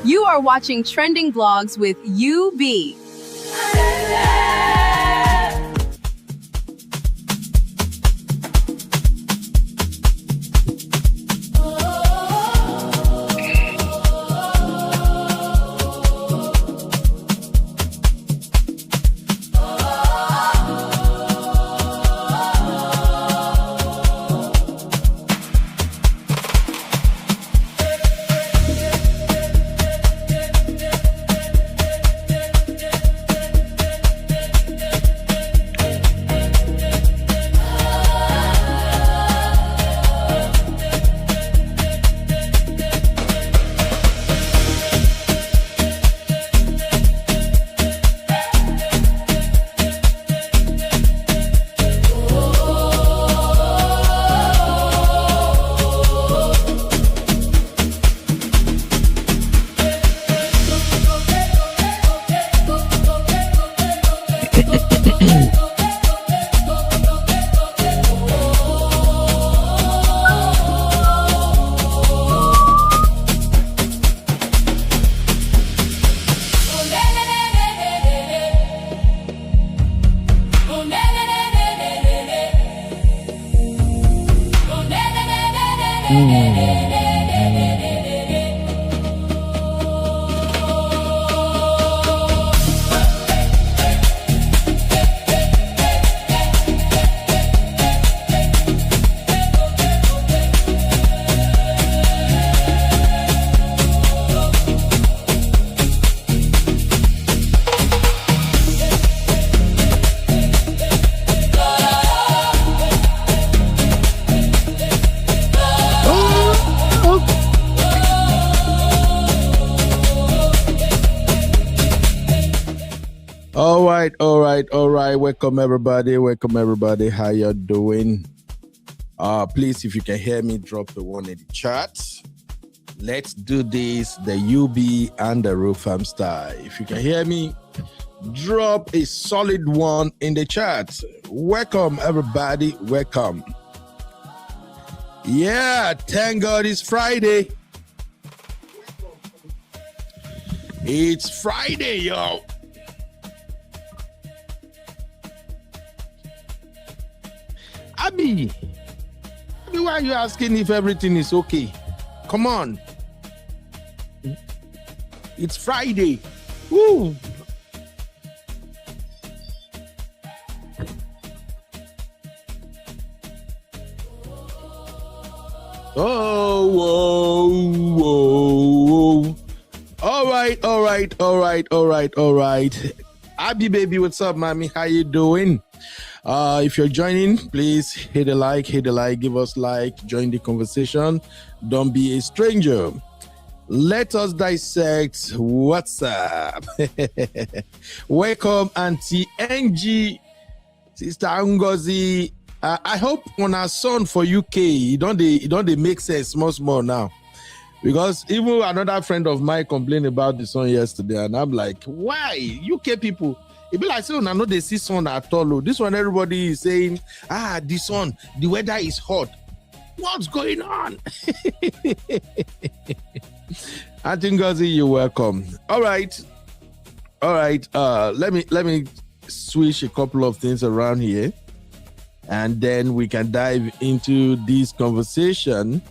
You are watching Trending Vlogs with UB. All right. Welcome everybody. How you doing? Please, if you can hear me, drop the one in the chat. Let's do this the UB and the Root Farm style. If you can hear me, drop a solid one in the chat. Welcome everybody. Welcome. Yeah, thank God it's Friday. It's Friday, yo. Abby, why are you asking if everything is okay? Come on. It's Friday. Woo. Oh, whoa. All right. Abby, baby, what's up, mommy? How you doing? If you're joining, please hit a like, give us like, join the conversation. Don't be a stranger. Let us dissect what's up. Welcome, Auntie Angie, Sister Ngozi. I hope on our son for UK, it don't make sense small now. Because even another friend of mine complained about the sun yesterday, and I'm like, why? UK people, it be like, so I know they see sun at all. This one, everybody is saying, the sun, the weather is hot. What's going on? I think, Ngozi, you're welcome. All right. Let me switch a couple of things around here, and then we can dive into this conversation.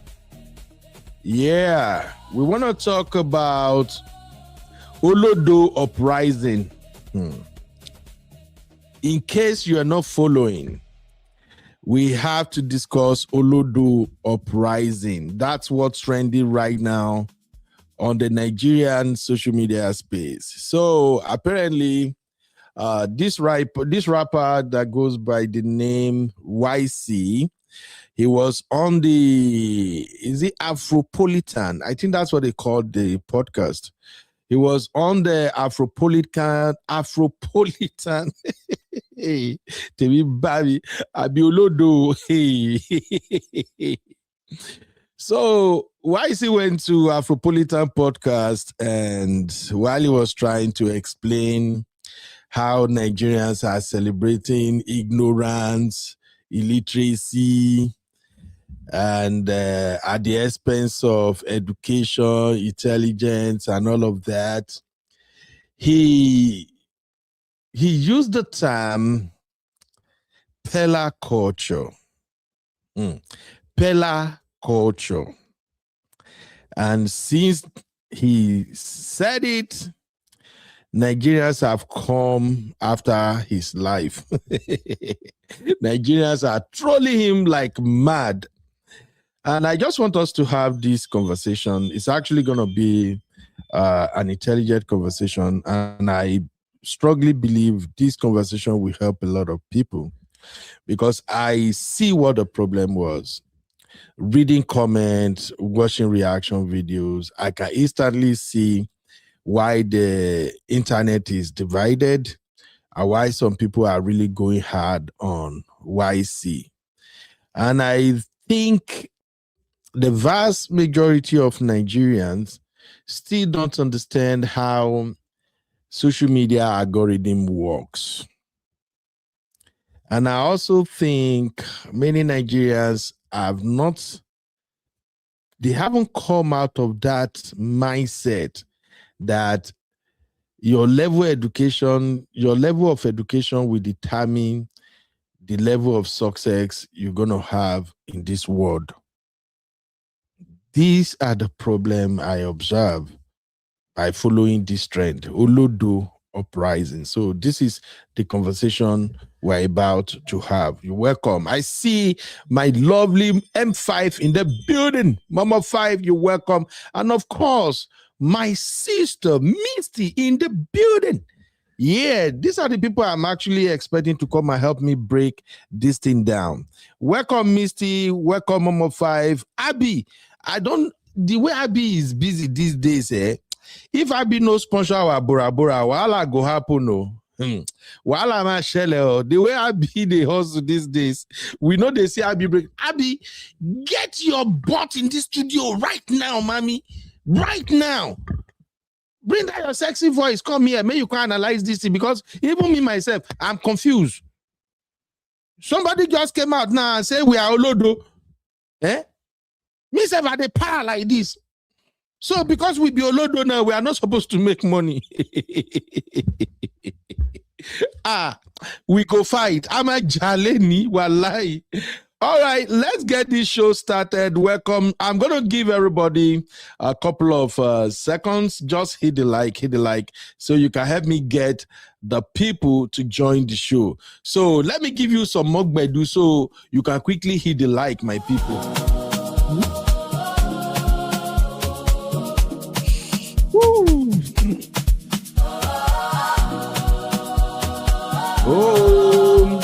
Yeah, we want to talk about Olodo Uprising. In case you are not following, we have to discuss Olodo Uprising. That's what's trending right now on the Nigerian social media space. So apparently, this rapper that goes by the name YC, he was on is it Afropolitan? I think that's what they called the podcast. He was on the Afropolitan. Hey, Temi Babi, Abiolodo. Hey. So YC went to Afropolitan podcast, and while he was trying to explain how Nigerians are celebrating ignorance, illiteracy, and at the expense of education, intelligence, and all of that. He used the term Peller culture. Peller culture. And since he said it, Nigerians have come after his life. Nigerians are trolling him like mad. And I just want us to have this conversation. It's actually going to be an intelligent conversation. And I strongly believe this conversation will help a lot of people, because I see what the problem was. Reading comments, watching reaction videos, I can instantly see why the internet is divided and why some people are really going hard on YC. And I think the vast majority of Nigerians still don't understand how social media algorithm works. And I also think many Nigerians haven't come out of that mindset that your level of education will determine the level of success you're going to have in this world. These are the problem I observe by following this trend, Olodo Uprising. So this is the conversation we're about to have. You're welcome. I see my lovely M5 in the building. Mama 5, you're welcome. And of course, my sister Misty in the building. Yeah, these are the people I'm actually expecting to come and help me break this thing down. Welcome, Misty. Welcome, Mama 5. Abby, the way Abby is busy these days, if Abby no sponsor our Bora Bora, wahala go happen, no. Wahala ma shele, the way Abby they hustle these days, we know they see Abby break. Abby, get your butt in this studio right now, mommy. Right now. Bring that your sexy voice. Come here. May you can analyze this thing, because even me myself, I'm confused. Somebody just came out now and said we are Olodo. Me say they power like this. So because we be Olodo now, we are not supposed to make money. We go fight. I'm a jaleni, wallahi. All right, let's get this show started. Welcome. I'm going to give everybody a couple of seconds. Just hit the like, so you can help me get the people to join the show. So let me give you some mugbedu so you can quickly hit the like, my people. Woo. Oh.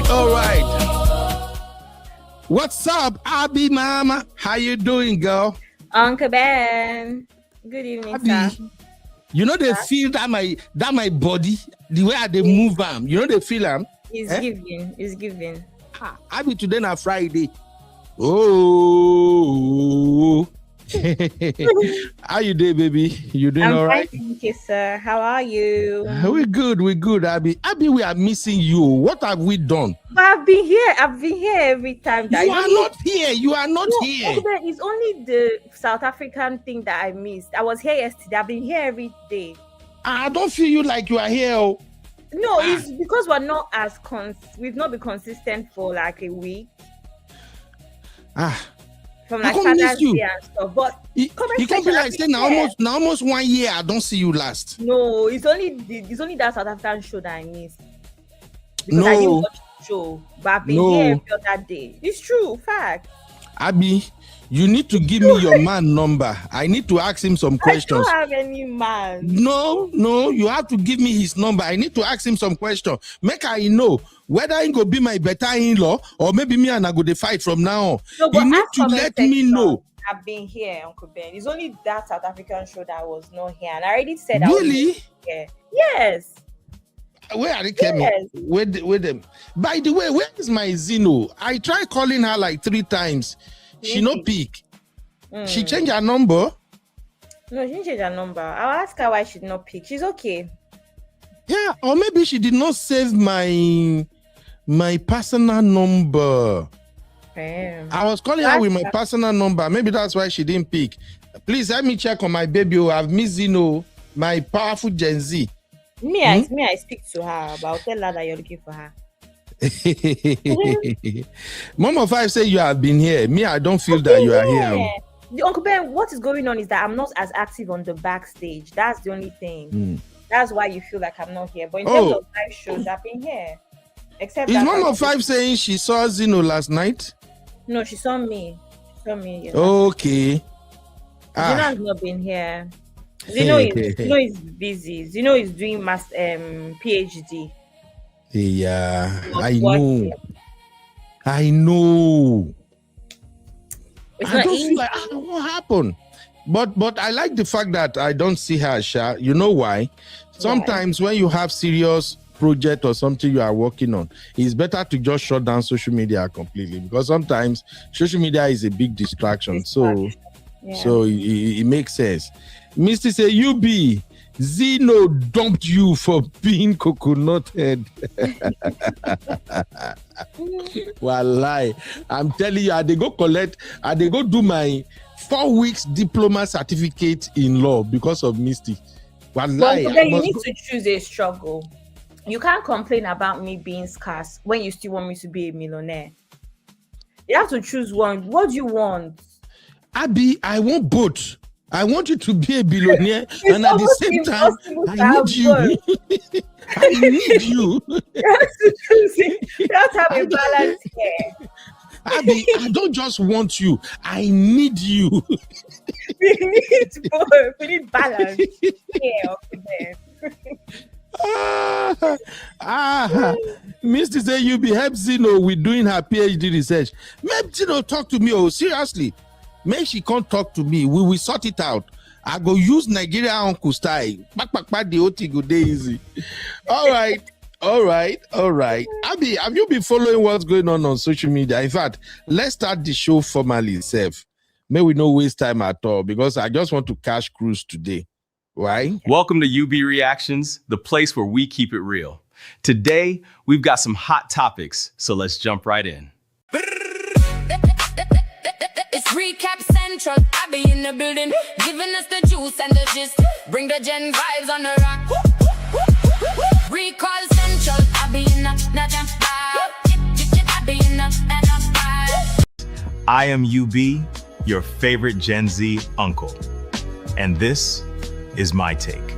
All right. What's up, Abby Mama? How you doing, girl? Uncle Ben. Good evening, Abby, sir. You know they feel that my body, the way they move them. You know they feel them. It's giving. Abby, today na Friday. Oh. How you doing, baby? You doing all right? Thank you, sir. How are you? We're good, Abby. Abby, we are missing you. What have we done? I've been here every time. You are not here. It's only the South African thing that I missed. I was here yesterday. I've been here every day. I don't feel you like you are here. No, it's because we've not been consistent for like a week. From like Father's Day and stuff, but you can't be like saying now almost 1 year I don't see you last. No, it's only that South African show that I missed because I didn't watch the show, but I've been here every other day. It's true, fact. Abby, you need to give me your man number. I need to ask him some questions. I don't have any man. No, you have to give me his number. I need to ask him some questions. Make I know whether he go be my better in-law or maybe me and I go to fight from now on. No, you need to let me know. I've been here, Uncle Ben. It's only that South African show that was not here, and I already said Really? I was here. Yes. Where are they coming? Yes. With them. By the way, where is my Zeno? I tried calling her like 3 times. She no pick. She changed her number. No, she didn't change her number. I'll ask her why she did not pick. She's okay. Yeah, or maybe she did not save my personal number. I was calling her with my personal number. Maybe that's why she didn't pick. Please help me check on my baby. I've missed Zeno, my powerful Gen Z. I speak to her, but I'll tell her that you're looking for her. Mama 5 say you have been here. Me, I don't feel that you are here. Uncle Ben, what is going on is that I'm not as active on the backstage. That's the only thing. That's why you feel like I'm not here. But in terms of live shows, I've been here. Except is Mama 5 saying she saw Zeno last night? No, she saw me. Yes. Okay. Zeno has not been here. Zeno is busy. Zeno is doing PhD. Yeah, I know. I don't feel like what happened. But I like the fact that I don't see her, Sha. You know why? Sometimes when you have serious project or something you are working on, it's better to just shut down social media completely, because sometimes social media is a big distraction. So it makes sense. Misty say, UB, Zeno dumped you for being coconut head. Wallahi, I'm telling you, I go do my 4 weeks diploma certificate in law because of Misty. Wallahi, well, then you need to choose a struggle. You can't complain about me being scarce when you still want me to be a millionaire. You have to choose one. What do you want? Abby, I want both. I want you to be a billionaire, and at the same time, I need you. I need you. You have to choose it. You have to have a balance here. Abby, I don't just want you. I need you. We need both. We need balance. Misty say you be help Zeno with doing her PhD research. Maybe Zeno talk to me. Seriously. Make she can't talk to me. We will sort it out. I go use Nigeria uncle style. Back the OT go day easy. All right. Abby, have you been following what's going on social media? In fact, let's start the show formally itself. May we no waste time at all, because I just want to cash cruise today. Right? Welcome to UB Reactions, the place where we keep it real. Today, we've got some hot topics, so let's jump right in. It's Recap Central, I be in the building, giving us the juice and the gist. Bring the gen vibes on the rock. Recall Central, I be in the jam I be in the I am UB, your favorite Gen Z uncle. And this is my take.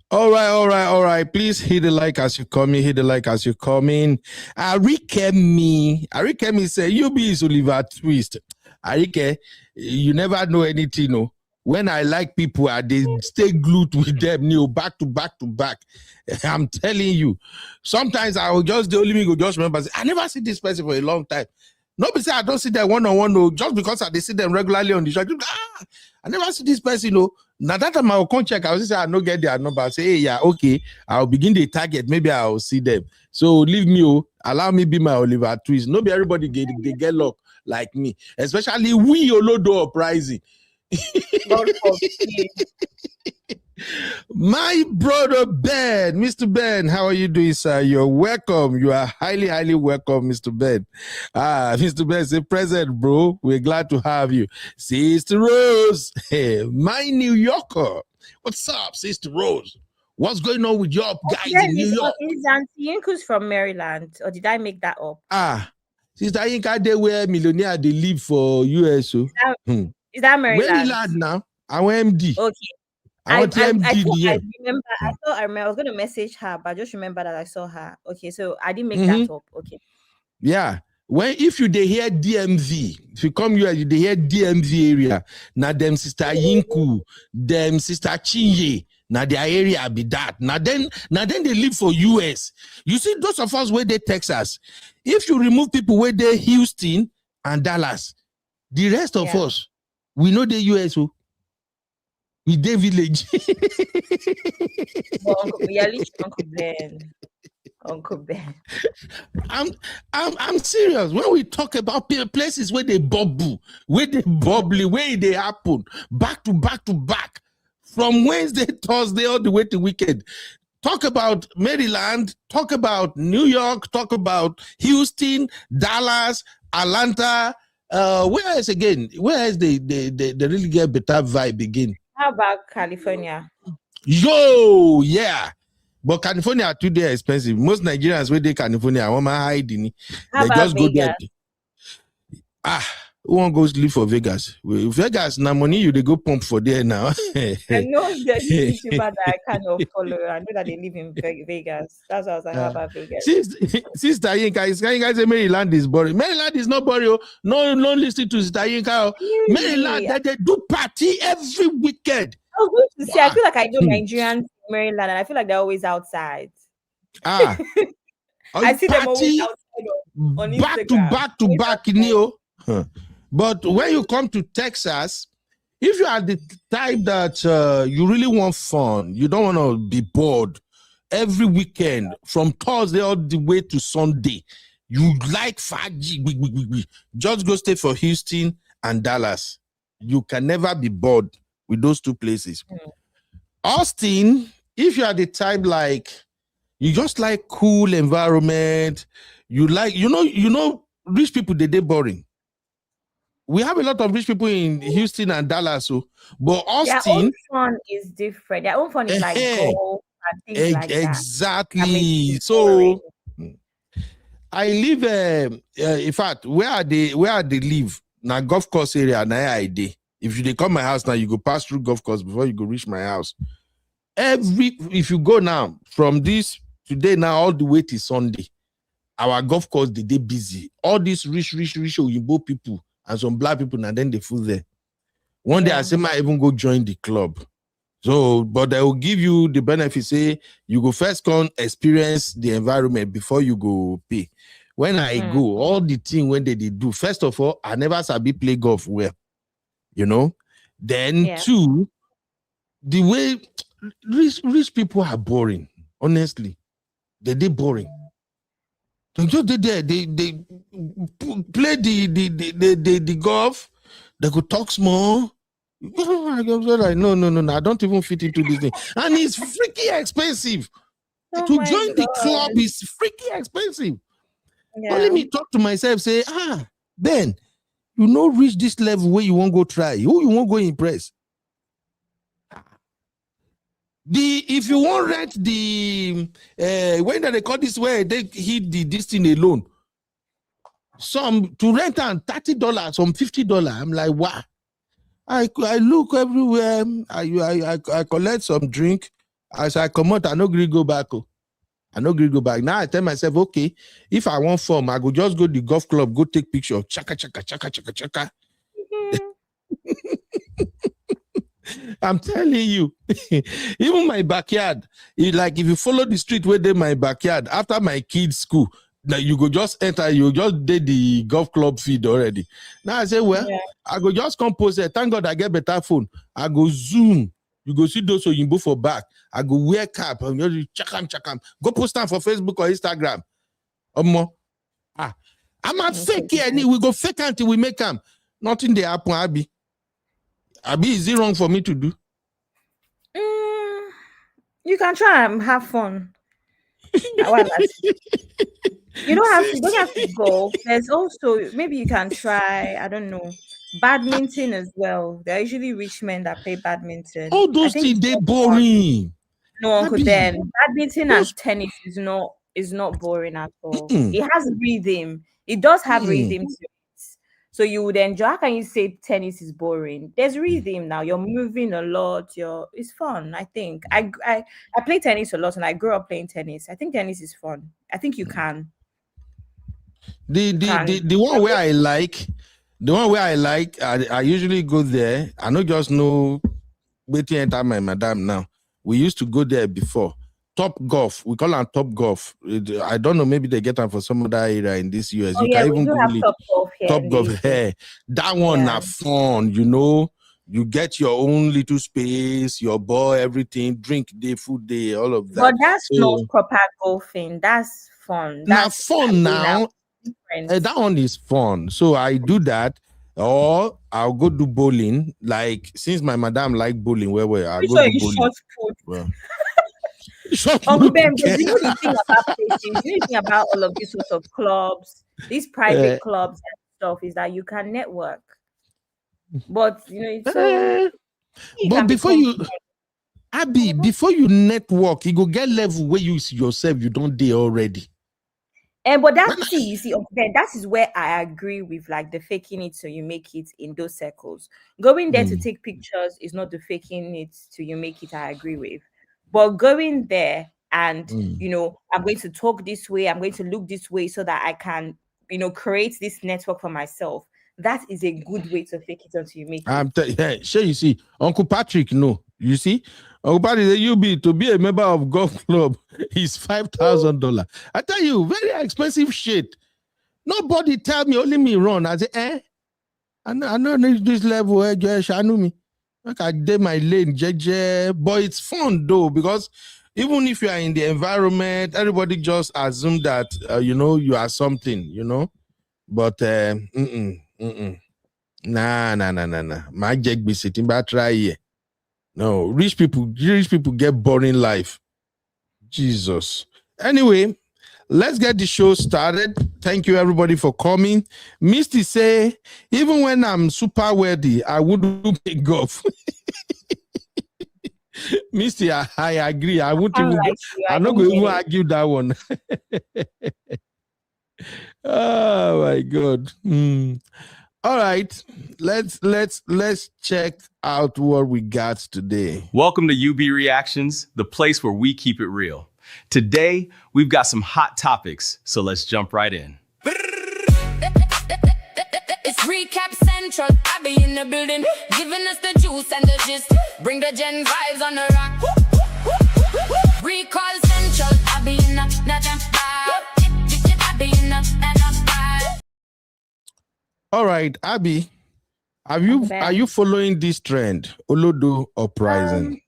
All right. Please hit the like as you come in. Arikemi say, UB is Oliver Twist. Arike, you never know anything, no. When I like people, they stay glued with them, back to back. I'm telling you. Sometimes I will just, the only me go just remember, I never see this person for a long time. Nobody say I don't see them one-on-one, no, just because I see them regularly on the show. I never see this person, no. Now that time I will come check, I will say I don't get their number. I say, hey, yeah, okay. I'll begin the target. Maybe I'll see them. So leave me, allow me be my Oliver Twist. Nobody, everybody they get luck like me. Especially we Olodo Uprising. My brother Ben, Mr. Ben, how are you doing, sir? You're welcome. You are highly welcome, Mr. Ben. Mr. Ben, say present, bro. We're glad to have you. Sister Rose, hey, my New Yorker. What's up, Sister Rose? What's going on with your guys in New York? Is Auntie Yinku's from Maryland, or did I make that up? Sister Yinka, they were millionaire, they live for US. Is that Maryland? Maryland now. I'm MD. Okay. I remember. I was going to message her, but I just remember that I saw her. Okay, so I didn't make that up. Okay. Yeah. If you they hear DMV, if you come here, they hear DMV area. Now them Sister Yinku, them Sister Chinye, now their area be that. Now then they live for US. You see, those of us where they Texas. If you remove people where they Houston and Dallas, The rest of us, we know the USO. We dey village. Well, Uncle Ben. Uncle Ben. I'm serious. When we talk about places where they bubble, where they bubbly, where they happen, back to back, from Wednesday, Thursday, all the way to weekend. Talk about Maryland, talk about New York, talk about Houston, Dallas, Atlanta. Where else again? Where else they really get better vibe again? How about California? Yo, yeah. But California today expensive. Most Nigerians where they California, I want my hiding. How They about just Vegas? go there. Who won't go live for Vegas? Vegas, now money you they go pump for there now. I know there's a YouTuber that I kind of follow. I know that they live in Vegas. That's why I was like, how about Vegas? Sister Yinka, is guys say Maryland is boring. Maryland is not boring. No listen to Sister Yinka. Maryland, they do party every weekend. I was going to say, I feel like I know Nigerians in Maryland, and I feel like they're always outside. I see them always outside on Instagram. back to back, Neo. But when you come to Texas, if you are the type that you really want fun, you don't want to be bored every weekend from Thursday all the way to Sunday, you like Faji, just go stay for Houston and Dallas. You can never be bored with those two places. Austin, if you are the type like you just like cool environment, you like, you know, rich people, they boring. We have a lot of rich people in Houston and Dallas, but Austin, their own fun is different. Their own fun is like golf and things like that. Exactly. So I live. In fact, where they live now, golf course area. Now I dey. If you come my house now, you go pass through golf course before you go reach my house. If you go now from this today now all the way to Sunday, our golf course they busy. All these rich Oyinbo people and some black people, and then they fool there. One day I say, might even go join the club. So, but they will give you the benefit. Say you go first come experience the environment before you go pay. When I go, all the thing when they do, first of all, I never sabi play golf well, you know. Then two, the way rich people are boring. Honestly, they boring. They just they play the golf. They could talk small. I was like, no, I don't even fit into this thing, and it's freaking expensive. To join the club is freaking expensive. Only me talk to myself, say, Ben, you know, reach this level where you won't go try. Who you won't go impress? If you want rent the when they call this way, they hit this thing alone. Some to rent on $30, some $50. I'm like, wow. I look everywhere. I collect some drink. As I come out, I no agree go back. Now I tell myself, okay, if I want form, I go just go to the golf club, go take picture. Chaka. I'm telling you, even my backyard, like if you follow the street where they my backyard, after my kids' school, like you go just enter, you just did the golf club feed already. Now I say, I go just compose it. Thank God I get better phone. I go zoom. You go see those Oyinbo for back. I go wear cap and you chakam. Go post them for Facebook or Instagram. I'm a fake here. We go fake until we make them. Nothing they happen, Abi. Is it wrong for me to do? You can try and have fun. You don't have to go. There's also, maybe you can try, I don't know, badminton as well. There are usually rich men that play badminton. All those things, they're boring. No, Uncle Dan. Badminton and tennis is not boring at all. It has rhythm. It does have rhythm to it. So you would enjoy. How can you say tennis is boring? There's rhythm now. You're moving a lot. It's fun. I think I play tennis a lot, and I grew up playing tennis. I think tennis is fun. I think you can. The one where I like, I usually go there. I don't just know waiting enter my madam now. We used to go there before. Top Golf. We call them Top Golf. I don't know. Maybe they get them for some other area in this US. Oh You yeah, can we even do have Google it. Top Golf here Top in Golf. the UK. Hey, that one Yeah. are fun. You get your own little space, your ball, everything, drink day, food day, all of that. But that's not proper golfing. That's fun. That's fun now. That one is fun. So I do that, or I'll go do bowling. Like since my madam like bowling, I'll go do bowling. Short put. Well, Uncle Ben, but you know the thing about places, you know the thing about all of these sorts of clubs, these private clubs and stuff, is that you can network. But it's so. But before you network, you go get level where you see yourself, you don't dare already. But you see, then that is where I agree with like the faking it so you make it in those circles. Going there to take pictures is not the faking it till you make it. I agree with, but going there and I'm going to talk this way, I'm going to look this way so that I can create this network for myself. That is a good way to fake it until you make it. Sure, you see, Uncle Patrick, no, you see, Uncle Patrick, to be a member of golf club is $5,000. I tell you, very expensive shit. Nobody tell me, only me run. I say, I know this level, Josh, I know me. Like I did my lane, JJ, but it's fun though, because even if you are in the environment, everybody just assume that, you are something, but, Nah. My Jack be sitting back try here. No, rich people get boring life. Jesus. Anyway, let's get the show started. Thank you everybody for coming. Misty say, even when I'm super wealthy, I wouldn't play golf. Misty, I agree. I wouldn't even go. I'm not going to argue that one. Oh my God. All right, let's check out what we got today. Welcome to UB Reactions, the place where we keep it real. Today, we've got some hot topics, so let's jump right in. It's Recap Central. I be in the building, giving us the juice and the gist. Bring the gen vibes on the rock. Recall Central. I be in the All right, Abby, are you following this trend? Olodo Uprising.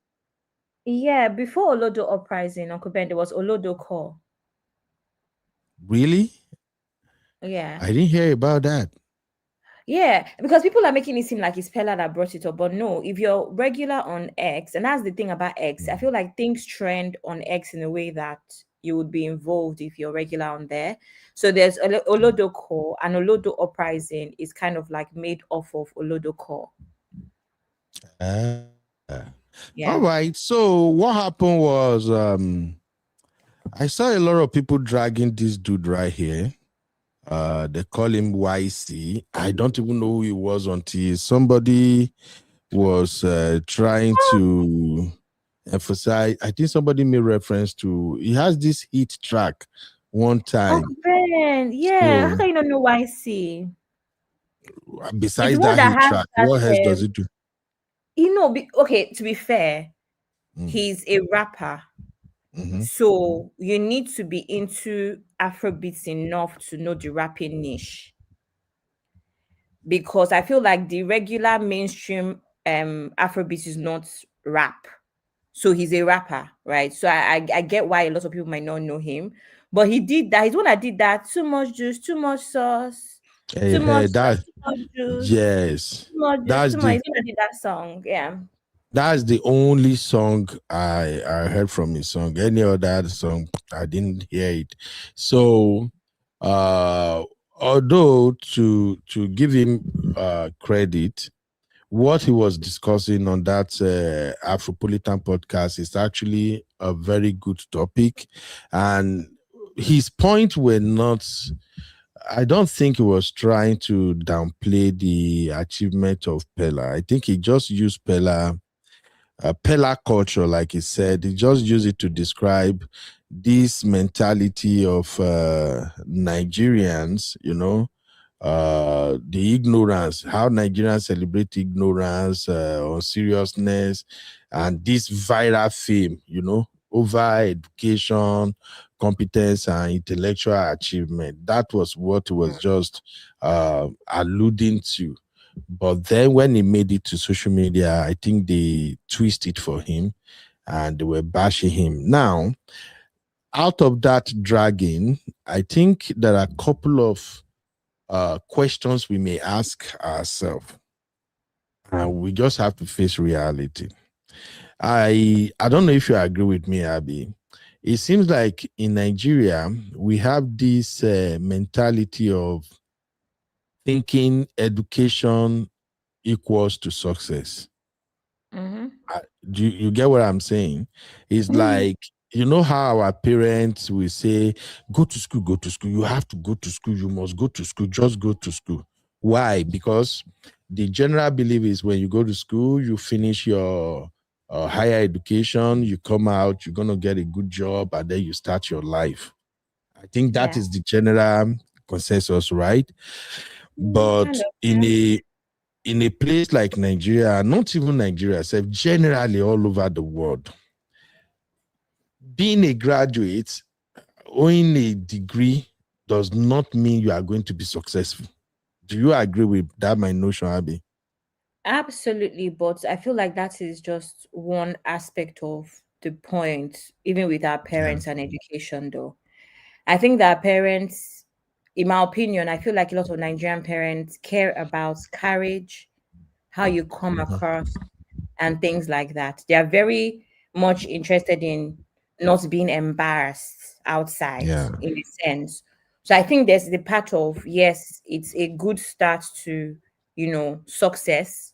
Yeah, before Olodo Uprising, Uncle Ben, there was Olodo Call. Really? Yeah. I didn't hear about that. Yeah, because people are making it seem like it's Peller that brought it up, but no, if you're regular on X, and that's the thing about X, I feel like things trend on X in a way that you would be involved if you're regular on there. So there's Olodo Core, and Olodo Uprising is kind of like made off of Olodo Core. Yeah. All right. So what happened was I saw a lot of people dragging this dude right here. They call him YC. I don't even know who he was until somebody was trying to emphasize. I think somebody made reference to he has this hit track one time. Oh, Ben. Yeah, how can you not know YC? Besides that hit track, what else does it do? Okay, to be fair, he's a rapper. So you need to be into Afrobeats enough to know the rapping niche. Because I feel like the regular mainstream Afrobeats is not rap. So he's a rapper, right? So I get why a lot of people might not know him. But he did that. He's the one that did that. Too much juice, too much sauce. Too much juice. Yes. Too much juice. He's the one that did that song. Yeah. That's the only song I heard from his song. Any other song, I didn't hear it. So, although to give him credit, what he was discussing on that Afropolitan podcast is actually a very good topic. And his point were not, I don't think he was trying to downplay the achievement of Peller. I think he just used Peller culture, like he said. He just used it to describe this mentality of Nigerians, the ignorance, how Nigerians celebrate ignorance or seriousness, and this viral fame, over education, competence, and intellectual achievement. That was what it was just alluding to. But then when he made it to social media, I think they twisted for him and they were bashing him. Now, out of that dragging, I think there are a couple of questions we may ask ourselves, and we just have to face reality. I don't know if you agree with me, Abby. It seems like in Nigeria we have this mentality of thinking education equals to success. Mm-hmm. You get what I'm saying? It's like, you know how our parents will say, go to school, go to school. You have to go to school. You must go to school. Just go to school. Why? Because the general belief is when you go to school, you finish your higher education, you come out, you're going to get a good job, and then you start your life. I think that Yeah. is the general consensus, right? Kind But of. in a place like Nigeria, not even Nigeria, except generally all over the world, being a graduate, owning a degree does not mean you are going to be successful. Do you agree with that, my notion, Abby? Absolutely, but I feel like that is just one aspect of the point, even with our Yeah. parents and education, though. I think that parents, in my opinion, I feel like a lot of Nigerian parents care about courage, how you come Mhm. across, and things like that. They are very much interested in not being embarrassed outside, Yeah. in a sense. So I think there's the part of, yes, it's a good start to, success,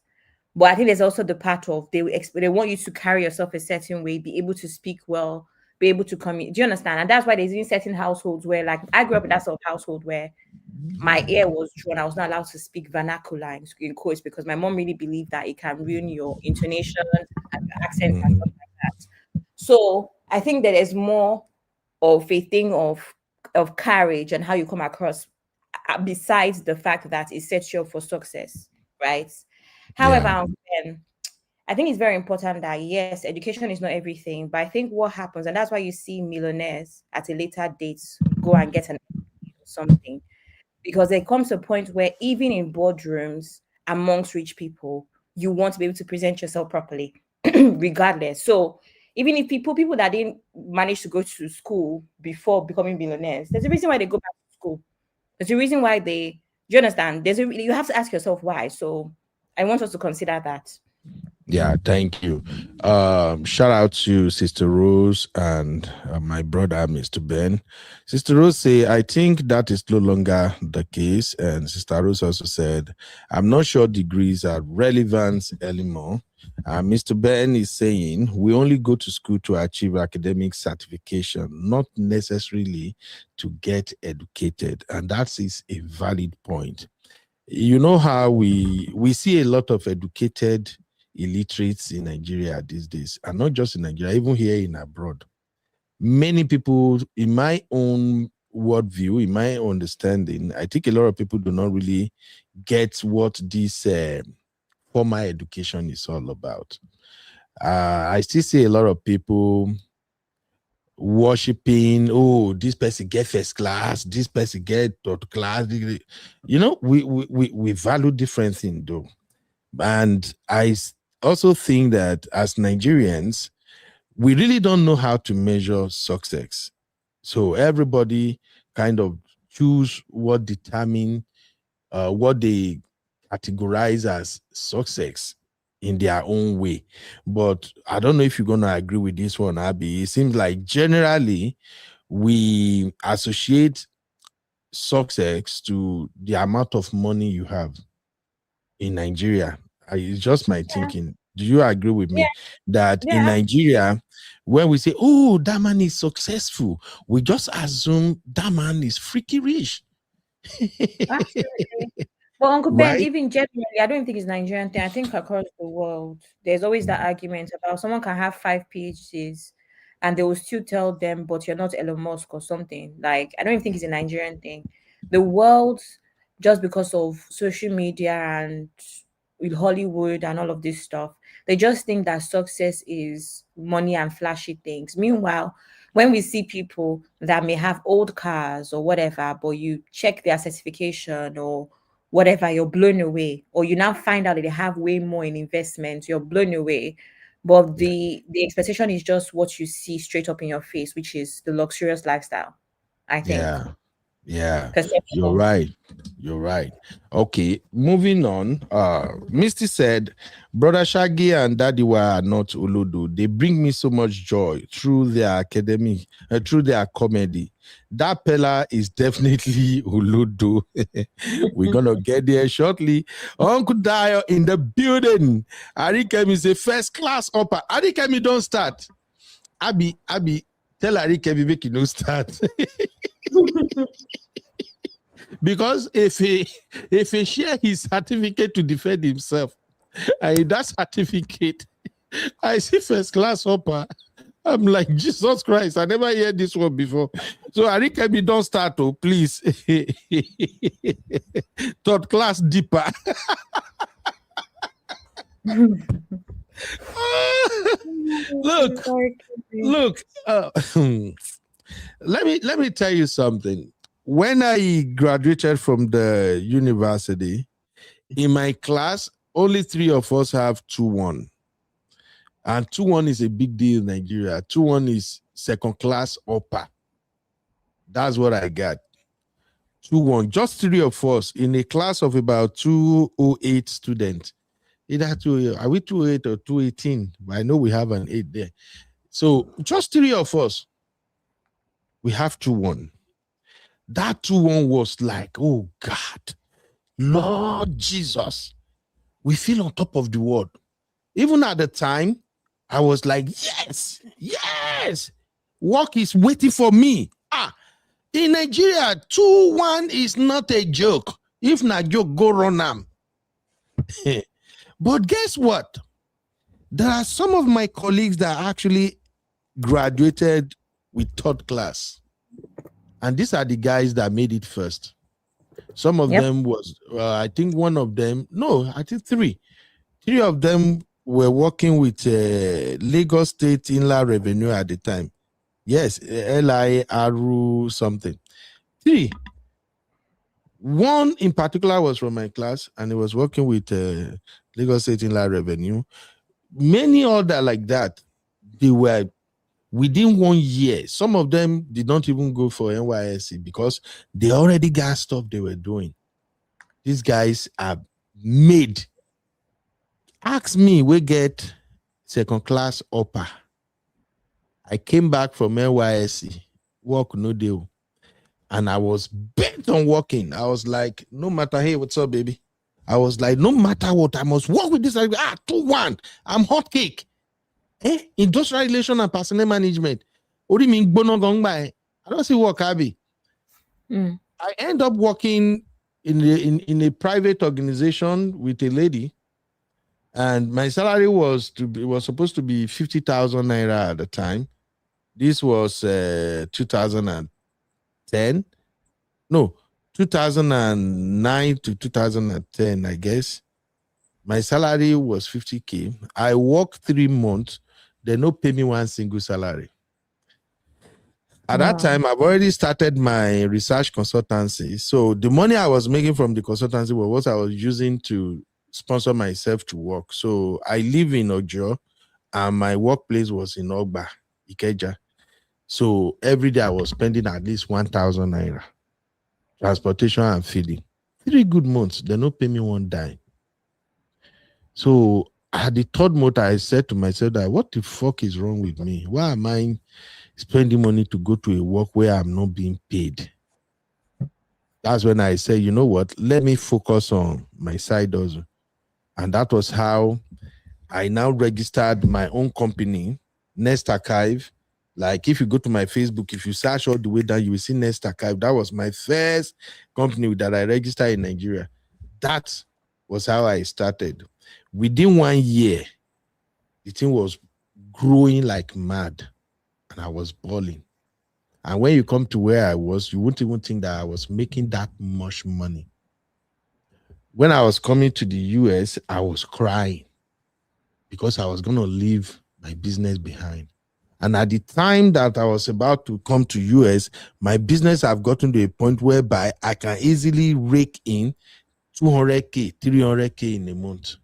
but I think there's also the part of they want you to carry yourself a certain way, be able to speak well, be able to communicate. Do you understand? And that's why there's in certain households where, like, I grew up in that sort of household where my ear was drawn. I was not allowed to speak vernacular in quotes because my mom really believed that it can ruin your intonation and your accent and stuff Mhm. like that. So I think that there's more of a thing of courage and how you come across, besides the fact that it sets you up for success, right? However, Yeah. I think it's very important that, yes, education is not everything, but I think what happens, and that's why you see millionaires at a later date go and get an MBA or something, because there comes a point where even in boardrooms amongst rich people, you want to be able to present yourself properly, regardless. So even if people that didn't manage to go to school before becoming billionaires, there's a reason why they go back to school. There's a reason why they. Do you understand? You have to ask yourself why. So I want us to consider that. Yeah, thank you. Shout out to Sister Rose and my brother, Mr. Ben. Sister Rose say, I think that is no longer the case. And Sister Rose also said, I'm not sure degrees are relevant anymore. Mr. Ben is saying, we only go to school to achieve academic certification, not necessarily to get educated. And that is a valid point. You know how we see a lot of educated illiterates in Nigeria these days, and not just in Nigeria, even here in abroad. Many people, in my own worldview, in my understanding, I think a lot of people do not really get what this formal education is all about. I still see a lot of people worshiping, oh, this person get first class, this person get third class. You know, we value different things though. And also think that as Nigerians, we really don't know how to measure success. So everybody kind of choose what determine what they categorize as success in their own way. But I don't know if you're going to agree with this one, Abby. It seems like generally we associate success to the amount of money you have in Nigeria. It's just my thinking. Do you agree with Yeah, me that in yeah, Nigeria, when we say, oh, that man is successful, we just assume that man is freaky rich? absolutely. But Uncle Ben, Right? even generally, I don't think it's Nigerian thing. I think across the world, there's always that argument about someone can have 5 PhDs and they will still tell them, but you're not Elon Musk or something. Like, I don't even think it's a Nigerian thing. The world, just because of social media and with Hollywood and all of this stuff, They just think that success is money and flashy things. Meanwhile, when we see people that may have old cars or whatever, but you check their certification or whatever, you're blown away. Or you now find out that they have way more in investments, you're blown away. But the expectation is just what you see straight up in your face, which is the luxurious lifestyle, I think. Yeah. Yeah, you're Perception. right. You're right. Okay, moving on. Misty said, Brother Shaggy and Daddy are not Olodo. They bring me so much joy through their academic, through their comedy. That Peller is definitely Olodo. We're gonna get there shortly. Uncle Dio in the building. Arikemi is a first class upper. Arikemi, don't start. Abby, tell Arikemi make it no start. Because if he share his certificate to defend himself, and that certificate, I see first class upper. I'm like, Jesus Christ, I never heard this one before. So Arikemi, don't start, oh, please. Third class deeper. Look. Let me tell you something. When I graduated from the university, in my class, only 3 of us have 2-1. And 2-1 is a big deal in Nigeria. 2-1 is second class upper. That's what I got. 2-1. Just 3 of us in a class of about 208 students. Are we 208 or 218? I know we have an 8 there. So just 3 of us. We have 2-1. That 2-1 was like, oh God, Lord Jesus, we feel on top of the world. Even at the time, I was like, yes, work is waiting for me. In Nigeria, 2-1 is not a joke. If not joke, go run them. But guess what? There are some of my colleagues that actually graduated with 3rd class. And these are the guys that made it first. Some of them was, I think one of them, no, I think 3. 3 of them were working with Lagos State Inland Revenue at the time. Yes, LIRU something. 3. One in particular was from my class, and he was working with Lagos State Inland Revenue. Many other like that, they were within 1 year. Some of them did not even go for NYSC because they already got stuff they were doing. These guys are made. Ask me, we get second class upper. I came back from NYSC, work no deal. And I was bent on working. I was like, no matter, hey, what's up, baby? I was like, no matter what, I must work with this. 2-1. I'm hot cake. Industrial relation and personnel management. What do you mean? I don't see work, Abby. I end up working in a private organization with a lady, and my salary was supposed to be 50,000 naira at the time. This was 2010. No, 2009 to 2010, I guess. My salary was 50K. I worked 3 months. They no pay me one single salary. At that time, I've already started my research consultancy. So the money I was making from the consultancy was what I was using to sponsor myself to work. So I live in Ojo, and my workplace was in Ogba, Ikeja. So every day I was spending at least 1,000 naira. Transportation and feeding. 3 good months. They no pay me one dime. So at the 3rd month, I said to myself that what the fuck is wrong with me? Why am I spending money to go to a work where I'm not being paid? That's when I said, you know what? Let me focus on my side hustle. And that was how I now registered my own company, Nest Archive. Like if you go to my Facebook, if you search all the way down, you will see Nest Archive. That was my first company that I registered in Nigeria. That was how I started. Within 1 year, the thing was growing like mad, and I was balling. And when you come to where I was, you wouldn't even think that I was making that much money. When I was coming to the US, I was crying. because I was going to leave my business behind. And at the time that I was about to come to US, my business have gotten to a point whereby I can easily rake in 200K, 300K in a month.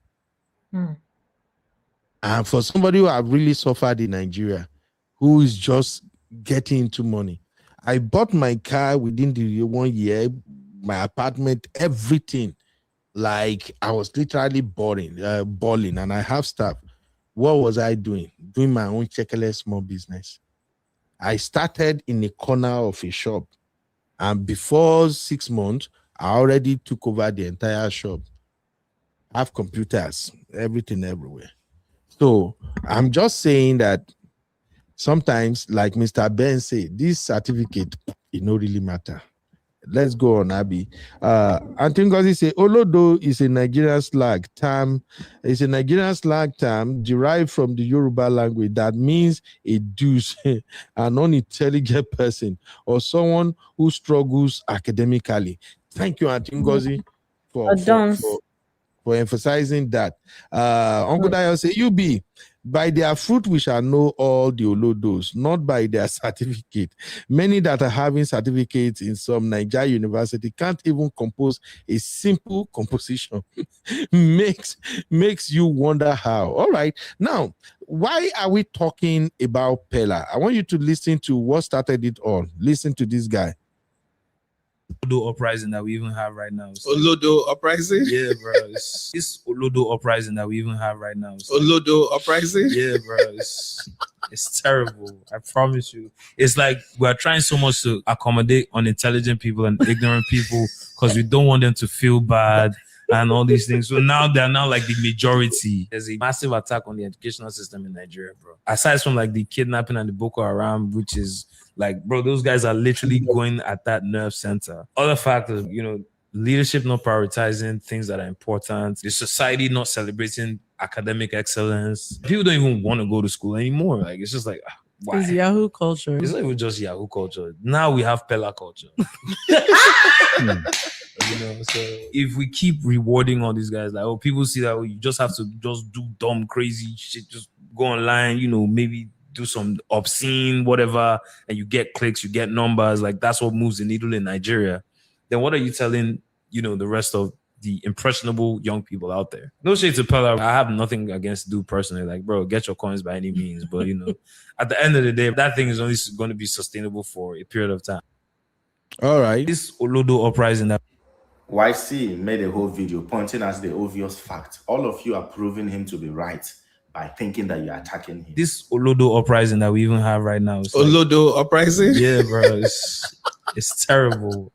And for somebody who have really suffered in Nigeria, who is just getting into money, I bought my car within the 1 year, my apartment, everything. Like I was literally balling, and I have staff. What was I doing? Doing my own checkless small business. I started in a corner of a shop, and before 6 months, I already took over the entire shop. I have computers, everything everywhere. So I'm just saying that sometimes, like Mr. Ben said, this certificate, it don't really matter. Let's go on, Abby. Antingozi say Olodo is a Nigerian slang term. It's a Nigerian slang term derived from the Yoruba language that means a deuce, an unintelligent person, or someone who struggles academically. Thank you, Antingozi, for emphasizing that. Uncle Dayo say, UB, by their fruit we shall know all the Olodos, not by their certificate. Many that are having certificates in some Nigeria university can't even compose a simple composition. makes you wonder how. All right. Now, why are we talking about Peller? I want you to listen to what started it all. Listen to this guy. Olodo Uprising that we even have right now. So, Olodo Uprising? yeah, bro. It's Olodo Uprising that we even have right now. So, Olodo Uprising? yeah, bro. It's terrible. I promise you. It's like we're trying so much to accommodate unintelligent people and ignorant people because we don't want them to feel bad and all these things. So now they're now like the majority. There's a massive attack on the educational system in Nigeria, bro. Aside from like the kidnapping and the Boko Haram, which is like, bro, those guys are literally going at that nerve center. Other factors, leadership not prioritizing things that are important, the society not celebrating academic excellence. People don't even want to go to school anymore. Like, it's just like, why? It's Yahoo culture. It's not even just Yahoo culture. Now we have Peller culture. So if we keep rewarding all these guys, like, people see that you just have to just do dumb, crazy shit, just go online, maybe do some obscene whatever, and you get clicks, you get numbers, like that's what moves the needle in Nigeria. Then what are you telling the rest of the impressionable young people out there? No shade to Peller. I have nothing against dude personally. Like, bro, get your coins by any means. But at the end of the day, that thing is only going to be sustainable for a period of time. All right. This Olodo Uprising that YC made a whole video pointing at the obvious fact. All of you are proving him to be right by thinking that you're attacking him. This Olodo Uprising that we even have right now. Olodo Uprising? Yeah, bro. It's terrible.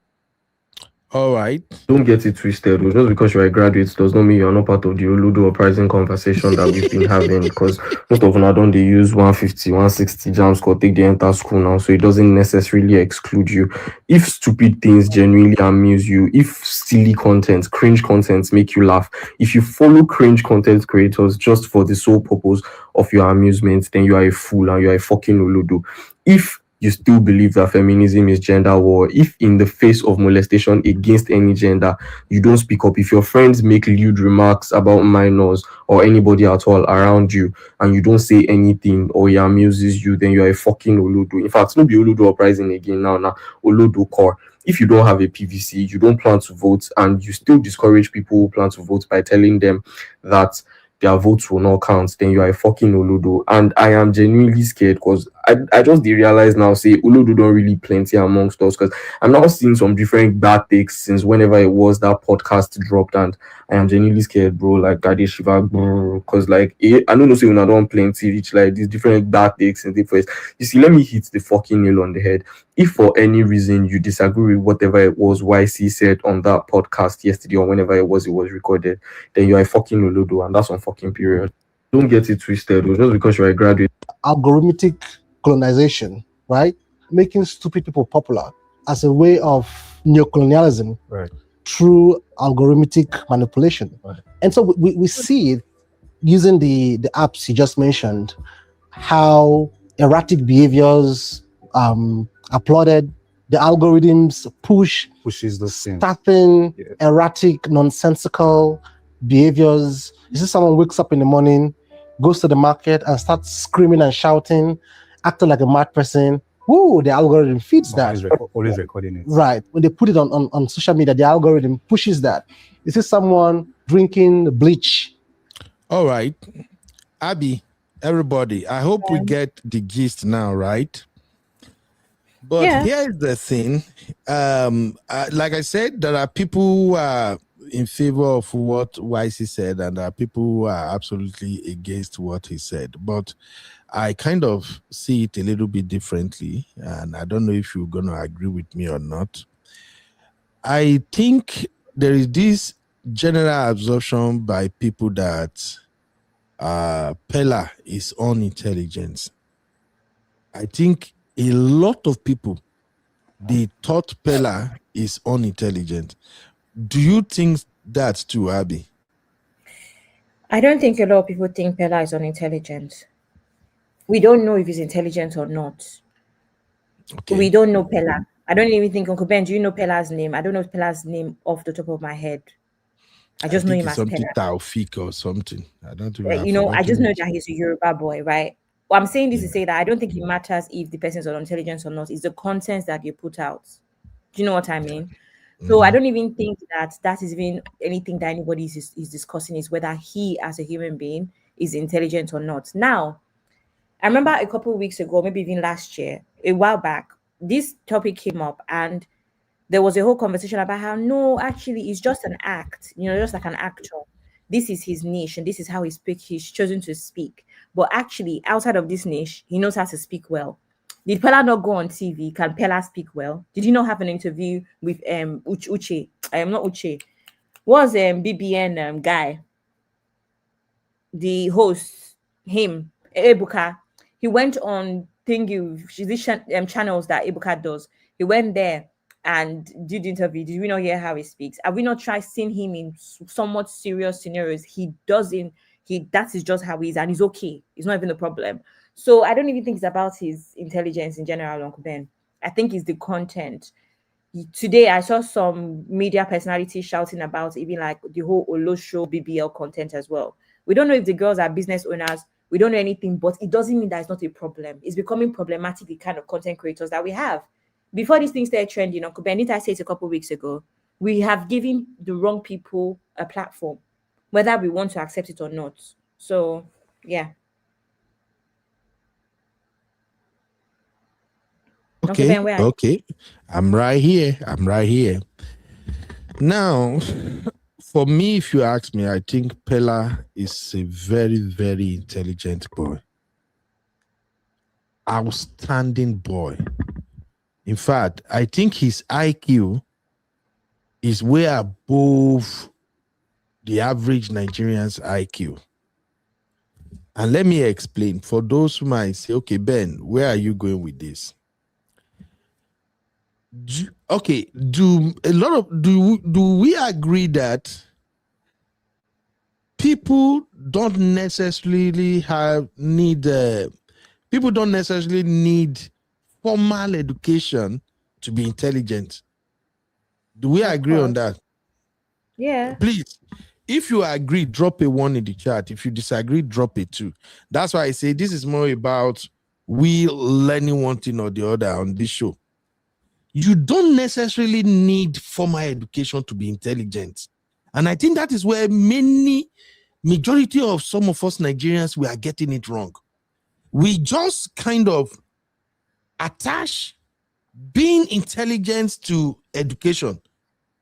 All right. Don't get it twisted. Just because you're a graduate does not mean you're not part of the Olodo Uprising conversation that we've been having, because most of them don't they use 150, 160 jam score, take the entire school now, so it doesn't necessarily exclude you. If stupid things genuinely amuse you, if silly content, cringe content make you laugh, if you follow cringe content creators just for the sole purpose of your amusement, then you are a fool and you are a fucking Olodo. If you still believe that feminism is gender war, if in the face of molestation against any gender, you don't speak up, if your friends make lewd remarks about minors or anybody at all around you and you don't say anything or it amuses you, then you are a fucking Olodo. In fact, it's not be Olodo Uprising again now, Olodo core. If you don't have a PVC, you don't plan to vote, and you still discourage people who plan to vote by telling them that their votes will not count, then you are a fucking Olodo. And I am genuinely scared because I just realize now, say, Olodo don't really plenty amongst us, because I'm now seeing some different bad takes since whenever it was that podcast dropped, and I am genuinely scared, bro. Like, Gade Shiva, because like, I don't know, say, when I don't plenty reach like these different bad takes and different. You see, let me hit the fucking nail on the head. If for any reason you disagree with whatever it was YC said on that podcast yesterday or whenever it was recorded, then you are a fucking Olodo, and that's on fucking period. Don't get it twisted. Just because you're a graduate. Algorithmic colonization, right? Making stupid people popular as a way of neocolonialism, right, through algorithmic manipulation. Right. And so we see it using the apps you just mentioned, how erratic behaviors applauded, the algorithms pushes the same, tapping erratic, nonsensical behaviors. You see someone wakes up in the morning, goes to the market and starts screaming and shouting, acting like a mad person. Woo, the algorithm feeds that. Always recording it. Right. When they put it on social media, the algorithm pushes that. This is someone drinking bleach. All right. Abby, everybody, I hope we get the gist now, right? But here's the thing. Like I said, there are people who are in favor of what YC said, and there are people who are absolutely against what he said. But I kind of see it a little bit differently, and I don't know if you're going to agree with me or not. I think there is this general absorption by people that Peller is unintelligent. I think a lot of people, they thought Peller is unintelligent. Do you think that's too, Abby? I don't think a lot of people think Peller is unintelligent. We don't know if he's intelligent or not. Okay. We don't know Peller. I don't even think, Uncle Ben, do you know Peller's name? I don't know Peller's name off the top of my head. I just know him as something Peller. Taufik or something. I don't even I just know that he's a Yoruba boy, right? Well, I'm saying this to say that I don't think it matters if the person is unintelligent or not. It's the content that you put out. Do you know what I mean? So I don't even think that is even anything that anybody is discussing, is whether he as a human being is intelligent or not. Now, I remember a couple of weeks ago, maybe even last year, a while back, this topic came up and there was a whole conversation about how, no, actually, it's just an act, just like an actor. This is his niche and this is how he's chosen to speak. But actually, outside of this niche, he knows how to speak well. Did Peller not go on TV? Can Peller speak well? Did he not have an interview with Uche? I am not Uche. Was BBN guy, the host, him, Ebuka? He went on channels that Ebuka does. He went there and did the interview. Did we not hear how he speaks? Have we not tried seeing him in somewhat serious scenarios? He doesn't. That is just how he is, and he's okay. It's not even a problem. So I don't even think it's about his intelligence in general, Uncle Ben. I think it's the content. Today, I saw some media personalities shouting about even like the whole Olodo BBL content as well. We don't know if the girls are business owners. We don't know anything, but it doesn't mean that it's not a problem. It's becoming problematic, the kind of content creators that we have. Before these things started trending, Uncle Ben, I said it a couple of weeks ago, we have given the wrong people a platform, whether we want to accept it or not. So, yeah. Okay, okay. I'm right here. Now, for me, if you ask me, I think Peller is a very, very intelligent boy. Outstanding boy. In fact, I think his IQ is way above the average Nigerian's IQ. And let me explain. For those who might say, okay, Ben, where are you going with this? Do we agree that people don't necessarily need formal education to be intelligent? Do we agree on that? Yeah. Please, if you agree, drop a 1 in the chat. If you disagree, drop a 2. That's why I say this is more about we learning one thing or the other on this show. You don't necessarily need formal education to be intelligent. And I think that is where majority of some of us Nigerians, we are getting it wrong. We just kind of attach being intelligent to education.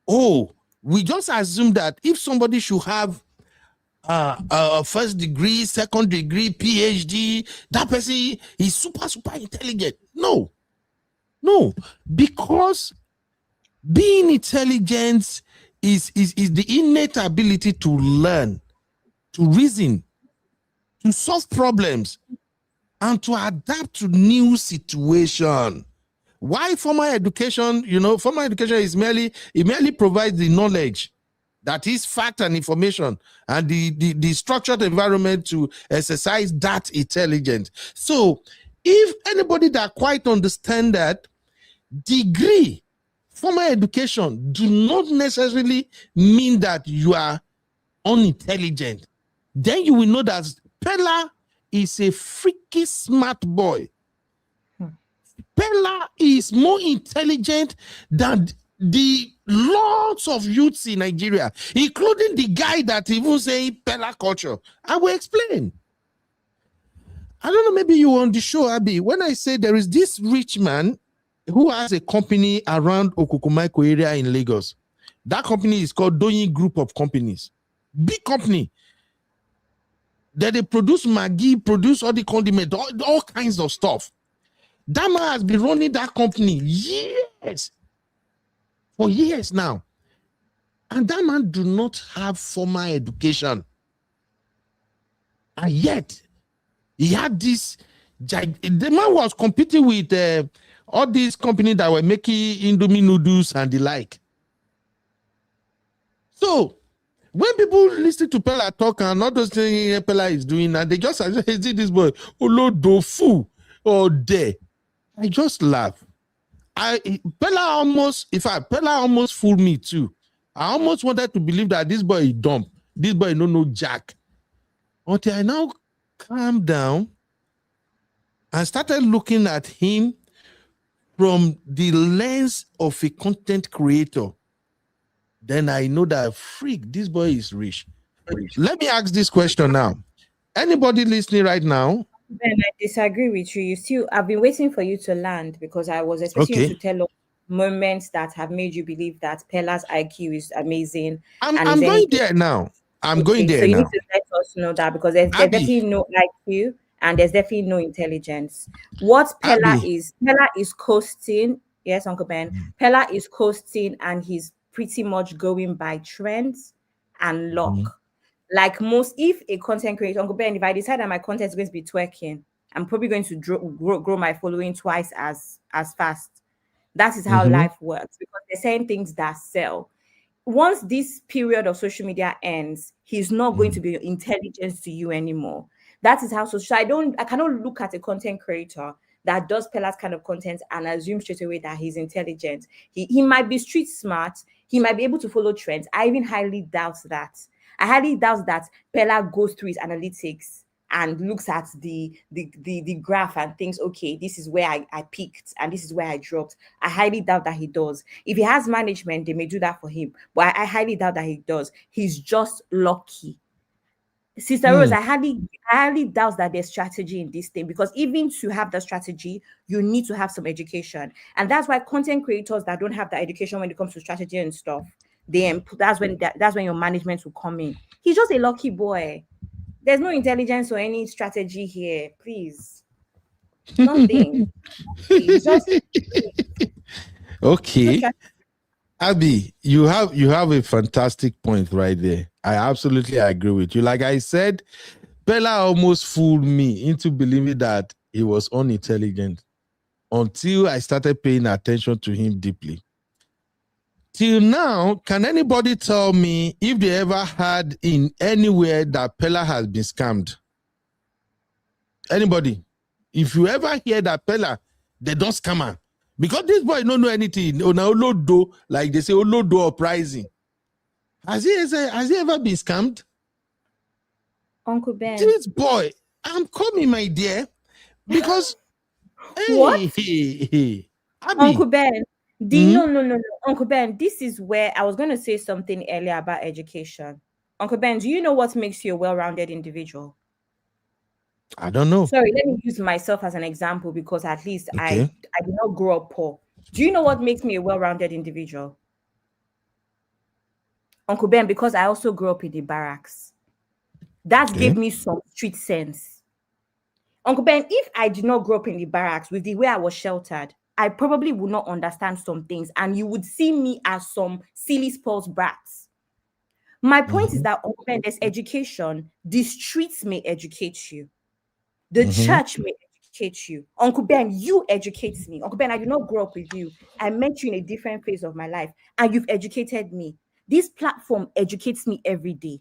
Oh, we just assume that if somebody should have a first degree, second degree, PhD, that person is super intelligent. No, because being intelligent is the innate ability to learn, to reason, to solve problems, and to adapt to new situation. Why formal education? Formal education is merely provides the knowledge, that is fact and information, and the structured environment to exercise that intelligence. So if anybody that quite understand that degree, formal education do not necessarily mean that you are unintelligent, then you will know that Peller is a freaky smart boy. Peller is more intelligent than the lots of youths in Nigeria, including the guy that even say Peller culture. I will explain. I don't know, maybe you were on the show, Abby. When I say there is this rich man who has a company around Okukumaiko area in Lagos. That company is called Doyin Group of Companies. Big company. That they produce Maggi, produce all the condiments, all kinds of stuff. That man has been running that company for years now. And that man do not have formal education. And yet, he had this, the man was competing with all these companies that were making Indomie noodles and the like. So, when people listen to Peller talk and all those things Peller is doing, and they just say, this boy, Olodo, fool, or there. I just laugh. Peller almost fooled me too. I almost wanted to believe that this boy is dumb. This boy no know jack. Until I now calmed down and started looking at him from the lens of a content creator. Then I know that this boy is rich. Let me ask this question now. Anybody listening right now? Ben, I disagree with you. I've been waiting for you to land because I was expecting you to tell us moments that have made you believe that Peller's IQ is amazing. I'm going there now. I'm going there now. So you need to let us know that because there's definitely no IQ and there's definitely no intelligence. What Peller is coasting. Yes, Uncle Ben. Peller is coasting and he's pretty much going by trends and luck. Like most, if a content creator, Uncle Ben, if I decide that my content is going to be twerking, I'm probably going to grow my following twice as fast. That is how life works because they're saying things that sell. Once this period of social media ends, he's not going to be intelligent to you anymore. That is how social. I cannot look at a content creator that does Peller's kind of content and assume straight away that he's intelligent. He might be street smart. He might be able to follow trends. I even highly doubt that. I highly doubt that Peller goes through his analytics and looks at the graph and thinks, okay, this is where I peaked and this is where I dropped. I highly doubt that he does. If he has management, they may do that for him. But I highly doubt that he does. He's just lucky. Sister Rose, I highly doubt that there's strategy in this thing because even to have the strategy, you need to have some education. And that's why content creators that don't have the education when it comes to strategy and stuff, that's when your management will come in. He's just a lucky boy. There's no intelligence or any strategy here, please. Nothing. Okay. Abby, you have a fantastic point right there. I absolutely agree with you. Like I said, Peller almost fooled me into believing that he was unintelligent until I started paying attention to him deeply. Till now, can anybody tell me if they ever had in anywhere that Peller has been scammed? Anybody? If you ever hear that Peller, they don't scam her. Because this boy don't know anything. Olodo, like they say, Olodo Uprising. Has he ever been scammed? Uncle Ben. This boy, I'm coming, my dear. Because what? Hey, Uncle Ben. No. Uncle Ben, this is where I was going to say something earlier about education. Uncle Ben, do you know what makes you a well-rounded individual? I don't know. Sorry, let me use myself as an example because at least I did not grow up poor. Do you know what makes me a well-rounded individual? Uncle Ben, because I also grew up in the barracks. That gave me some street sense. Uncle Ben, if I did not grow up in the barracks with the way I was sheltered, I probably would not understand some things and you would see me as some silly spoiled brats. My point is that, Uncle Ben, there's education. The streets may educate you. The church may educate you. Uncle Ben, you educate me. Uncle Ben, I did not grow up with you. I met you in a different phase of my life and you've educated me. This platform educates me every day.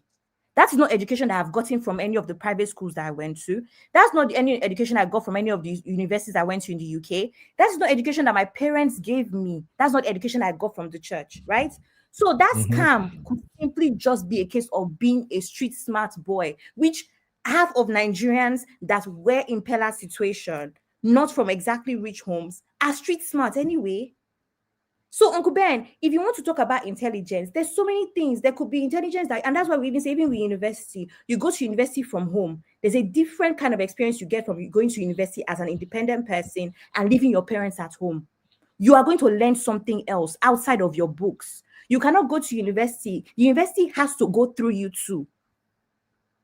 That's not education that I've gotten from any of the private schools that I went to. That's not any education I got from any of the universities I went to in the UK. That's not education that my parents gave me. That's not education I got from the church, right? So that scam could simply just be a case of being a street smart boy, which half of Nigerians that were in Peller's situation, not from exactly rich homes, are street smart anyway. So, Uncle Ben, if you want to talk about intelligence, there's so many things. There could be intelligence that, and that's why we even say, even with university, you go to university from home. There's a different kind of experience you get from going to university as an independent person and leaving your parents at home. You are going to learn something else outside of your books. You cannot go to university. University has to go through you too.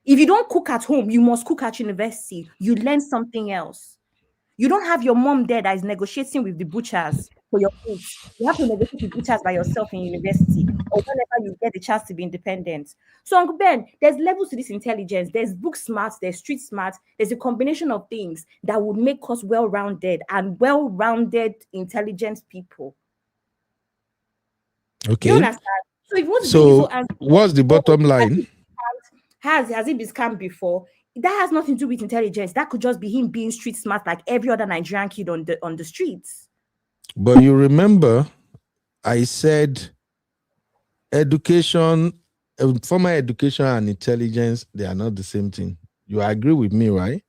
If you don't cook at home, you must cook at university. You learn something else. You don't have your mom there that is negotiating with the butchers for your food. You have to negotiate with butchers by yourself in university or whenever you get the chance to be independent. So, Uncle Ben, there's levels to this intelligence. There's book smart, there's street smart. There's a combination of things that would make us well-rounded and well-rounded, intelligent people. Okay. You understand? So, if you want to So, what's the bottom line? Has it been scammed before? That has nothing to do with intelligence. That could just be him being street smart like every other Nigerian kid on the streets. But you remember, I said education, formal education and intelligence, they are not the same thing. You agree with me, right?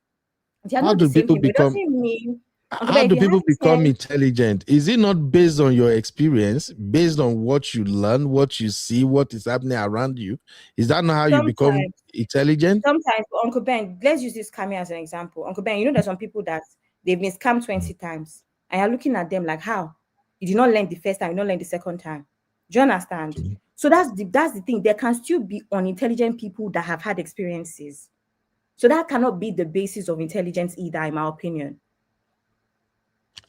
They are not the same thing. It doesn't mean how do people become intelligent? Is it not based on your experience, based on what you learn, what you see, what is happening around you? Is that not how you become intelligent? Sometimes, Uncle Ben, let's use this scammer as an example. Uncle Ben, you know there's some people that they've been scammed 20 times, and you're looking at them like, how? You did not learn the first time, you did not learn the second time. Do you understand? Okay. So that's the thing. There can still be unintelligent people that have had experiences. So that cannot be the basis of intelligence either, in my opinion.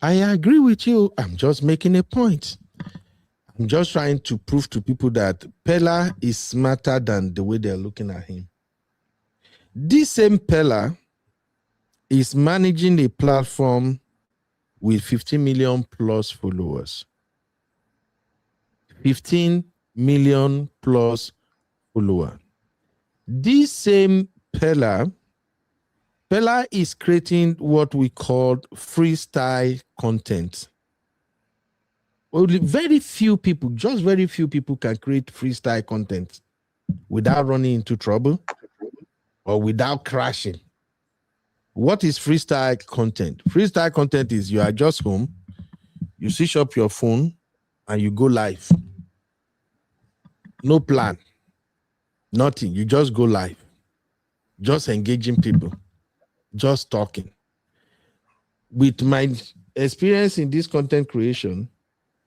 I agree with you. I'm just making a point. I'm just trying to prove to people that Peller is smarter than the way they're looking at him. This same Peller is managing a platform with 15 million plus followers. 15 million plus followers. This same Peller is creating what we call freestyle content. Only very few people, just very few people can create freestyle content without running into trouble or without crashing. What is freestyle content? Freestyle content is you are just home, you switch up your phone, and you go live. No plan, nothing. You just go live, just engaging people, just talking. With my experience in this content creation,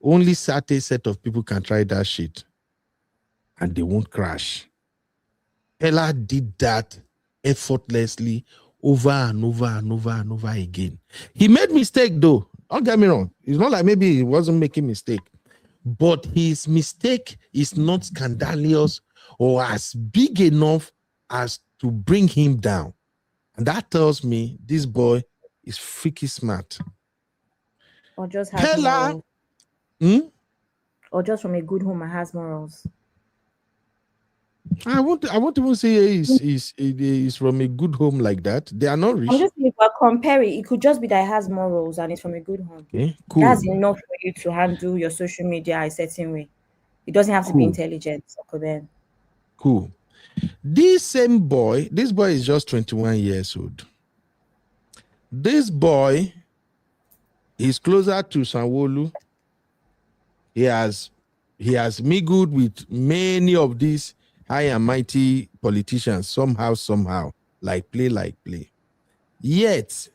only certain set of people can try that shit and they won't crash. Peller did that effortlessly over and over and over and over again. He made mistake though. Don't get me wrong. It's not like maybe he wasn't making mistake, but his mistake is not scandalous or as big enough as to bring him down. And that tells me this boy is freaky smart. Or just has Peller, or just from a good home and has morals. I won't even say he's from a good home like that. They are not rich. I'm just saying, if we're comparing, it could just be that it has morals and it's from a good home. Okay, cool. That's enough for you to handle your social media a certain way. It doesn't have to be intelligent. Cool. This boy is just 21 years old. This boy is closer to Sanwo-Olu. He has mingled with many of these high and mighty politicians somehow, like play. Yet,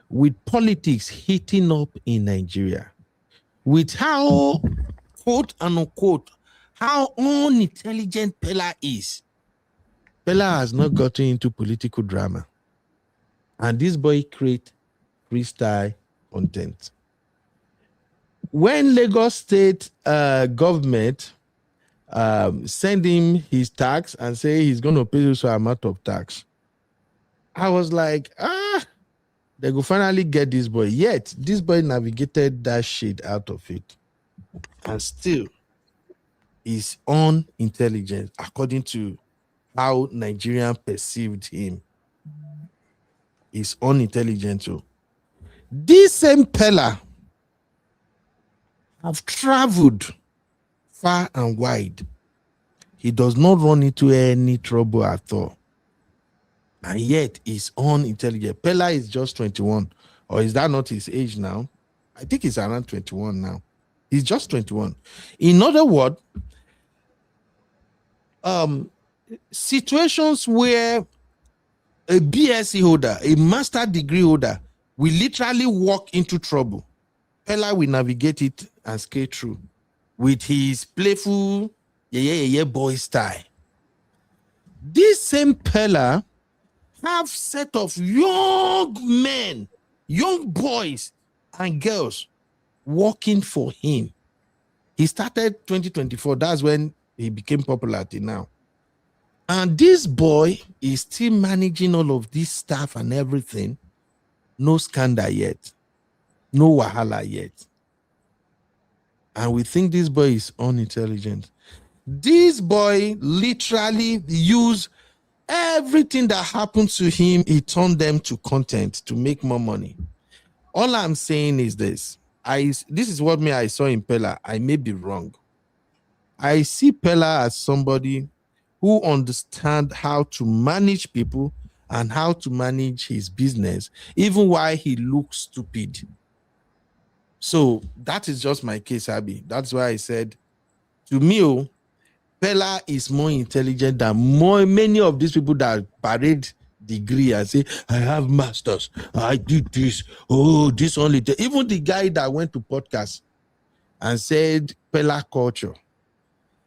with politics heating up in Nigeria, with how, quote and unquote, how unintelligent Peller is, Peller has not gotten into political drama. And this boy create freestyle content. When Lagos State government send him his tax and say he's going to pay so amount of tax, I was like, they will finally get this boy. Yet, this boy navigated that shit out of it. And still, is unintelligent according to how Nigerian perceived him. Is unintelligent too. This same Peller have traveled far and wide. He does not run into any trouble at all. and yet he's unintelligent. Peller is just 21, or is that not his age now? I think he's around 21 now. He's just 21. In other words, situations where a BSc holder, a master degree holder, will literally walk into trouble, Peller will navigate it and skate through with his playful boy style. This same Peller have set of young men, young boys and girls working for him. He started 2024. That's when he became popular till now. And this boy is still managing all of this stuff and everything. No scandal yet. No wahala yet. And we think this boy is unintelligent. This boy literally used everything that happened to him, he turned them to content to make more money. All I'm saying is this. This is what I saw in Peller. I may be wrong. I see Peller as somebody who understands how to manage people and how to manage his business, even while he looks stupid. So that is just my case, Abby. That's why I said, to me, Peller is more intelligent than many of these people that parade degree and say, I have masters, I did this, this only. Even the guy that went to podcast and said Peller culture.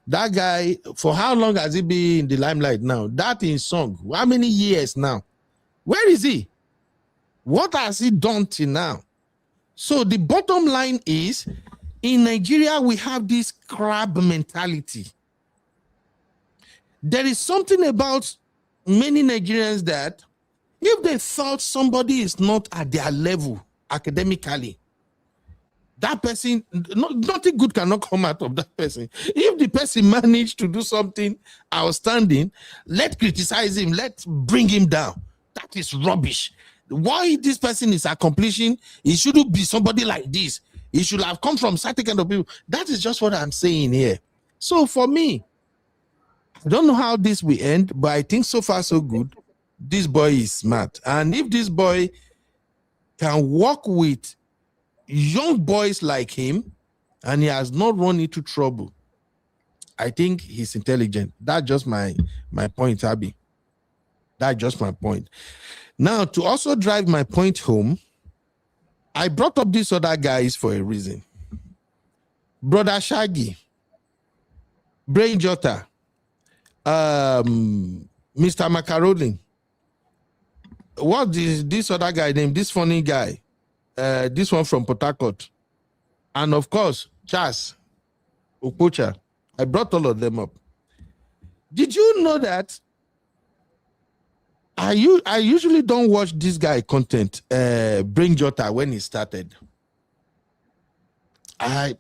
That guy, for how long has he been in the limelight now? That in song, how many years now? Where is he? What has he done till now? So the bottom line is, in Nigeria, we have this crab mentality. There is something about many Nigerians that if they thought somebody is not at their level academically, that person, nothing good cannot come out of that person. If the person managed to do something outstanding, let's criticize him, let's bring him down. That is rubbish. Why this person is accomplishing, it shouldn't be somebody like this. It should have come from certain kind of people. That is just what I'm saying here. So for me, I don't know how this will end, but I think so far so good. This boy is smart. And if this boy can work with young boys like him and he has not run into trouble, I think he's intelligent. That's just my point, Abby. That's just my point. Now, to also drive my point home, I brought up these other guys for a reason. Brother Shaggy, Brain Jota, Mr. Macaroni. What is this other guy named? This funny guy. This one from Port Harcourt. And of course, Chas Okocha. I brought all of them up. Did you know that I usually don't watch this guy content, Brain Jota, when he started. I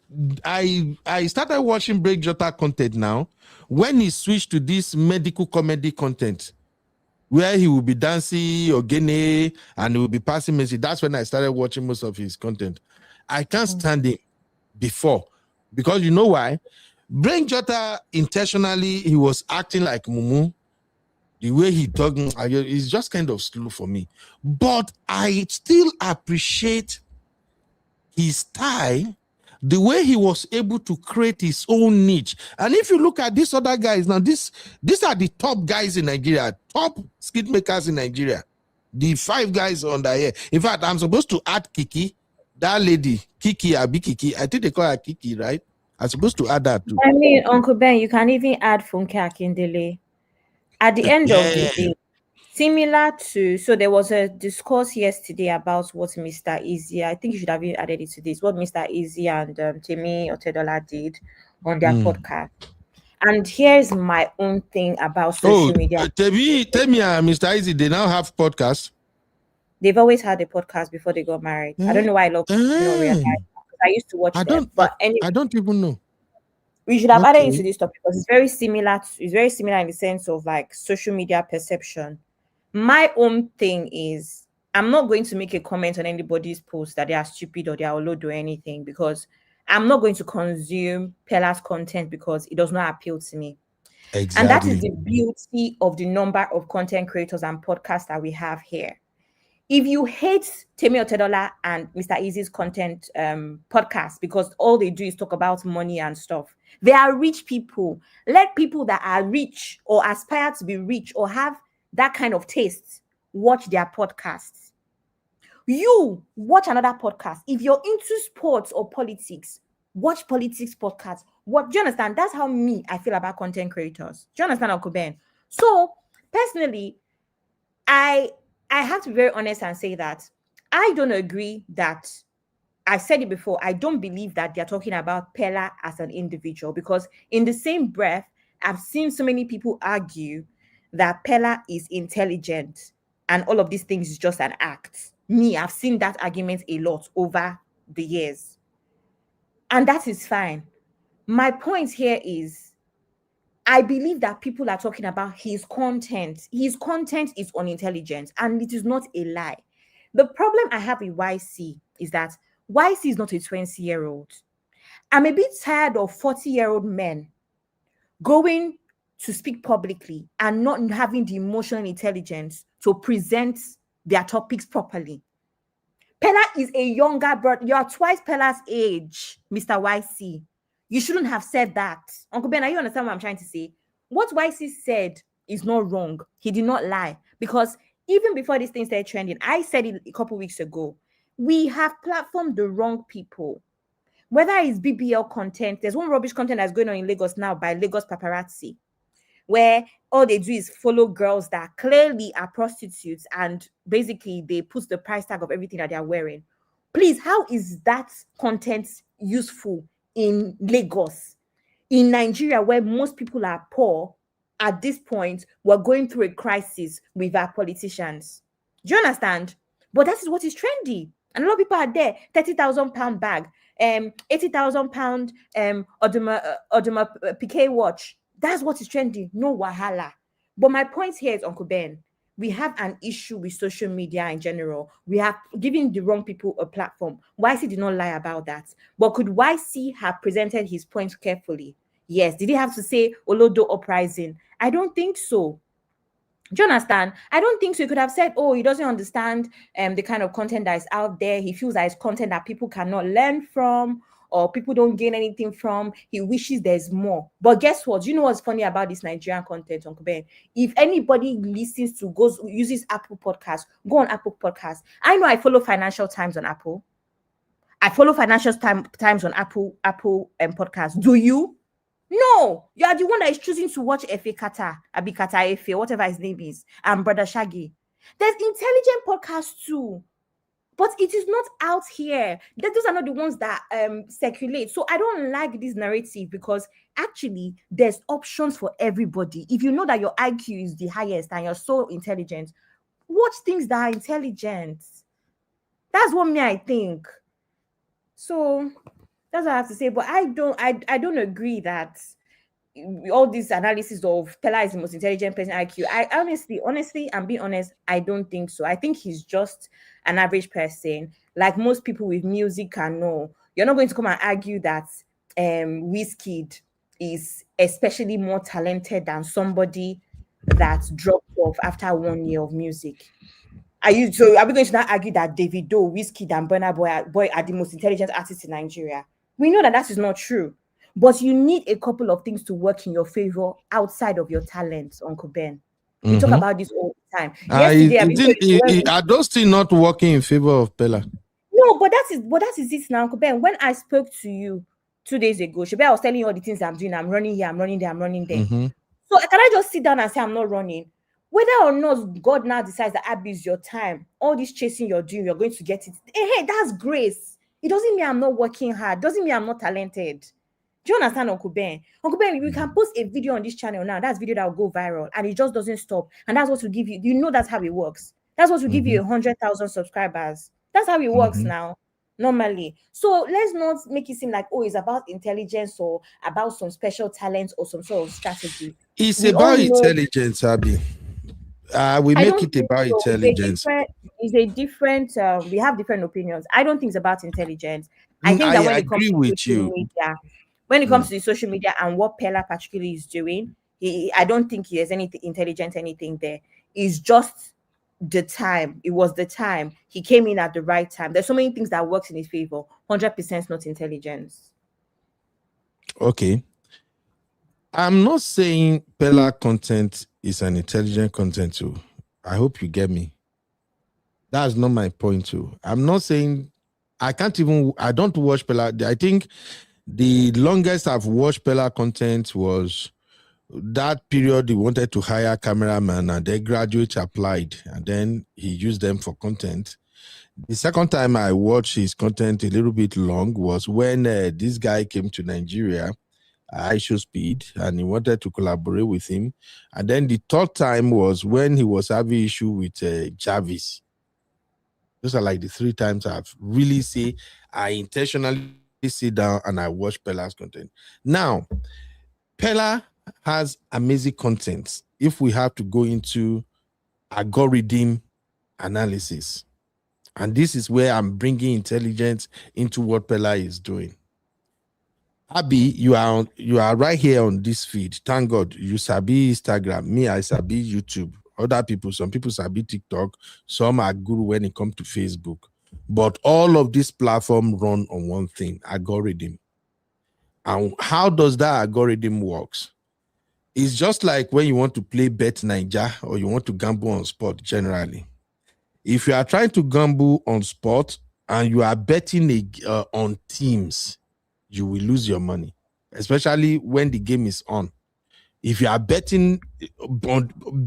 started watching Brain Jota content now when he switched to this medical comedy content where he will be dancing Ogene and he will be passing message. That's when I started watching most of his content. I can't stand it before because you know why? Brain Jota intentionally, he was acting like Mumu. The way he talking is just kind of slow for me. But I still appreciate his style, the way he was able to create his own niche. And if you look at these other guys, now these are the top guys in Nigeria, top skit makers in Nigeria. The 5 guys on the here. In fact, I'm supposed to add Kiki, that lady, Kiki, Abi Kiki. I think they call her Kiki, right? I'm supposed to add that too. I mean, Uncle Ben, you can even add Funke Akindele. At the end of the day, similar to, so there was a discourse yesterday about what Mr. Easy, I think you should have added it to this, what Mr. Easy and Temi Otedola did on their podcast. And here's my own thing about social media. Temi and Mr. Easy, they now have podcasts. They've always had a podcast before they got married. I don't know why a lot of people don't realize. I used to watch them, but anyway, I don't even know. We should have added into this topic because it's very similar. It's very similar in the sense of like social media perception. My own thing is, I'm not going to make a comment on anybody's post that they are stupid or they are Olodo or anything because I'm not going to consume Peller's content because it does not appeal to me. And that is Exactly. the beauty of the number of content creators and podcasts that we have here. If you hate Temi Otedola and Mr. Easy's content podcast because all they do is talk about money and stuff, they are rich people. Let people that are rich or aspire to be rich or have that kind of taste watch their podcasts. You watch another podcast. If you're into sports or politics, watch politics podcasts. What do you understand? That's how I feel about content creators. Do you understand, Uncle Ben? So personally, I have to be very honest and say that I don't agree that I said it before. I don't believe that they're talking about Peller as an individual, because in the same breath, I've seen so many people argue that Peller is intelligent and all of these things is just an act. I've seen that argument a lot over the years. And that is fine. My point here is I believe that people are talking about his content. His content is unintelligent, and it is not a lie. The problem I have with YC is that YC is not a 20-year-old. I'm a bit tired of 40-year-old men going to speak publicly and not having the emotional intelligence to present their topics properly. Peller is a younger brother. You are twice Peller's age, Mr. YC. You shouldn't have said that. Uncle Ben, you understand what I'm trying to say? What YC said is not wrong. He did not lie. Because even before this thing started trending, I said it a couple weeks ago, we have platformed the wrong people. Whether it's BBL content, there's one rubbish content that's going on in Lagos now by Lagos Paparazzi, where all they do is follow girls that clearly are prostitutes, and basically they put the price tag of everything that they're wearing. Please, how is that content useful in Lagos? In Nigeria, where most people are poor, at this point, we're going through a crisis with our politicians. Do you understand? But that is what is trendy. And a lot of people are there, £30,000 bag, £80,000 Audemars Piguet watch. That's what is trendy. No wahala. But my point here is, Uncle Ben, we have an issue with social media in general. We have given the wrong people a platform. YC did not lie about that. But could YC have presented his points carefully? Yes. Did he have to say Olodo Uprising? I don't think so. Do you understand? I don't think so. He could have said, oh, he doesn't understand the kind of content that is out there. He feels that it's content that people cannot learn from, or people don't gain anything from. He wishes there's more. But guess what? You know what's funny about this Nigerian content, Uncle Ben? If anybody listens to, uses Apple Podcasts, go on Apple Podcasts. I know I follow Financial Times on Apple. I follow Financial Times on Apple Podcasts. Do you? No, you are the one that is choosing to watch Efe Kata, Abikata Efe, whatever his name is, and Brother Shaggy. There's intelligent podcasts too, but it is not out here. Those are not the ones that circulate. So I don't like this narrative, because actually there's options for everybody. If you know that your IQ is the highest and you're so intelligent, watch things that are intelligent. That's what I think. So that's what I have to say. But I don't agree that all this analysis of Peller is the most intelligent person IQ. I honestly, I'm being honest, I don't think so. I think he's just an average person, like most people with music can know. You're not going to come and argue that Wizkid is especially more talented than somebody that dropped off after 1 year of music. Are we going to now argue that Davido, Wizkid, and Burna Boy are the most intelligent artists in Nigeria? We know that is not true. But you need a couple of things to work in your favor outside of your talents, Uncle Ben. We talk about this all the time. Yesterday, are those still not working in favor of Peller? No, but that is it now, Uncle Ben. When I spoke to you 2 days ago, Shebe, I was telling you all the things I'm doing. I'm running here, I'm running there, I'm running there. Mm-hmm. So can I just sit down and say I'm not running? Whether or not God now decides that Abby is your time, all this chasing you're doing, you're going to get it. Hey, that's grace. It doesn't mean I'm not working hard. Doesn't mean I'm not talented. Do you understand, Uncle Ben? Uncle Ben, we can post a video on this channel now. That's video that will go viral, and it just doesn't stop. And that's what will give you. You know that's how it works. That's what will give you 100,000 subscribers. That's how it works now, normally. So let's not make it seem like, oh, it's about intelligence or about some special talent or some sort of strategy. It's about intelligence, Abby. We make it about intelligence. It's a different. We have different opinions. I don't think it's about intelligence. I think that when it comes to social media, when it comes to the social media and what Peller particularly is doing, I don't think there's anything intelligent, anything there. It's just the time. It was the time. He came in at the right time. There's so many things that works in his favor. 100% not intelligence. Okay. I'm not saying Peller content is an intelligent content too. I hope you get me. That's not my point too. I'm not saying I don't watch Peller. I think the longest I've watched Peller content was that period he wanted to hire cameraman and the graduates applied and then he used them for content. The second time I watched his content a little bit long was when this guy came to Nigeria, ISO Speed, and he wanted to collaborate with him. And then the third time was when he was having issue with Jarvis. Those are like the 3 times I've really say I intentionally sit down and I watch Peller's content. Now, Peller has amazing content if we have to go into algorithm analysis. And this is where I'm bringing intelligence into what Peller is doing. Abby, you are right here on this feed. Thank God you sabi Instagram. Me, I sabi YouTube. Other people, some people sabi TikTok. Some are good when it comes to Facebook. But all of this platform run on one thing, algorithm. And how does that algorithm works? It's just like when you want to play Bet Niger or you want to gamble on sport generally. If you are trying to gamble on sport and you are betting on teams, you will lose your money, especially when the game is on. If you are betting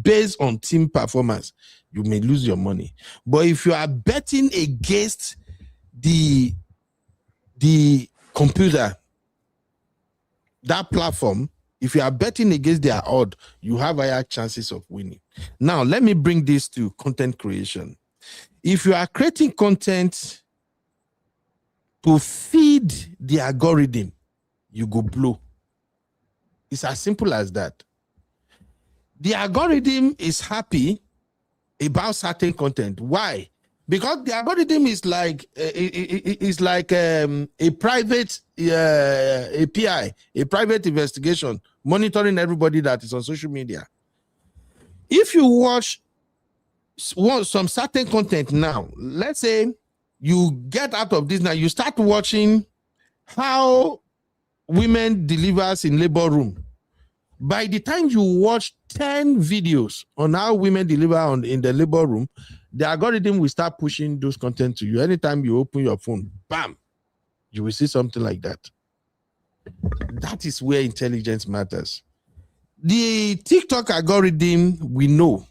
based on team performance, you may lose your money. But if you are betting against the computer, that platform, if you are betting against their odd, you have higher chances of winning. Now, let me bring this to content creation. If you are creating content to feed the algorithm, you go blow. It's as simple as that. The algorithm is happy about certain content. Why? Because the algorithm is like a private API, a private investigation, monitoring everybody that is on social media. If you watch some certain content now, let's say you get out of this now, you start watching how women delivers in labor room. By the time you watch 10 videos on how women deliver in the labor room, the algorithm will start pushing those content to you. Anytime you open your phone, bam, you will see something like that. That is where intelligence matters. The TikTok algorithm, we know,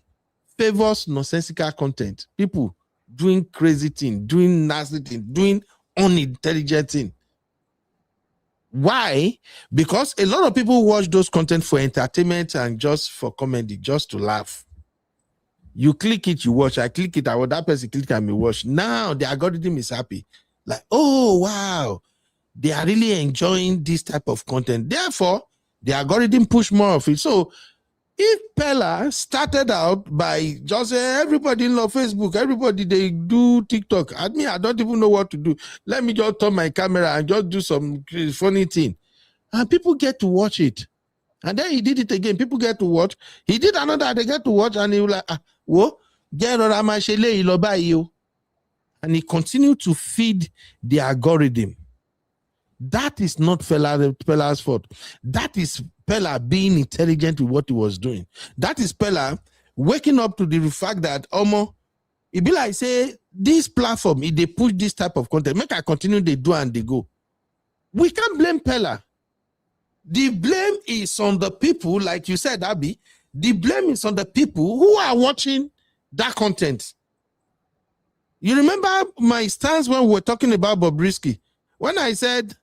favors nonsensical content. People doing crazy things, doing nasty things, doing unintelligent things. Why? Because a lot of people watch those content for entertainment and just for comedy, just to laugh. You click it, you watch. I click it, that person click and me watch. Now the algorithm is happy. Like, oh, wow. They are really enjoying this type of content. Therefore, the algorithm push more of it. So if Peller started out by just saying everybody love Facebook, everybody they do TikTok. I don't even know what to do. Let me just turn my camera and just do some funny thing. And people get to watch it. And then he did it again. People get to watch. He did another, they get to watch, and he was like, whoa, get on my shele, and he continued to feed the algorithm. That is not Peller's fault. That is Peller being intelligent with what he was doing. That is Peller waking up to the fact that it be like say this platform, if they push this type of content, make I continue, they do and they go. We can't blame Peller. The blame is on the people, like you said, Abby. The blame is on the people who are watching that content. You remember my stance when we were talking about Bobrisky? When I said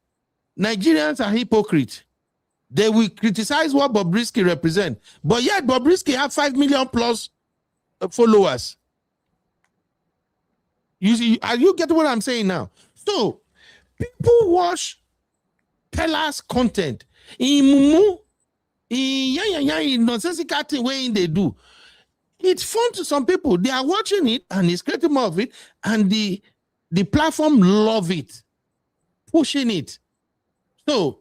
Nigerians are hypocrites. They will criticize what Bobrisky represents, but yet Bobrisky have 5 million plus followers. You see, are you getting what I'm saying now? So people watch Peller's content in mumu, in nonsensical thing way they do. It's fun to some people. They are watching it and it's creating more of it, and the platform love it, pushing it. So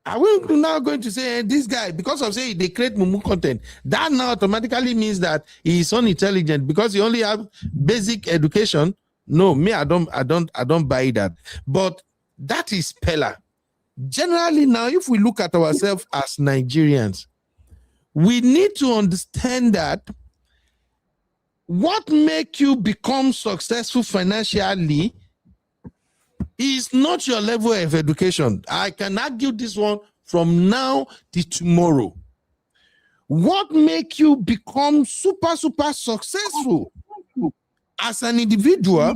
Are we now going to say this guy, because of saying they create mumu content, that now automatically means that he is unintelligent because he only have basic education? No, me, I don't buy that. But that is Peller. Generally, now, if we look at ourselves as Nigerians, we need to understand that what make you become successful financially is not your level of education. I can argue this one from now to tomorrow. What make you become super successful as an individual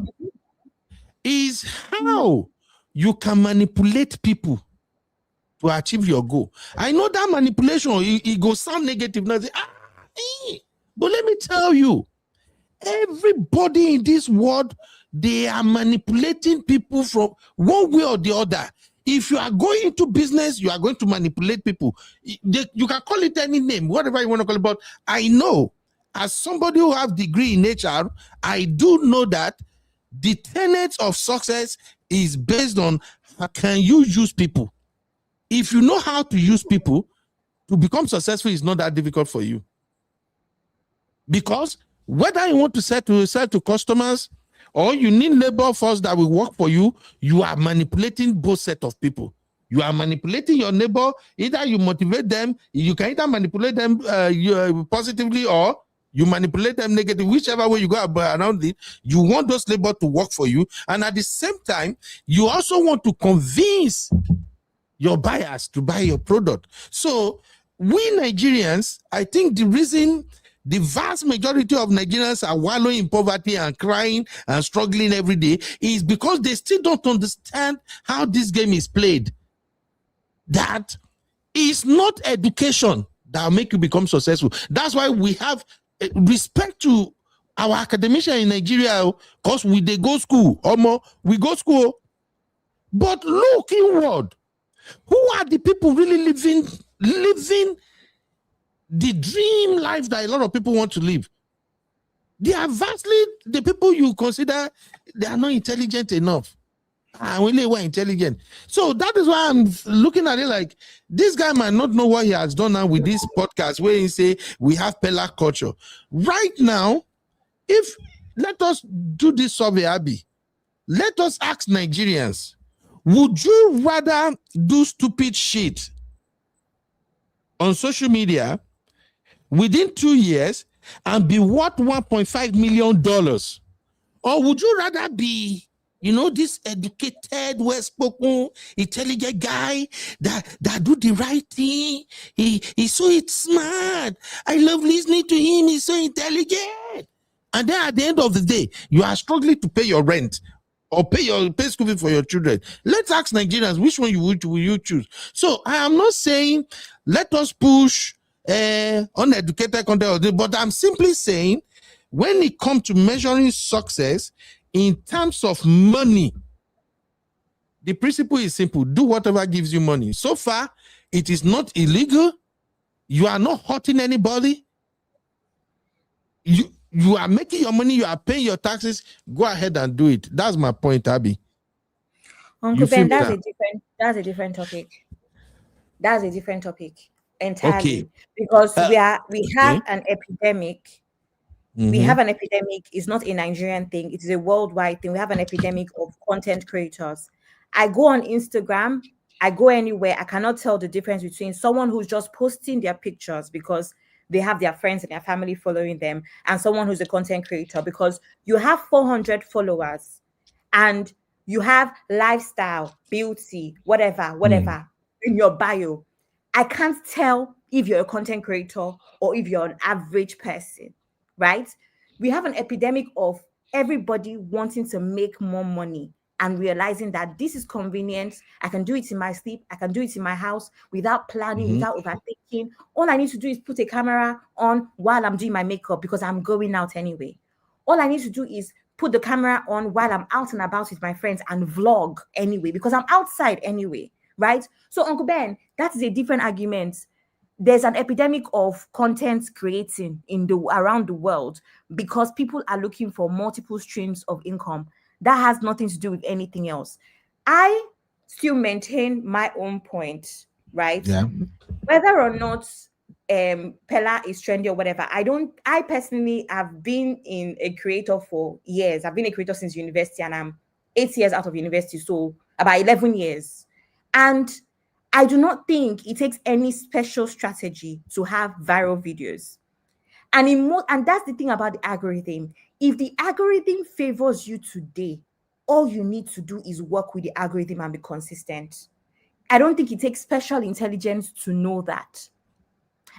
is how you can manipulate people to achieve your goal. I know that manipulation, it go sound negative now. Say, but let me tell you, everybody in this world, they are manipulating people from one way or the other. If you are going into business, you are going to manipulate people. You can call it any name, whatever you want to call it. But I know, as somebody who have degree in HR, I do know that the tenets of success is based on how can you use people. If you know how to use people, to become successful is not that difficult for you. Because whether you want to sell to customers or you need labor force that will work for you, you are manipulating both set of people. You are manipulating your neighbor. Either you motivate them, you can either manipulate them positively or you manipulate them negatively. Whichever way you go around it, you want those labor to work for you. And at the same time, you also want to convince your buyers to buy your product. So we Nigerians, I think the reason the vast majority of Nigerians are wallowing in poverty and crying and struggling every day is because they still don't understand how this game is played. That is not education that will make you become successful. That's why we have respect to our academicians in Nigeria, because they go school, we go school. But look inward. Who are the people really living the dream life that a lot of people want to live? They are vastly the people you consider they are not intelligent enough. And we were intelligent. So that is why I'm looking at it like this guy might not know what he has done now with this podcast where he say we have Peller culture. Right now, let us do this survey, Abby. Let us ask Nigerians, would you rather do stupid shit on social media within 2 years and be worth $1.5 million? Or would you rather be, this educated, well-spoken, intelligent guy that do the right thing? He's so smart. I love listening to him. He's so intelligent. And then at the end of the day, you are struggling to pay your rent or pay school fee for your children. Let's ask Nigerians, which one will you choose? So I am not saying let us push uneducated content, but I'm simply saying when it comes to measuring success in terms of money, the principle is simple. Do whatever gives you money. So far, it is not illegal. You are not hurting anybody. You are making your money, you are paying your taxes. Go ahead and do it. That's my point, Abby. Uncle Ben, that's a different topic. That's a different topic entirely. Okay. Because we have an epidemic. Mm-hmm. We have an epidemic. It's not a Nigerian thing. It is a worldwide thing. We have an epidemic of content creators. I go on Instagram. I go anywhere. I cannot tell the difference between someone who's just posting their pictures because they have their friends and their family following them, and someone who's a content creator, because you have 400 followers and you have lifestyle, beauty, whatever in your bio. I can't tell if you're a content creator or if you're an average person, right? We have an epidemic of everybody wanting to make more money and realizing that this is convenient. I can do it in my sleep. I can do it in my house without planning, without overthinking. All I need to do is put a camera on while I'm doing my makeup because I'm going out anyway. All I need to do is put the camera on while I'm out and about with my friends and vlog anyway because I'm outside anyway, right? So Uncle Ben, that is a different argument. There's an epidemic of content creating around the world because people are looking for multiple streams of income. That has nothing to do with anything else. I still maintain my own point right? Yeah. Whether or not Peller is trendy or whatever, I personally have been in a creator for years. I've been a creator since university, and I'm 8 years out of university, so about 11 years. And I do not think it takes any special strategy to have viral videos. And that's the thing about the algorithm. If the algorithm favors you today, all you need to do is work with the algorithm and be consistent. I don't think it takes special intelligence to know that.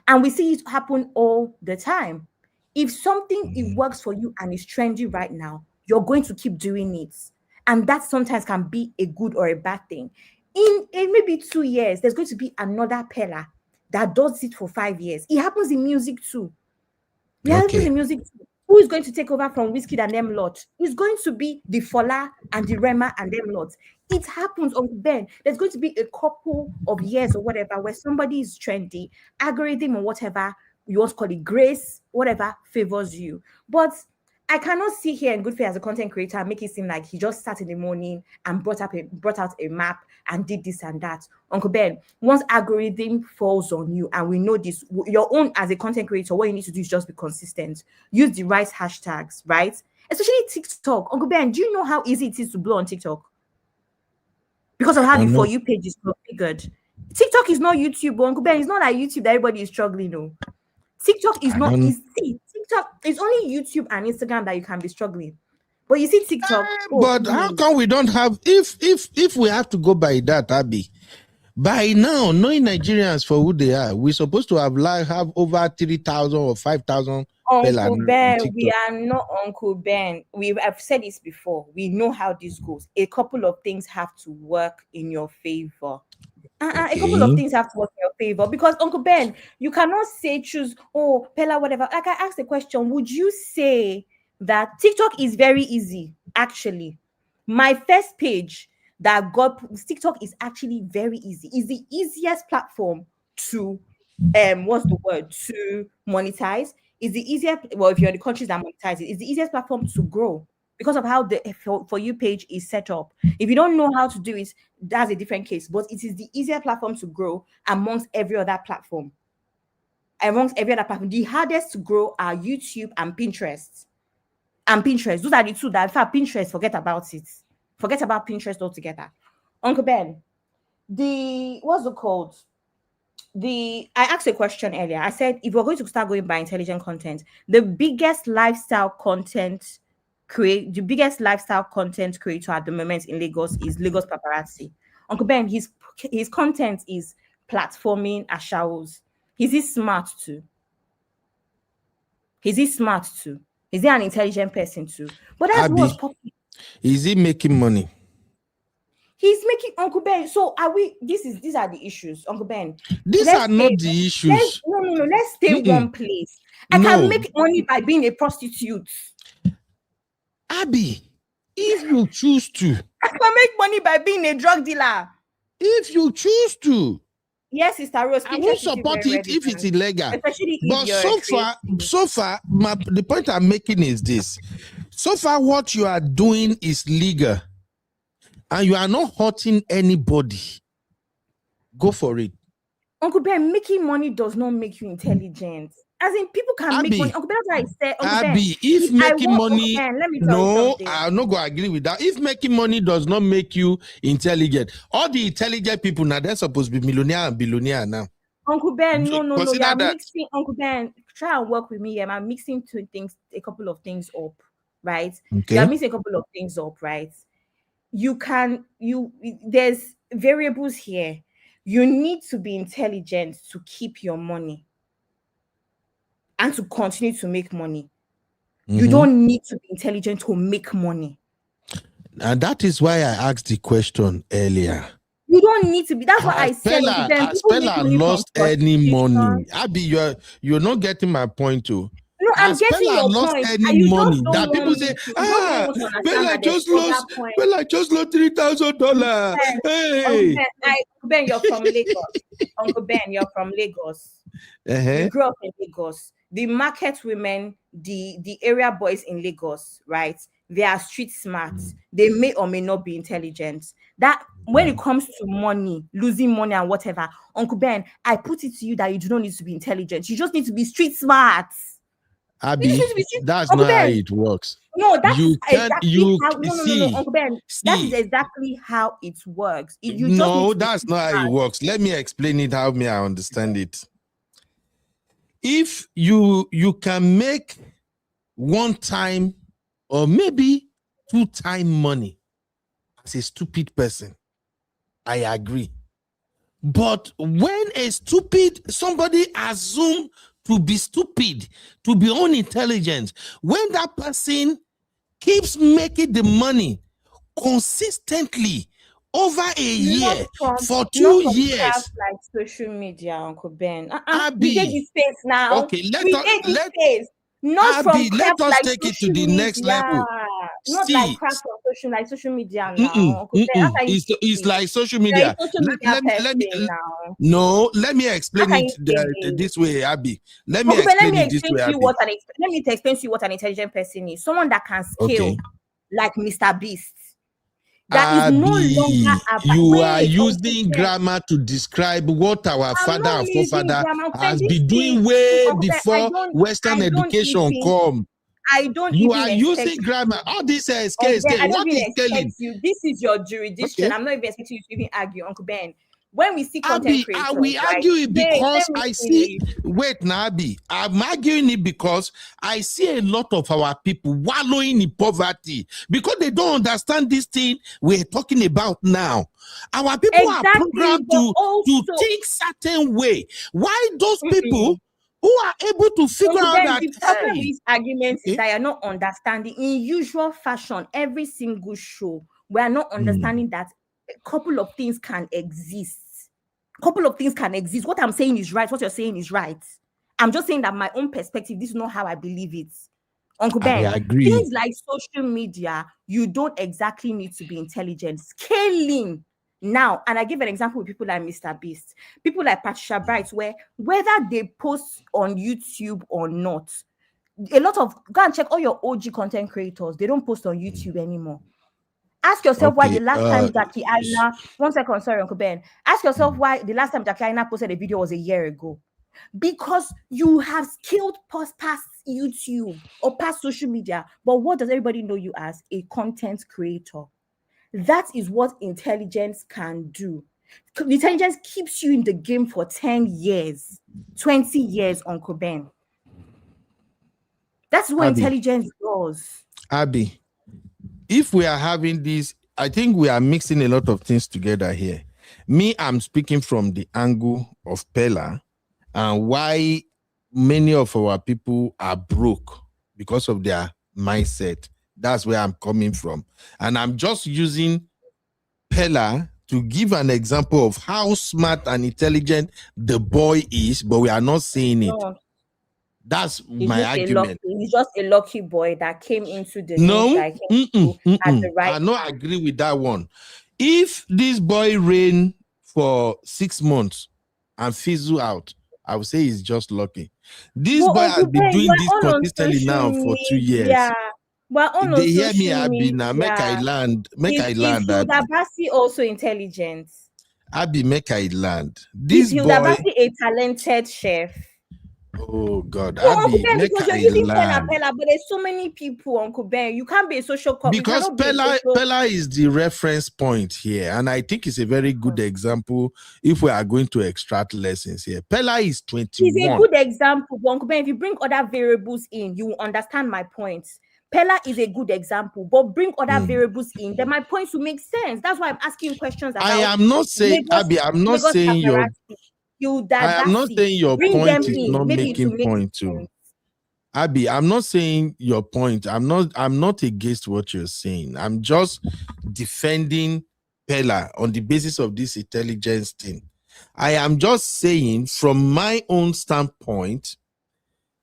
And we see it happen all the time. If something it works for you and is trendy right now, you're going to keep doing it. And that sometimes can be a good or a bad thing. In maybe 2 years, there's going to be another Peller that does it for 5 years. It happens in music too. It happens in music too. Who is going to take over from Whiskey and them lot? It's going to be the Fola and the Rema and them lot. It happens on Ben. There's going to be a couple of years or whatever where somebody is trendy, algorithm or whatever you want to call it, grace, whatever favors you. But I cannot sit here in good faith as a content creator and make it seem like he just sat in the morning and brought out a map and did this and that. Uncle Ben, once algorithm falls on you, and we know this, your own as a content creator, what you need to do is just be consistent. Use the right hashtags, right? Especially TikTok. Uncle Ben, do you know how easy it is to blow on TikTok? Because of how the For You page is configured. TikTok is not YouTube, but Uncle Ben, it's not like YouTube that everybody is struggling, no. TikTok is not easy. TikTok is only YouTube and Instagram that you can be struggling. But you see TikTok. But how come we don't have, if we have to go by that, Abby, by now, knowing Nigerians for who they are, we're supposed to have over 3,000 or 5,000. Uncle Ben, we are not Uncle Ben. I've said this before. We know how this goes. A couple of things have to work in your favor. A couple of things have to work in your favor, because Uncle Ben, you cannot choose, Peller, whatever. Like I asked the question, would you say that TikTok is very easy? Actually, my first page that got TikTok is actually very easy. It's the easiest platform to to monetize. It's the easiest, well, if you're in the countries that monetize it's the easiest platform to grow because of how the For You page is set up. If you don't know how to do it, that's a different case. But it is the easier platform to grow amongst every other platform. The hardest to grow are YouTube and Pinterest. Those are the two that, in fact, Pinterest, forget about it. Forget about Pinterest altogether. Uncle Ben, what's it called? I asked a question earlier. I said, if we're going to start going by intelligent content, the biggest lifestyle content creator at the moment in Lagos is Lagos Paparazzi. Uncle Ben, his content is platforming ashawos. Is he smart too? Is he an intelligent person too? But that's what's popular. Is he making money? He's making, Uncle Ben. So are we? These are the issues, Uncle Ben. These are not the issues. No. Let's stay one place. I can make money by being a prostitute. Abby, if you choose to. I can make money by being a drug dealer. If you choose to. Yes, Sister Rose. I won't support it if it's illegal. Especially but so far, the point I'm making is this. So far, what you are doing is legal. And you are not hurting anybody. Go for it. Uncle Ben, making money does not make you intelligent. As in, people can make money. Uncle Ben, that's what I said. Uncle Ben, if making money, let me tell you something. I'm not going to agree with that. If making money does not make you intelligent, all the intelligent people now, they're supposed to be millionaire and billionaire now. Uncle Ben, no. You're mixing, Uncle Ben, try and work with me. I'm mixing a couple of things up, right? Okay. You're mixing a couple of things up, right? There's variables here. You need to be intelligent to keep your money and to continue to make money. You don't need to be intelligent to make money. And that is why I asked the question earlier. You don't need to be. That's what I said. Has Peller lost any money? Abby, you're not getting my point too. No, I'm getting your lost point. Any money that people say, Peller just lost $3,000. Hey, Uncle Ben, you're from Lagos. Uncle Ben, you're from Lagos. You grew up in Lagos. The market women, the area boys in Lagos, right? they are street smart. They may or may not be intelligent. That when it comes to money, losing money and whatever, Uncle Ben, I put it to you that you do not need to be intelligent. You just need to be street smart. Abby, that's Uncle not how Ben. it works. No, that's You can't. exactly You how. No, Uncle Ben. That is see. exactly how it works. You just No, need to be that's not how it smart. works. Let me explain it how me I understand it. If you can make one time or maybe 2 time money as a stupid person, I agree. But when somebody assume to be stupid, to be unintelligent, when that person keeps making the money consistently over a year, for 2 years. Like social media, Uncle Ben. Abby, we get this space now. Okay, Not Abby, from let craft us like take it to social the next media. level. Not like craft on social media now. Uncle Ben, how can you say It's it? like social You're media. a social media person now. No, let me explain How can it you say this way, Abby. Let Uncle me Ben, explain it this way, Abby. let me explain to you what an intelligent person is. Someone that can scale like Mr. Beast. That is no longer about. You are using grammar to describe what our father and forefather has been doing way before Western education come. You are using grammar. All this scale. I don't What even is scaling? you. This is your jurisdiction. Okay. I'm not even expecting you to even argue, Uncle Ben. When we see Abby, content creators, we argue it because let me I see. Wait, now, Abby, I'm arguing it because I see a lot of our people wallowing in poverty because they don't understand this thing we're talking about now. Our people are programmed to think certain way. Why those people who are able to figure out that the problem with this argument is that you're not understanding. In usual fashion, every single show, we are not understanding that a couple of things can exist. What I'm saying is right. What you're saying is right. I'm just saying that my own perspective, this is not how I believe it. Uncle Ben, I agree. Things like social media, you don't exactly need to be intelligent. Scaling now, and I give an example with people like Mr. Beast, people like Patricia Bright, where whether they post on YouTube or not, a lot of go and check all your OG content creators, they don't post on YouTube anymore. Ask yourself why the last time Jackie Aina, 1 second, sorry, Uncle Ben. Ask yourself why the last time Jackie Aina posted a video was a year ago. Because you have skilled past YouTube or past social media. But what does everybody know you as? A content creator. That is what intelligence can do. Intelligence keeps you in the game for 10 years, 20 years, Uncle Ben. That's what intelligence does. Abby, if we are having this, I think we are mixing a lot of things together here. Me, I'm speaking from the angle of Peller and why many of our people are broke because of their mindset. That's where I'm coming from. And I'm just using Peller to give an example of how smart and intelligent the boy is, but we are not saying it. No. That's my argument. He's just a lucky boy that came into the I don't agree with that one. If this boy reign for 6 months and fizzle out, I would say he's just lucky. This boy has been doing this consistently now for 2 years. Yeah. Well, they hear me, Abby, now make I land. Is Hildabasi also intelligent? Abby, make I land. This boy, Hildabasi a talented chef? Oh God, so, Uncle Ben, because you're using Peller, but there's so many people, Uncle Ben. You can't be a social because Peller is the reference point here, and I think it's a very good example if we are going to extract lessons here. Peller is 21. He's a good example, Uncle Ben. If you bring other variables in, you will understand my points. Peller is a good example, but bring other variables in, then my points will make sense. That's why I'm asking questions about. I am not saying, Abby, I'm not saying your. I am not saying your point is not making point too. Abby, I'm not saying your point. I'm not against what you're saying. I'm just defending Peller on the basis of this intelligence thing. I am just saying from my own standpoint,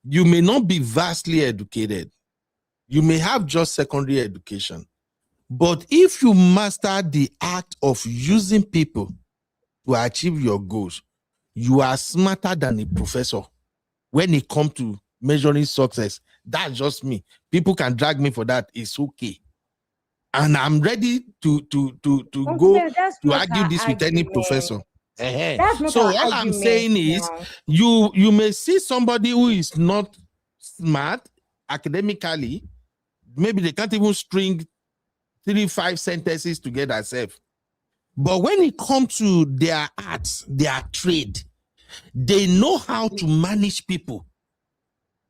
you may not be vastly educated. You may have just secondary education. But if you master the art of using people to achieve your goals, you are smarter than a professor when it comes to measuring success That's just me. People can drag me for that. It's okay. And I'm ready to go to argue this with any professor. That's not So our all I'm argument saying is now. you may see somebody who is not smart academically, maybe they can't even string 3-5 sentences together self. But when it comes to their arts, their trade, they know how to manage people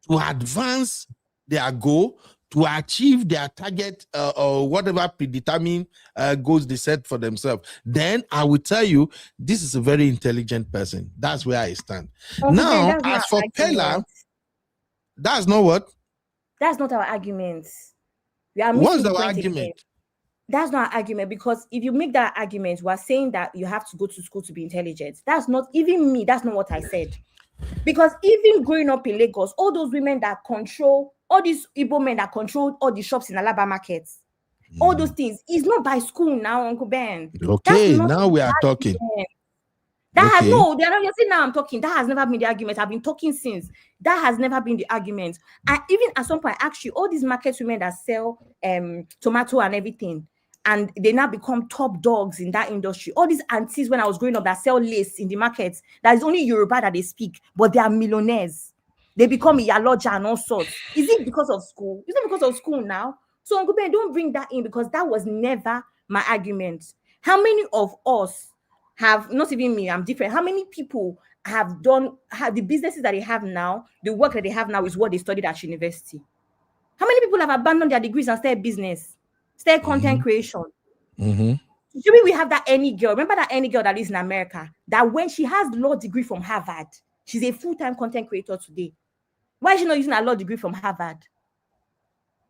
to advance their goal, to achieve their target or whatever predetermined goals they set for themselves. Then I will tell you, this is a very intelligent person. That's where I stand. Now, as for Peller, that's not what? That's not our argument. We are What's missing the point argument? again. That's not an argument, because if you make that argument, we're saying that you have to go to school to be intelligent. That's not even me. That's not what I said. Because even growing up in Lagos, all those women that control, all these Igbo men that control all the shops in Alaba markets, all those things, it's not by school now, Uncle Ben. Okay, now we are talking. That has no, they're not. You see, now I'm talking. That has never been the argument. I've been talking since. That has never been the argument. And even at some point, actually, all these market women that sell tomato and everything, and they now become top dogs in that industry. All these aunties when I was growing up that sell lace in the markets, that is only Yoruba that they speak, but they are millionaires. They become Iyaloja and all sorts. Is it because of school? Is it because of school now? So Uncle Ben, don't bring that in, because that was never my argument. How many of us have, not even me, I'm different. How many people have the businesses that they have now, the work that they have now is what they studied at university? How many people have abandoned their degrees and started business, started content creation? Maybe we have that any girl. Remember that any girl that lives in America, that when she has law degree from Harvard, she's a full-time content creator today. Why is she not using a law degree from Harvard?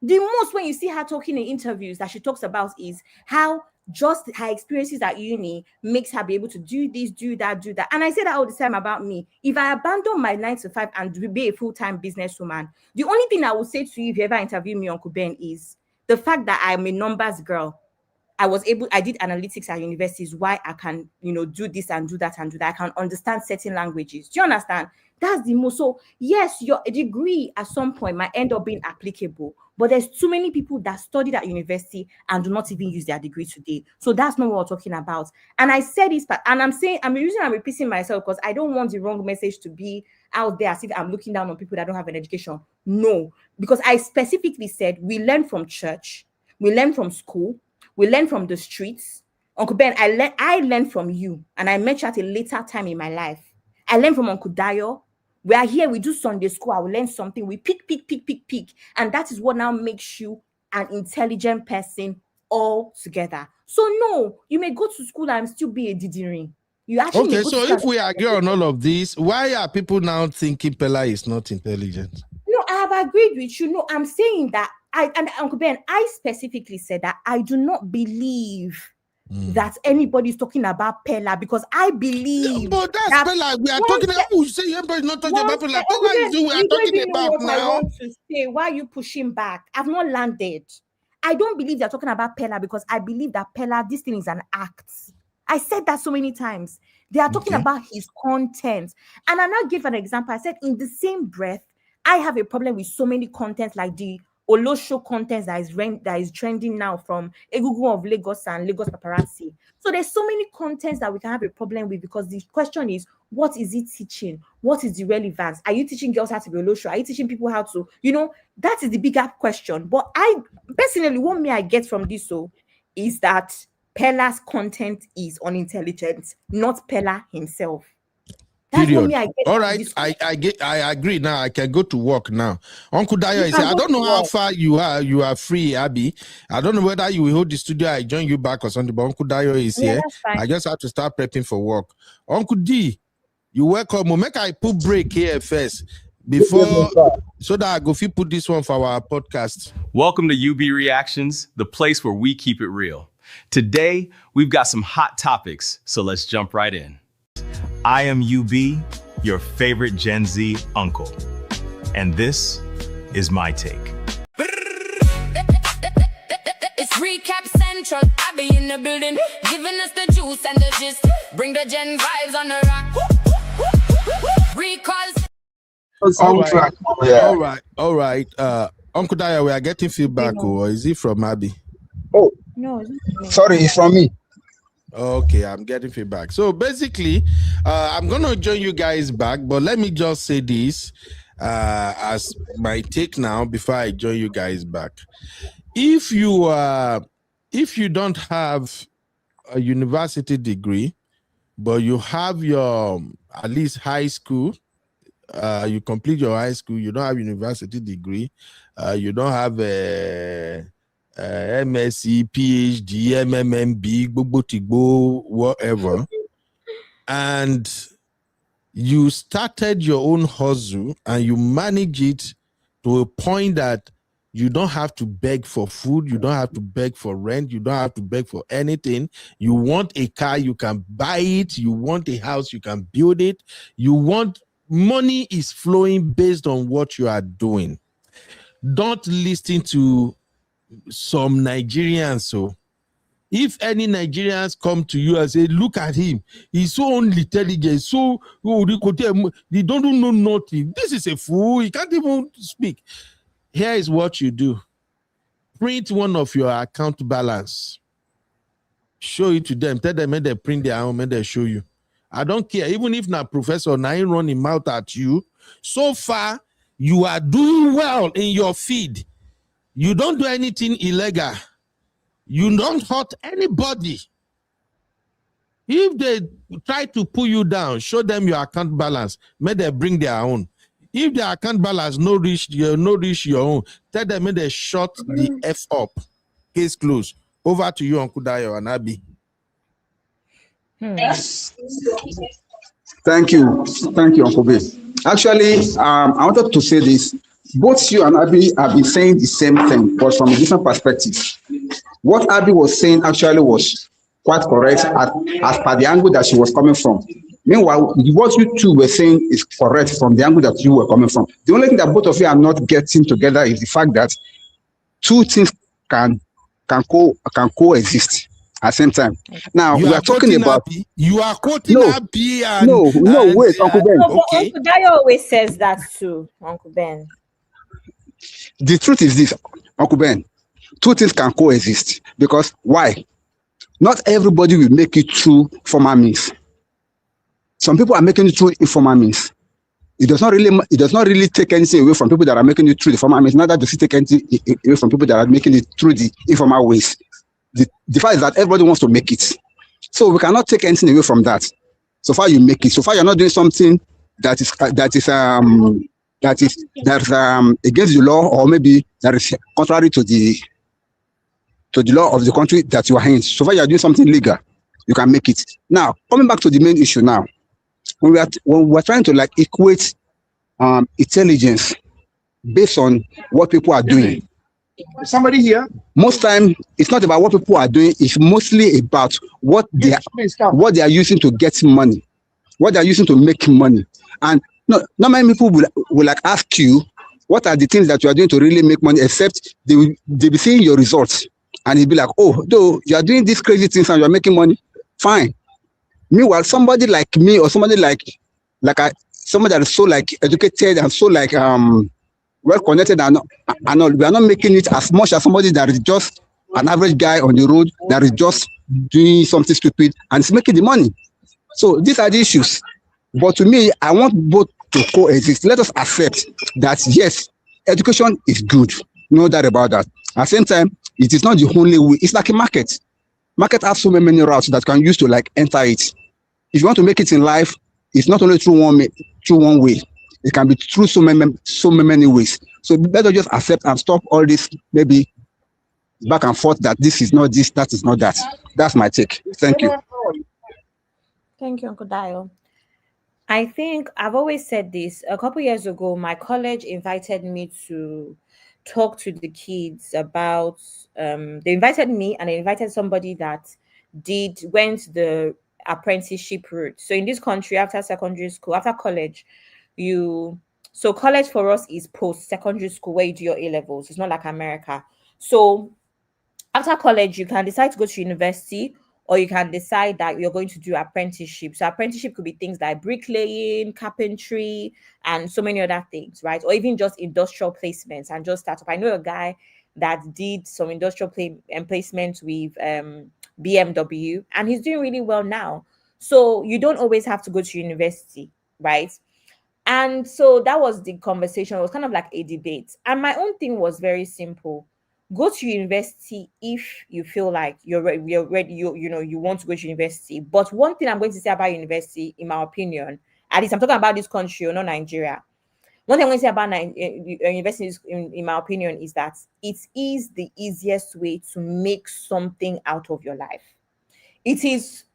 The most when you see her talking in interviews that she talks about is how just her experiences at uni makes her be able to do this, do that, do that. And I say that all the time about me. If I abandon my 9 to 5 and be a full-time businesswoman, the only thing I will say to you if you ever interview me, Uncle Ben, is the fact that I'm a numbers girl. I did analytics at universities, why I can, do this and do that and do that. I can understand certain languages. Do you understand? That's the most. So yes, your degree at some point might end up being applicable, but there's too many people that studied at university and do not even use their degree today. So that's not what we're talking about. And I said this, and I'm repeating myself because I don't want the wrong message to be out there as if I'm looking down on people that don't have an education. No, because I specifically said we learn from church, we learn from school, we learn from the streets. Uncle Ben, I learned from you, and I met you at a later time in my life. I learned from Uncle Dayo. We are here, we do Sunday school, I will learn something. We pick. And that is what now makes you an intelligent person all together. So no, you may go to school and still be a didiri. You actually okay, so if we agree on all of this, why are people now thinking Peller is not intelligent? No, I have agreed with you. No, I'm saying that Uncle Ben, I specifically said that I do not believe that anybody's talking about Peller, because I believe. But that's Peller. We are talking about. You say everybody's not talking about Peller. Peller is who we are talking about now. I want to say, why are you pushing back? I've not landed. I don't believe they're talking about Peller, because I believe that Peller, this thing is an act. I said that so many times. They are talking about his content. And I now give an example. I said, in the same breath, I have a problem with so many contents like the Olodo content that is trending now from Egungun of Lagos and Lagos Paparazzi. So there's so many contents that we can have a problem with, because the question is, what is it teaching? What is the relevance? Are you teaching girls how to be Olodo? Are you teaching people how to, that is the bigger question. But I personally, what I get from this is that Peller's content is unintelligent, not Peller himself. Period. All right, I agree now. I can go to work now. Uncle Dayo, I don't know how far you are. You are free, Abby. I don't know whether you will hold the studio. I join you back or something. But Uncle Dayo is here. I just have to start prepping for work. Uncle D, you welcome. We'll make I put break here first before so that I go put this one for our podcast. Welcome to UB Reactions, the place where we keep it real. Today, we've got some hot topics, so let's jump right in. I am UB, your favorite Gen Z uncle, and this is my take. It's Recap Central, I be in the building, giving us the juice and the gist, bring the Gen vibes on the rock. Recalls. All right. All right. Uncle Daya, we are getting feedback, or is it from Abby? Oh, No, it's not me. sorry, it's from me. Okay, I'm getting feedback. So basically, I'm gonna join you guys back, but let me just say this as my take now before I join you guys back. If you don't have a university degree, but you have your at least high school, you complete your high school, you don't have university degree, you don't have a MSc, PhD, MMMB, Gbogbo Tigbo, whatever, and you started your own hustle and you manage it to a point that you don't have to beg for food, you don't have to beg for rent, you don't have to beg for anything. You want a car, you can buy it. You want a house, you can build it. You want money is flowing based on what you are doing. Don't listen to some Nigerians. So if any Nigerians come to you and say, look at him, he's so intelligent, so he don't know nothing. This is a fool, he can't even speak. Here is what you do. Print one of your account balance. Show it to them. Tell them when they print their own, when they show you. I don't care. Even if na professor, na him run him mouth at you. So far, you are doing well in your feed. You don't do anything illegal. You don't hurt anybody. If they try to pull you down, show them your account balance. May they bring their own. If their account balance no reach your own, tell them may they shut the F up. Case closed. Over to you, Uncle Dayo and Abby. Thank you, Uncle B. Actually, I wanted to say this. Both you and Abby have been saying the same thing, but from a different perspective. What Abby was saying actually was quite correct as per the angle that she was coming from. Meanwhile, what you two were saying is correct from the angle that you were coming from. The only thing that both of you are not getting together is the fact that two things can coexist at the same time. Now we are talking about Abby. You are quoting Abby and wait, Uncle Ben. No, but Uncle Dayo always says that too, Uncle Ben. The truth is this, Uncle Ben. Two things can coexist because why? Not everybody will make it through formal means. Some people are making it through informal means. It does not really take anything away from people that are making it through the formal means. Neither does it take anything away from people that are making it through the informal ways. The fact is that everybody wants to make it. So we cannot take anything away from that. So far you make it. So far you're not doing something that is against the law, or maybe that is contrary to the law of the country that you are in. So far you are doing something legal, you can make it. Now, coming back to the main issue now, when we're trying to like equate intelligence based on what people are doing. Somebody here. Most time, it's not about what people are doing. It's mostly about what they are using to get money, what they are using to make money. And not many people will like ask you, what are the things that you are doing to really make money? Except they'll be seeing your results, and they'll be like, oh, though you are doing these crazy things and you are making money, fine. Meanwhile, somebody like me, or somebody somebody that is so like educated and so like well connected and all, we are not making it as much as somebody that is just an average guy on the road that is just doing something stupid and is making the money. So these are the issues. But to me, I want both to coexist. Let us accept that yes, education is good, no doubt about that. At the same time, it is not the only way. It's like a market. Market has so many routes that can use to like enter it. If you want to make it in life, it's not only through one way. It can be through so many ways. So better just accept and stop all this maybe back and forth that this is not this, that is not that. That's my take. Thank you. Thank you, Uncle Dio. I think I've always said this. A couple years ago, my college invited me to talk to the kids about they invited me and they invited somebody that went the apprenticeship route. So in this country, after secondary school, after college, so college for us is post-secondary school where you do your A-levels. It's not like America. So after college, you can decide to go to university, or you can decide that you're going to do apprenticeship. So apprenticeship could be things like bricklaying, carpentry, and so many other things, right? Or even just industrial placements and just start up. I know a guy that did some industrial placements with BMW, and he's doing really well now. So you don't always have to go to university, right? And so that was the conversation. It was kind of like a debate. And my own thing was very simple. Go to university if you feel like you're ready, you want to go to university. But one thing I'm going to say about university, in my opinion, at least I'm talking about this country or not Nigeria. One thing I'm going to say about universities, in my opinion, is that it is the easiest way to make something out of your life. It is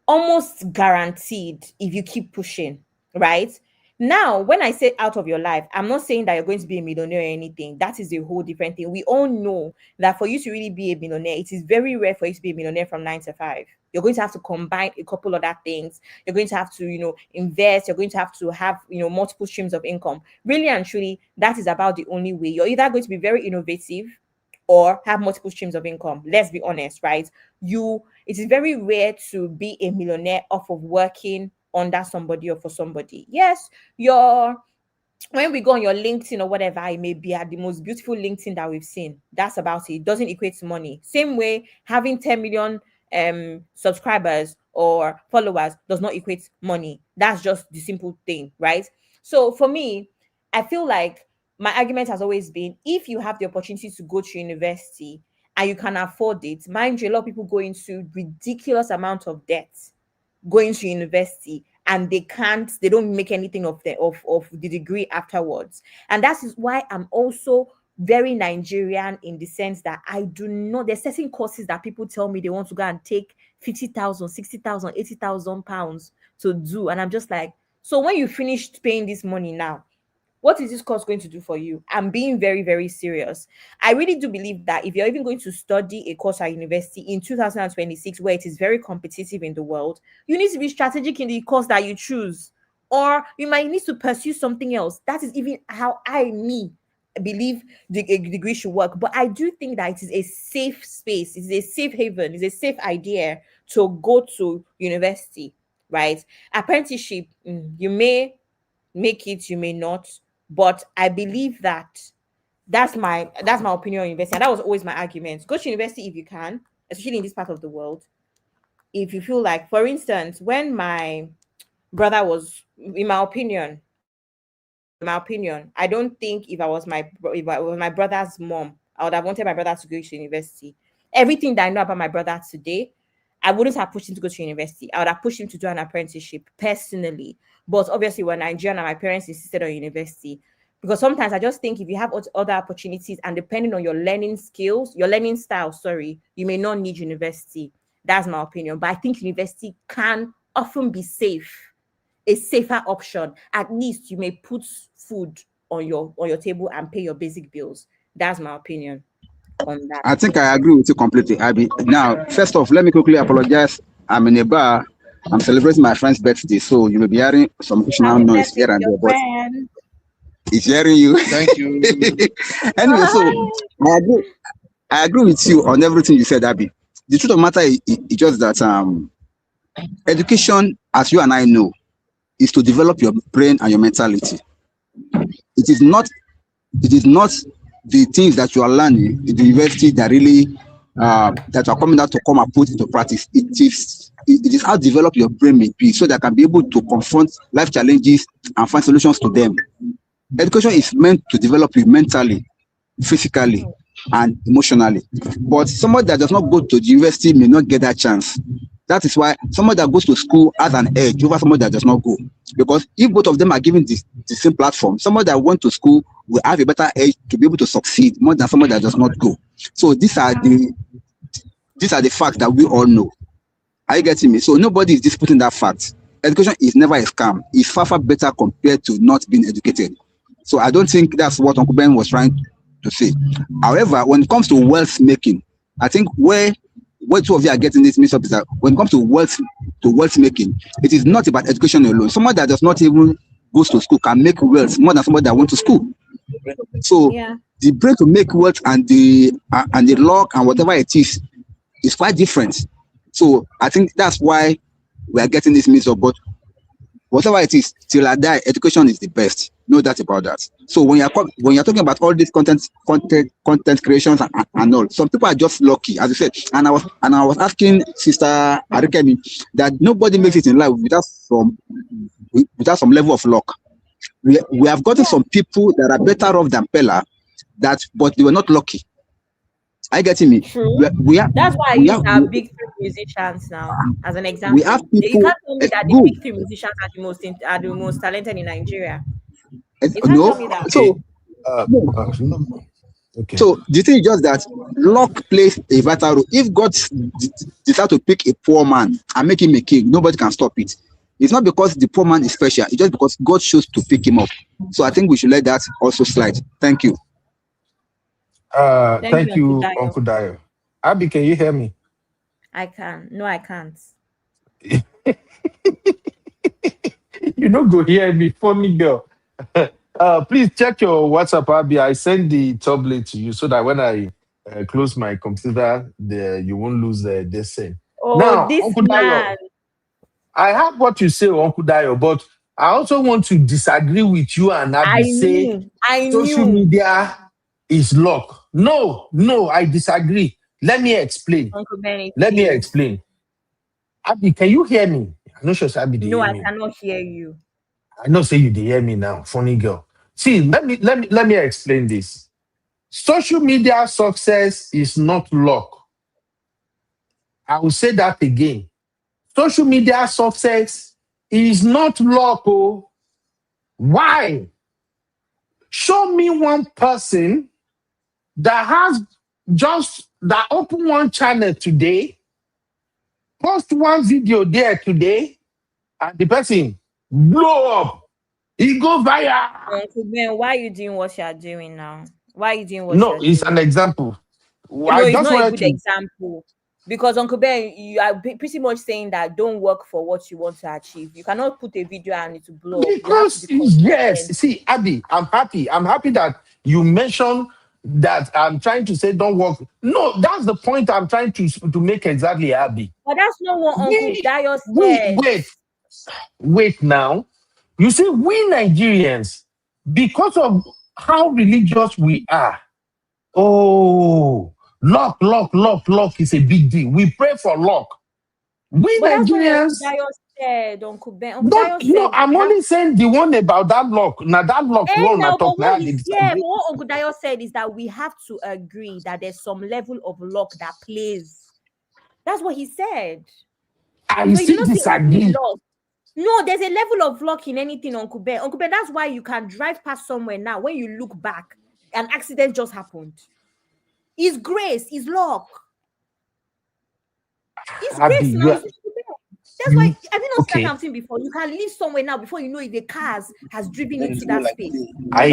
almost guaranteed if you keep pushing, right? Now, when I say out of your life, I'm not saying that you're going to be a millionaire or anything. That is a whole different thing. We all know that for you to really be a millionaire, it is very rare for you to be a millionaire from 9 to 5. You're going to have to combine a couple other things. You're going to have to, invest. You're going to have, multiple streams of income. Really and truly, that is about the only way. You're either going to be very innovative or have multiple streams of income. Let's be honest, right? It is very rare to be a millionaire off of working under somebody or for somebody. Yes, when we go on your LinkedIn or whatever, it may be at the most beautiful LinkedIn that we've seen. That's about it. It doesn't equate to money. Same way, having 10 million subscribers or followers does not equate money. That's just the simple thing, right? So for me, I feel like my argument has always been, if you have the opportunity to go to university and you can afford it, mind you, a lot of people go into ridiculous amount of debt going to university, and they don't make anything of the degree afterwards. And that is why I'm also very Nigerian in the sense that I do not, there's certain courses that people tell me they want to go and take 50,000, 60,000, 80,000 pounds to do. And I'm just like, so when you finished paying this money now, what is this course going to do for you? I'm being very, very serious. I really do believe that if you're even going to study a course at university in 2026, where it is very competitive in the world, you need to be strategic in the course that you choose. Or you might need to pursue something else. That is even how I believe the degree should work. But I do think that it is a safe space. It's a safe haven. It's a safe idea to go to university, right? Apprenticeship, you may make it, you may not. But I believe that's my opinion on university. And that was always my argument. Go to university if you can, especially in this part of the world. If you feel like, for instance, when my brother was, in my opinion, I don't think if I was my brother's mom, I would have wanted my brother to go to university. Everything that I know about my brother today, I wouldn't have pushed him to go to university. I would have pushed him to do an apprenticeship personally. But obviously, we're Nigerian and my parents insisted on university. Because sometimes I just think if you have other opportunities and depending on your learning skills, your learning style, you may not need university. That's my opinion. But I think university can often be a safer option. At least you may put food on your table and pay your basic bills. That's my opinion on that. I think I agree with you completely, Abby. Now, first off, let me quickly apologize. I'm in a bar. I'm celebrating my friend's birthday, so you may be hearing some occasional noise here and there, but it's hearing you. Thank you. Anyway, so I agree with you on everything you said, Abby. The truth of the matter is just that education, as you and I know, is to develop your brain and your mentality. It is not the things that you are learning in the university that really that are coming out to come and put into practice. It is how to develop your brain may be so that I can be able to confront life challenges and find solutions to them. Education is meant to develop you mentally, physically, and emotionally. But somebody that does not go to the university may not get that chance. That is why somebody that goes to school has an edge over somebody that does not go. Because if both of them are given the same platform, somebody that went to school will have a better edge to be able to succeed more than somebody that does not go. So these are the facts that we all know. Are you getting me? So nobody is disputing that fact. Education is never a scam. It's far, far better compared to not being educated. So I don't think that's what Uncle Ben was trying to say. However, when it comes to wealth making, I think where two of you are getting this mixed up is that when it comes to wealth making, it is not about education alone. Someone that does not even go to school can make wealth more than somebody that went to school. So the brain to make wealth and the luck and whatever it is quite different. So I think that's why we are getting this mix up. But whatever it is, till I die, education is the best. No doubt about that. So when you're talking about all these content creations and all, some people are just lucky, as you said. And I was asking Sister Arikemi that nobody makes it in life without some level of luck. We have gotten some people that are better off than Peller, but they were not lucky. Are you getting me? True. That's why I use our big three musicians now as an example. We have people. You can't tell me that the big three musicians are the most talented in Nigeria. You can't tell me that. So, okay. So the thing is just that luck plays a vital role. If God decides to pick a poor man and make him a king, nobody can stop it. It's not because the poor man is special. It's just because God chose to pick him up. So I think we should let that also slide. Thank you. Thank you, Uncle Dio. Abby, can you hear me? I can. No, I can't. You don't go hear me, funny girl. Please check your WhatsApp, Abby. I send the tablet to you so that when I close my computer, you won't lose this thing. Oh, now, this Uncle man. Dio, I have what you say, Uncle Dio, but I also want to disagree with you and Abby social media is luck. No, I disagree. Let me explain. Uncle Benny, Let me explain. Abby, can you hear me? I'm not sure Abby No, I cannot hear you. I know say you hear me now, funny girl. See, let me explain this. Social media success is not luck. I will say that again. Social media success is not luck. Oh. Why? Show me one person that open one channel today, post one video there today, and the person blow up. He go viral. Uncle Ben, why are you doing what you are doing now? Why are you doing what No, you're it's doing? an example. No, it's not a good example. Because Uncle Ben, you are pretty much saying that don't work for what you want to achieve. You cannot put a video and it to blow up. Because yes, see, Abby, I'm happy. I'm happy that you mentioned that I'm trying to say don't work. No, that's the point I'm trying to make exactly, Abby. But that's not what Uncle Dio said. Wait now. You see, we Nigerians, because of how religious we are, luck is a big deal. We pray for luck. We but Nigerians. That's what Uncle Dio said, Uncle Ben. I'm only saying the one about that luck. Now that luck one I talk now. But what Uncle Dio said is that we have to agree that there's some level of luck that plays. That's what he said. I still disagree. No, there's a level of luck in anything, Uncle Ben. Uncle Ben, that's why you can drive past somewhere now. When you look back, an accident just happened. It's grace, it's luck. It's grace now. That's why, have you not seen something before? You can live somewhere now before you know if the car has driven into that space. I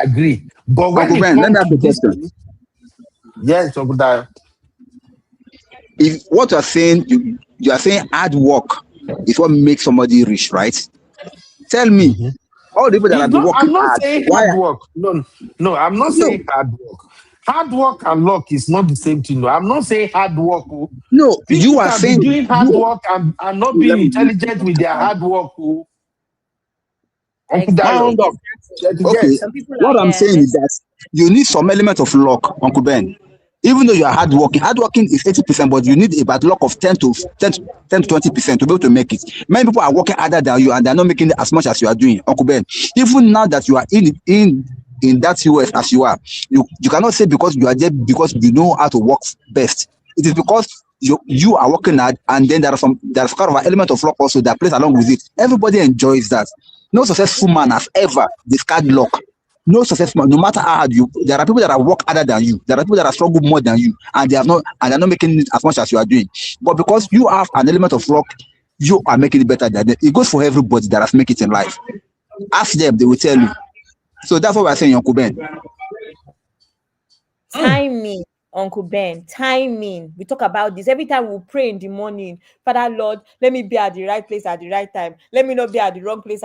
agree. But when Uncle Ben, let me ask you a question. Yes, Uncle Dio. If what you are saying, you are saying hard work is what makes somebody rich, right? Tell me, all the people that have been working hard. Saying hard work. No, I'm not saying hard work. Hard work and luck is not the same thing. No, I'm not saying hard work. No, people you are saying doing hard work and not being intelligent with their hard work. Okay, what I'm saying is that you need some element of luck, Uncle Ben. Even though you are hardworking is 80%, but you need about luck of 10 to 20% to be able to make it. Many people are working harder than you and they're not making it as much as you are doing, Uncle Ben. Even now that you are in that US as you are, you cannot say because you are there because you know how to work best. It is because you are working hard, and then there's kind of an element of luck also that plays along with it. Everybody enjoys that. No successful man has ever discarded luck. No successful man, no matter how hard there are people that have worked harder than you. There are people that have struggled more than you, and they're not making it as much as you are doing. But because you have an element of luck, you are making it better than them. It goes for everybody that has made it in life. Ask them, they will tell you. So that's what we're saying, Uncle Ben. Timing, Uncle Ben, timing. We talk about this every time we pray in the morning. Father Lord, let me be at the right place at the right time. Let me not be at the wrong place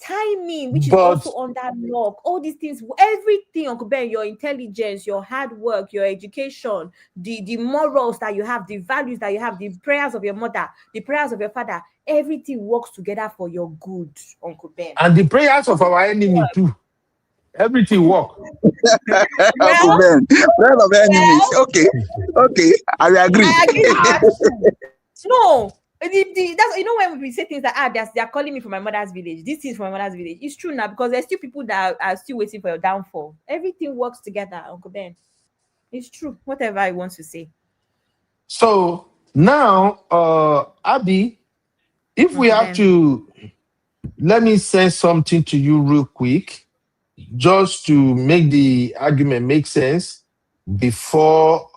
timing, which is But also under lock. All these things, everything, Uncle Ben, your intelligence, your hard work, your education, the morals that you have, the values that you have, the prayers of your mother, the prayers of your father, everything works together for your good, Uncle Ben. and the prayers of our enemy too. Everything work. Uncle Well, Ben, friend of enemies. Okay, I will agree. I agree with that too. No, that's, you know, when we say things like, they're calling me from my mother's village. This is from my mother's village. It's true now, because there's still people that are still waiting for your downfall. Everything works together, Uncle Ben. It's true. Whatever I want to say. So now, Abby, if we have to, let me say something to you real quick, just to make the argument make sense before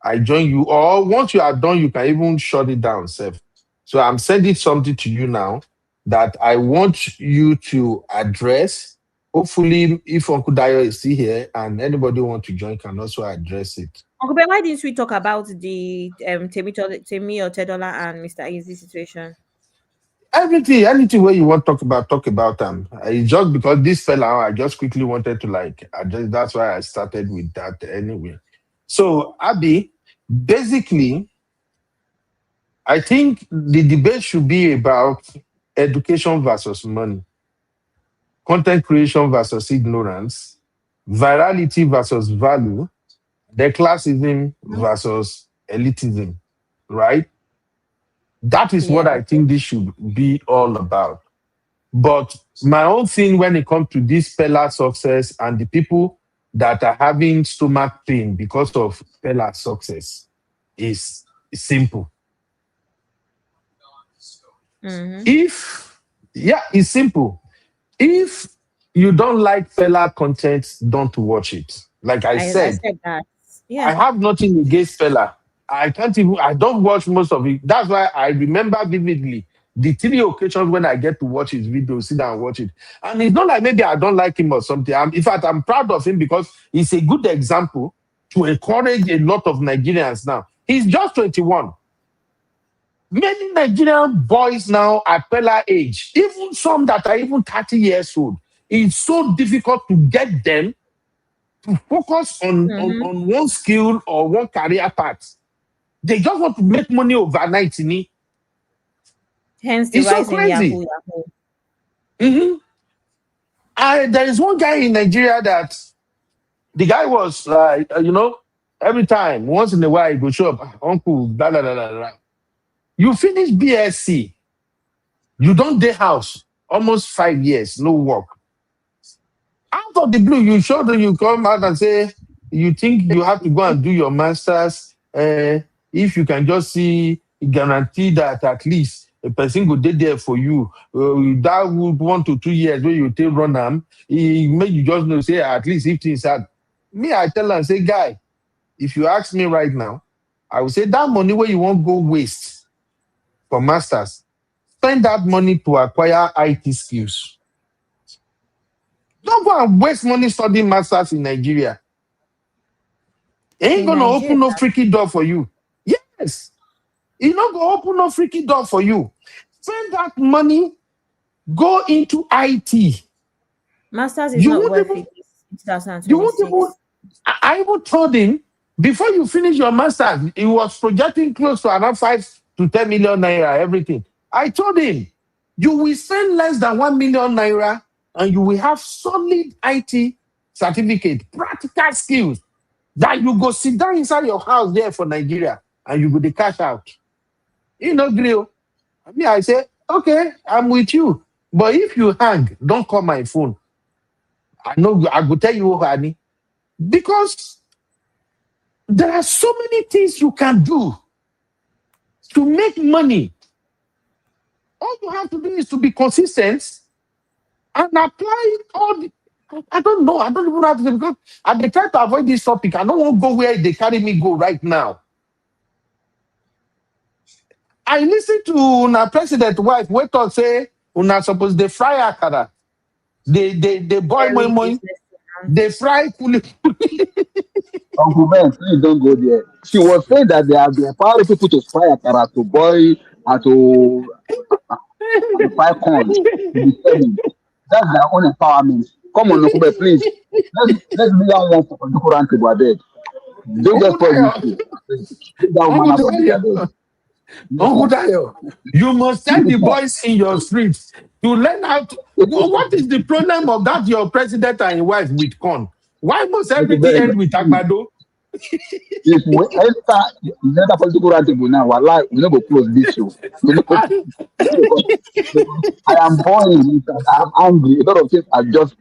I join you. Or once you are done, you can even shut it down, Seth. So I'm sending something to you now that I want you to address. Hopefully, if Uncle Dayo is still here and anybody want to join, can also address it. Uncle Ben, why didn't we talk about the Temi or Tedola and Mr. Easy situation? Anything where you want to talk about them. It's just because this fella, I just quickly wanted to address. That's why I started with that anyway. So, Abby, basically, I think the debate should be about education versus money, content creation versus ignorance, virality versus value, the classism versus elitism, right? That is what I think this should be all about. But my own thing when it comes to this Peller success and the people that are having stomach pain because of Peller success is simple. It's simple. If you don't like Peller content, don't watch it. Like I said that. I have nothing against Peller. I don't watch most of it. That's why I remember vividly the 3 occasions when I get to watch his videos, sit down and watch it. And it's not like maybe I don't like him or something. In fact, I'm proud of him because he's a good example to encourage a lot of Nigerians now. He's just 21. Many Nigerian boys now at Peller age, even some that are even 30 years old, it's so difficult to get them to focus on one skill or one career path. They just want to make money overnight. Hence the it's so crazy. There is one guy in Nigeria that the guy was like, every time, once in a while, he go show up, uncle, blah, blah, blah, blah. You finish BSc, you don't day house, almost 5 years, no work. Out of the blue, you come out and say, you think you have to go and do your master's, if you can just guarantee that at least a person go there for you, that would 1 to 2 years where you take run them, he make you just know, say at least if things had. Me, I tell her, say, guy, if you ask me right now, I would say that money where you won't go waste for masters, spend that money to acquire IT skills. Don't go and waste money studying masters in Nigeria. It ain't gonna open no freaky door for you. Yes. It's not gonna open no freaky door for you. Spend that money, go into IT. Masters is not worth it. You won't even, I even told him, before you finish your master's, he was projecting close to around 5 to 10 million naira, everything. I told him, you will spend less than 1 million naira and you will have solid IT certificate, practical skills that you go sit down inside your house there for Nigeria and you go the cash out. Grill. I say, okay, I'm with you. But if you hang, don't call my phone. I know I will tell you, honey. Because there are so many things you can do to make money. All you have to do is to be consistent and apply all the. I don't know. I don't even have to, because I try to avoid this topic. I don't want to go where they carry me go right now. I listen to una president wife wait on say una suppose they fry akara. They boil moi, they fry kuli. Uncle Ben, please don't go there. She was saying that they have empowering people to fry akara, to boil, and to fry corn, to be selling. That's their own empowerment. Come on, Nokube, please. Let's be one for the Quran to abeg. Don't just spoil this thing. Take that woman out from there, abeg. Uncle Dayo, you must tell the boys in your streets to learn how to. What is the problem of that your president and your wife with corn? Why must everything end with Agbado? If we enter political roundtable now, we no go close this show. We no go, because I am boiling inside. I am angry. A lot of things are just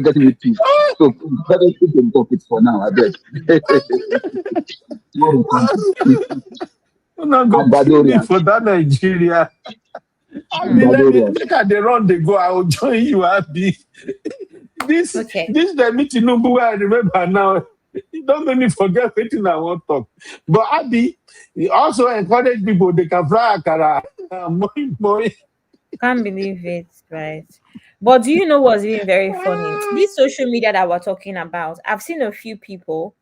getting me pissed. So let us keep the topic for now. I beg. Una go kill me for that Nigeria. I mean, make they run, they go. I will join you, Abi. This the meeting number where I remember now. It don't make me forget anything I want to talk. But Abi, he also encourage people they can fly akara. Can't believe it, right? But do you know what's even very funny? This social media that we're talking about, I've seen a few people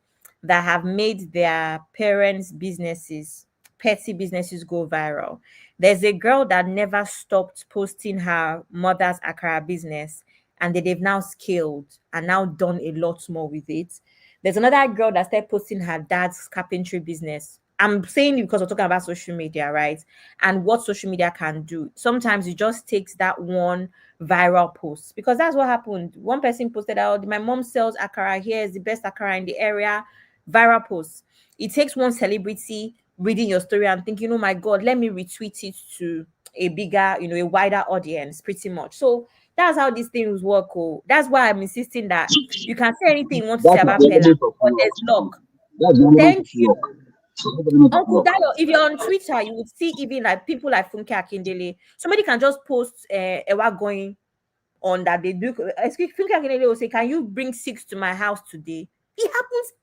that have made their parents' businesses, petty businesses, go viral. There's a girl that never stopped posting her mother's akara business, and they've now scaled and now done a lot more with it. There's another girl that started posting her dad's carpentry business. I'm saying it because we're talking about social media, right? And what social media can do. Sometimes it just takes that one viral post, because that's what happened. One person posted out, my mom sells akara here, is the best akara in the area. Viral post. It takes one celebrity reading your story and thinking, oh my God, let me retweet it to a bigger, a wider audience, pretty much. So that's how these things work. Oh, that's why I'm insisting that you can say anything you want to say about Peller, but there's luck. Thank you. Uncle Dayo, if you're on Twitter, you would see even like people like Funke Akindele. Somebody can just post Ewa going on that they do. Funke Akindele will say, can you bring 6 to my house today? It happens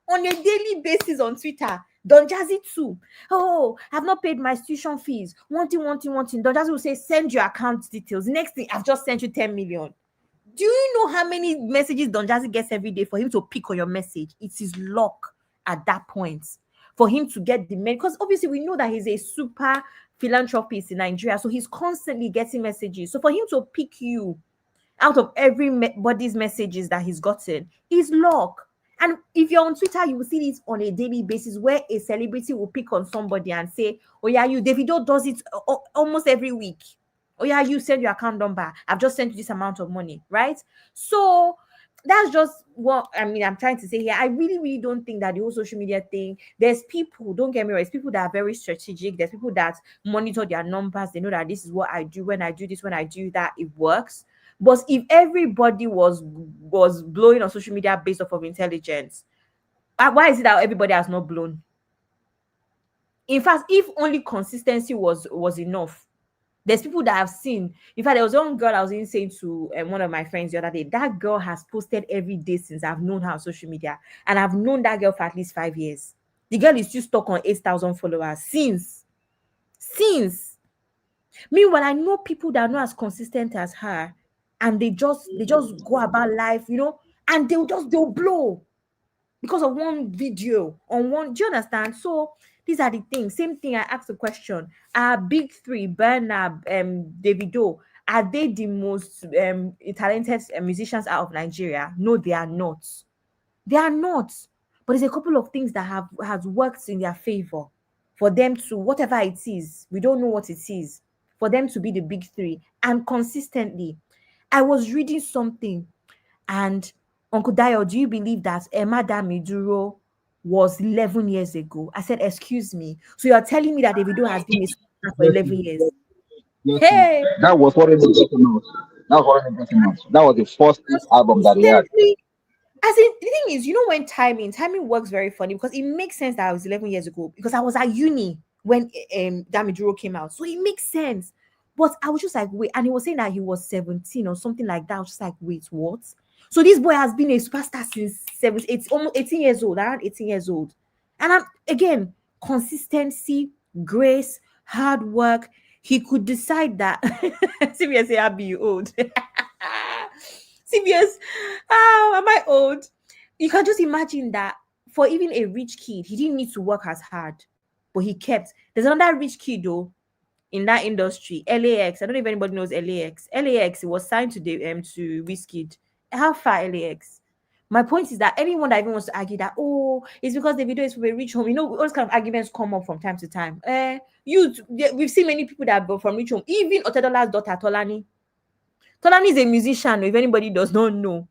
on a daily basis on Twitter. Don Jazzy too. Oh, I've not paid my tuition fees. Wanting. Don Jazzy will say, send your account details. Next thing, I've just sent you 10 million. Do you know how many messages Don Jazzy gets every day for him to pick on your message? It is luck at that point for him to get the mail, because obviously we know that he's a super philanthropist in Nigeria, so he's constantly getting messages. So for him to pick you out of everybody's messages that he's gotten is luck. And if you're on Twitter, you will see this on a daily basis where a celebrity will pick on somebody and say, oh yeah, Davido does it almost every week. Oh yeah, you send your account number. I've just sent you this amount of money, right? So that's just what I'm trying to say here. I really, really don't think that the whole social media thing, there's people, don't get me wrong, it's people that are very strategic. There's people that monitor their numbers. They know that this is what I do. When I do this, when I do that, it works. But if everybody was blowing on social media based off of intelligence, why is it that everybody has not blown? In fact, if only consistency was enough, there's people that I've seen. In fact, there was one girl I was even saying to one of my friends the other day. That girl has posted every day since I've known her on social media, and I've known that girl for at least 5 years. The girl is still stuck on 8,000 followers since. Meanwhile, I know people that are not as consistent as her, and they just go about life, and they'll blow because of one video on one. Do you understand? So these are the things. Same thing. I asked the question: are big three, Burna, Davido, are they the most talented musicians out of Nigeria? No, they are not. They are not. But there's a couple of things that has worked in their favor for them to, whatever it is, we don't know what it is, for them to be the big three, and consistently. I was reading something, and Uncle Dayo, do you believe that Emma Damiduro was 11 years ago? I said, excuse me. So you're telling me that Davido has been a superstar for 11 years? Hey! That was what it was. That was the first album that he had. As in, the thing is, when timing works very funny, because it makes sense that I was 11 years ago, because I was at uni when Damiduro came out. So it makes sense. But I was just like, wait, and he was saying that he was 17 or something like that. I was just like, wait, what? So this boy has been a superstar since it's almost 18 years old, around 18 years old. And again, consistency, grace, hard work. He could decide that. CBS say, I'll be old. CBS, am I old? You can just imagine that for even a rich kid, he didn't need to work as hard, but he kept. There's another rich kid though. in that industry. LAX. I don't know if anybody knows LAX. LAX was signed to the to Wizkid. How far LAX? My point is that anyone that even wants to argue that, oh, it's because the video is from a rich home, all those kind of arguments come up from time to time. We've seen many people that are from rich home, even Otedola's daughter, Tolani. Tolani is a musician, if anybody does not know.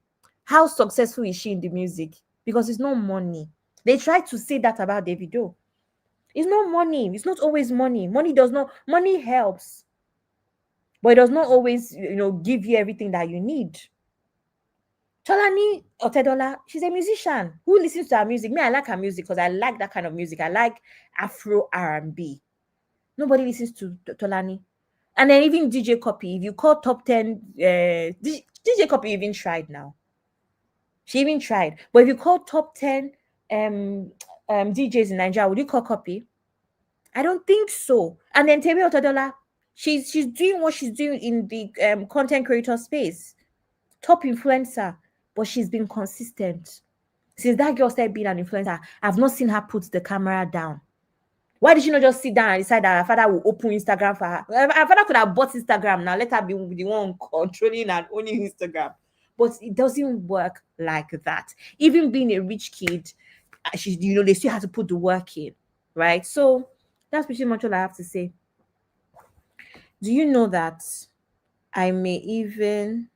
How successful is she in the music? Because it's not money. They try to say that about Davido. It's not money. It's not always money. Money helps. But it does not always, give you everything that you need. Tolani Otedola, she's a musician. Who listens to her music? Me, I like her music because I like that kind of music. I like Afro R&B. Nobody listens to Tolani. And then even DJ Copy, if you call top 10, DJ Copy even tried now. She even tried. But if you call top 10 DJs in Nigeria, would you call Copy? I don't think so. And then Temi Otedola, she's doing what she's doing in the content creator space. Top influencer. But she's been consistent. Since that girl started being an influencer, I've not seen her put the camera down. Why did she not just sit down and decide that her father will open Instagram for her? Her father could have bought Instagram. Now let her be the one controlling and owning Instagram. But it doesn't work like that. Even being a rich kid, they still have to put the work in, right? So that's pretty much all I have to say. Do you know that I may even...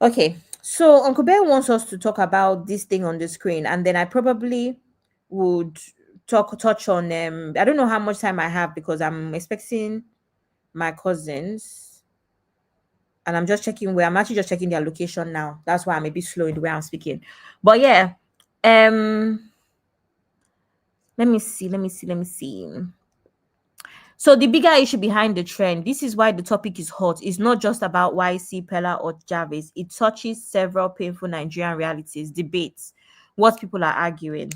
Okay, so Uncle Ben wants us to talk about this thing on the screen, and then I probably would touch on I don't know how much time I have because I'm expecting my cousins, and I'm actually just checking their location now. That's why I'm a bit slow in the way I'm speaking. But yeah, let me see. So the bigger issue behind the trend, this is why the topic is hot, is not just about YC, Peller, or Jarvis. It touches several painful Nigerian realities, debates, what people are arguing.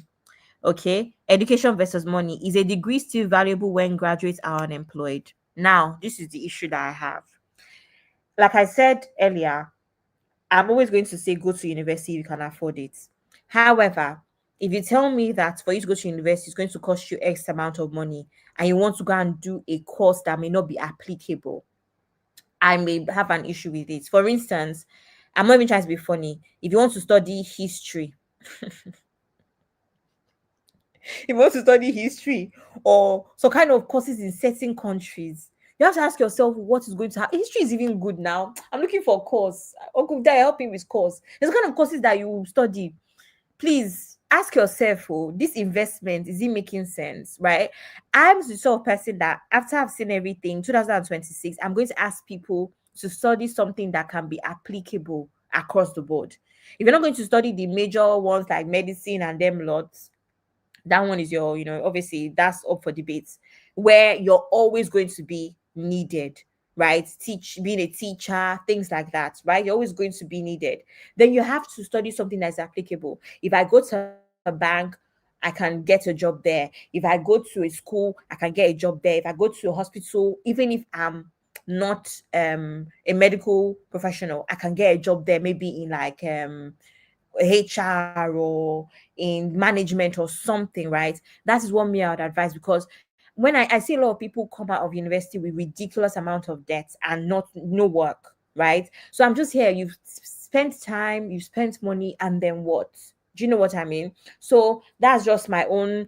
Okay, education versus money. Is a degree still valuable when graduates are unemployed? Now, this is the issue that I have. Like I said earlier, I'm always going to say go to university if you can afford it. However, if you tell me that for you to go to university is going to cost you X amount of money and you want to go and do a course that may not be applicable, I may have an issue with it. For instance, I'm not even trying to be funny. If you want to study history, or some kind of courses in certain countries, you have to ask yourself what is going to happen. History is even good now. I'm looking for a course. Uncle Dad, help me with course. There's kind of courses that you study. Please ask yourself, this investment, is it making sense, right? I'm the sort of person that after I've seen everything, 2026, I'm going to ask people to study something that can be applicable across the board. If you're not going to study the major ones like medicine and them lots, that one is your, obviously that's up for debates, where you're always going to be needed, right? Being a teacher, things like that, right? You're always going to be needed. Then you have to study something that's applicable. If I go to a bank, I can get a job there. If I go to a school, I can get a job there. If I go to a hospital, even if I'm not a medical professional, I can get a job there, maybe in like HR or in management or something, right? That is what me I would advise, because when I see a lot of people come out of university with ridiculous amount of debt and no work, right? So I'm just here. You've spent time, you've spent money, and then what? Do you know what I mean? So that's just my own.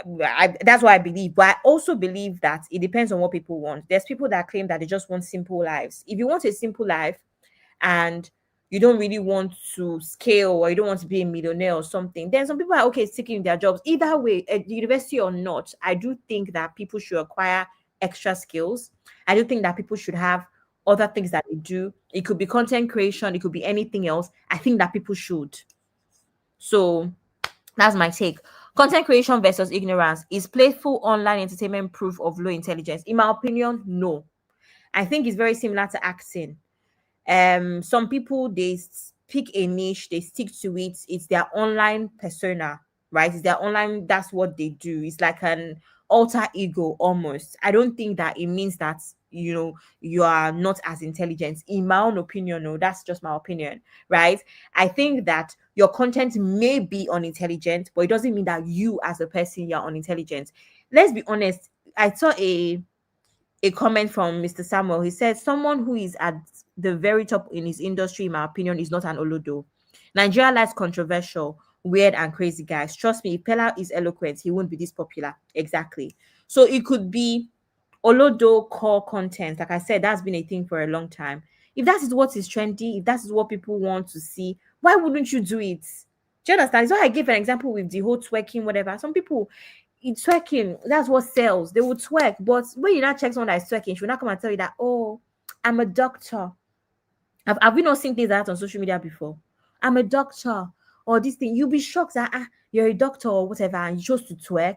That's what I believe. But I also believe that it depends on what people want. There's people that claim that they just want simple lives. If you want a simple life and you don't really want to scale, or you don't want to be a millionaire or something, then some people are okay sticking their jobs. Either way, at university or not, I do think that people should acquire extra skills. I do think that people should have other things that they do. It could be content creation, it could be anything else. I think that people should. So that's my take. Content creation versus ignorance. Is playful online entertainment proof of low intelligence? In my opinion, no. I think it's very similar to acting. Some people, they pick a niche, they stick to it. It's their online persona, right? It's their online, that's what they do. It's like an alter ego almost. I don't think that it means that you are not as intelligent. In my own opinion, no, that's just my opinion, right? I think that your content may be unintelligent, but it doesn't mean that you as a person you're unintelligent. Let's be honest. I saw a comment from Mr. Samuel. He said, someone who is at the very top in his industry, in my opinion, is not an Olodo. Nigeria likes controversial, weird, and crazy guys. Trust me, if Peller is eloquent, he won't be this popular. Exactly. So it could be Olodo core content. Like I said, that's been a thing for a long time. If that is what is trendy, if that is what people want to see, why wouldn't you do it? Do you understand? So I gave an example with the whole twerking, whatever. Some people, it's twerking, that's what sells. They will twerk. But when you now check someone that is twerking, she will not come and tell you that, oh, I'm a doctor. Have we not seen things like that on social media before? I'm a doctor, or this thing. You'll be shocked that you're a doctor or whatever, and you chose to twerk,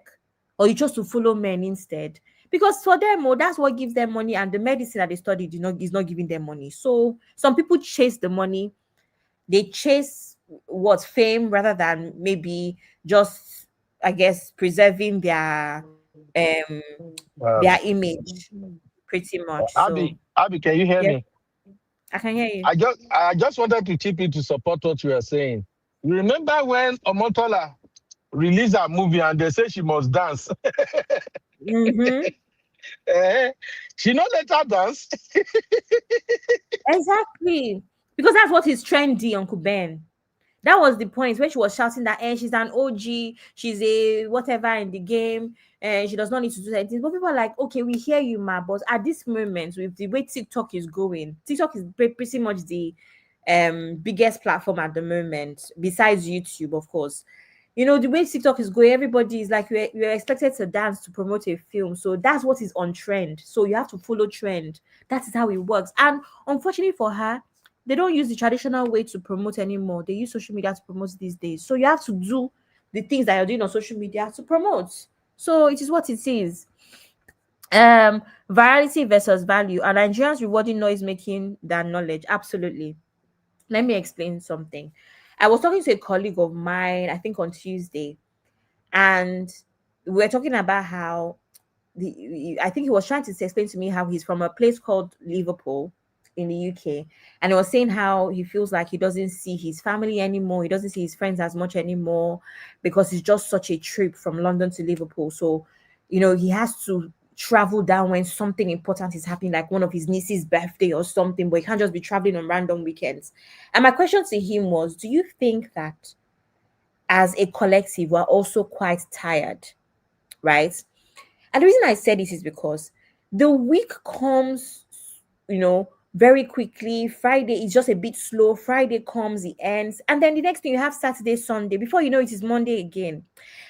or you chose to follow men instead. Because for them, that's what gives them money, and the medicine that they studied is not giving them money. So some people chase the money, they chase what fame rather than maybe just, I guess, preserving their image, pretty much. So Abby, can you hear yeah, me? I can hear you. I just wanted to chip in to support what you were saying. You remember when Omotola released her movie and they say she must dance? Mm-hmm. She not let her dance. Exactly. Because that's what is trendy, Uncle Ben. That was the point when she was shouting that she's an OG, she's a whatever in the game, and she does not need to do anything. But people are like, okay, we hear you, ma. But at this moment, with the way TikTok is going, TikTok is pretty much the biggest platform at the moment, besides YouTube, of course. The way TikTok is going, everybody is like, you're expected to dance to promote a film. So that's what is on trend. So you have to follow trend. That is how it works. And unfortunately for her, they don't use the traditional way to promote anymore. They use social media to promote these days. So you have to do the things that you're doing on social media to promote. So it is what it is. Virality versus value. Are Nigerians rewarding noise making than knowledge? Absolutely. Let me explain something. I was talking to a colleague of mine, I think on Tuesday, and we were talking about how I think he was trying to explain to me how he's from a place called Liverpool in the UK, and he was saying how he feels like he doesn't see his family anymore, he doesn't see his friends as much anymore because it's just such a trip from London to Liverpool. So, he has to travel down when something important is happening, like one of his niece's birthday or something, but he can't just be traveling on random weekends. And my question to him was, do you think that as a collective we're also quite tired, right? And the reason I said this is because the week comes, very quickly. Friday is just a bit slow. Friday comes, it ends. And then the next thing you have Saturday, Sunday. Before you know it is Monday again.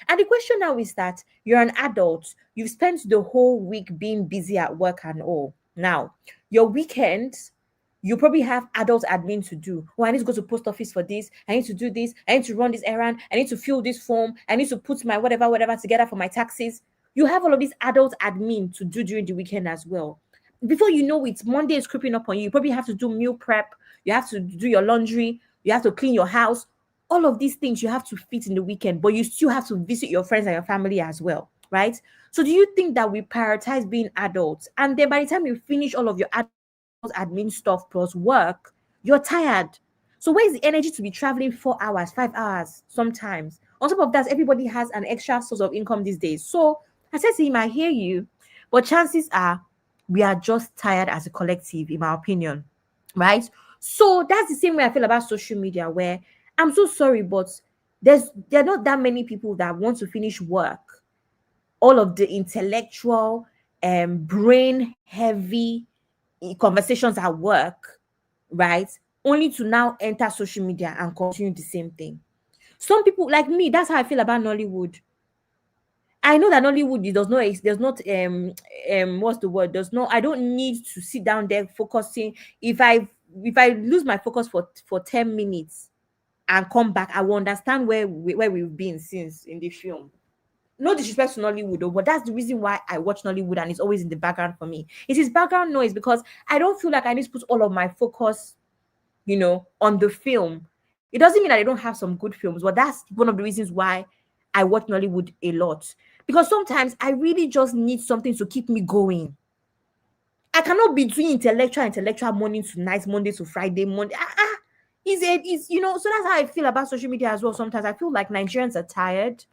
And the question now is that you're an adult. You've spent the whole week being busy at work and all. Now, your weekends, you probably have adult admin to do. Oh, I need to go to post office for this. I need to do this. I need to run this errand. I need to fill this form. I need to put my whatever together for my taxes. You have all of this adult admin to do during the weekend as well. Before you know it, Monday is creeping up on you. You probably have to do meal prep. You have to do your laundry. You have to clean your house. All of these things you have to fit in the weekend, but you still have to visit your friends and your family as well, right? So do you think that we prioritize being adults? And then by the time you finish all of your admin stuff plus work, you're tired. So where's the energy to be traveling 4 hours, 5 hours sometimes? On top of that, everybody has an extra source of income these days. So I said to him, I hear you, but chances are we are just tired as a collective, in my opinion, right? So that's the same way I feel about social media, where I'm so sorry, but there are not that many people that want to finish work, all of the intellectual and brain heavy conversations at work, right? Only to now enter social media and continue the same thing. Some people like me, that's how I feel about Nollywood. I know that Nollywood there's not what's the word? I don't need to sit down there focusing. If I lose my focus for 10 minutes and come back, I will understand where we've been since in the film. No disrespect to Nollywood, though, but that's the reason why I watch Nollywood and it's always in the background for me. It is background noise because I don't feel like I need to put all of my focus, on the film. It doesn't mean that I don't have some good films, but that's one of the reasons why I watch Nollywood a lot. Because sometimes I really just need something to keep me going. I cannot be doing intellectual morning to night, Monday to Friday, Monday. Is so that's how I feel about social media as well. Sometimes I feel like Nigerians are tired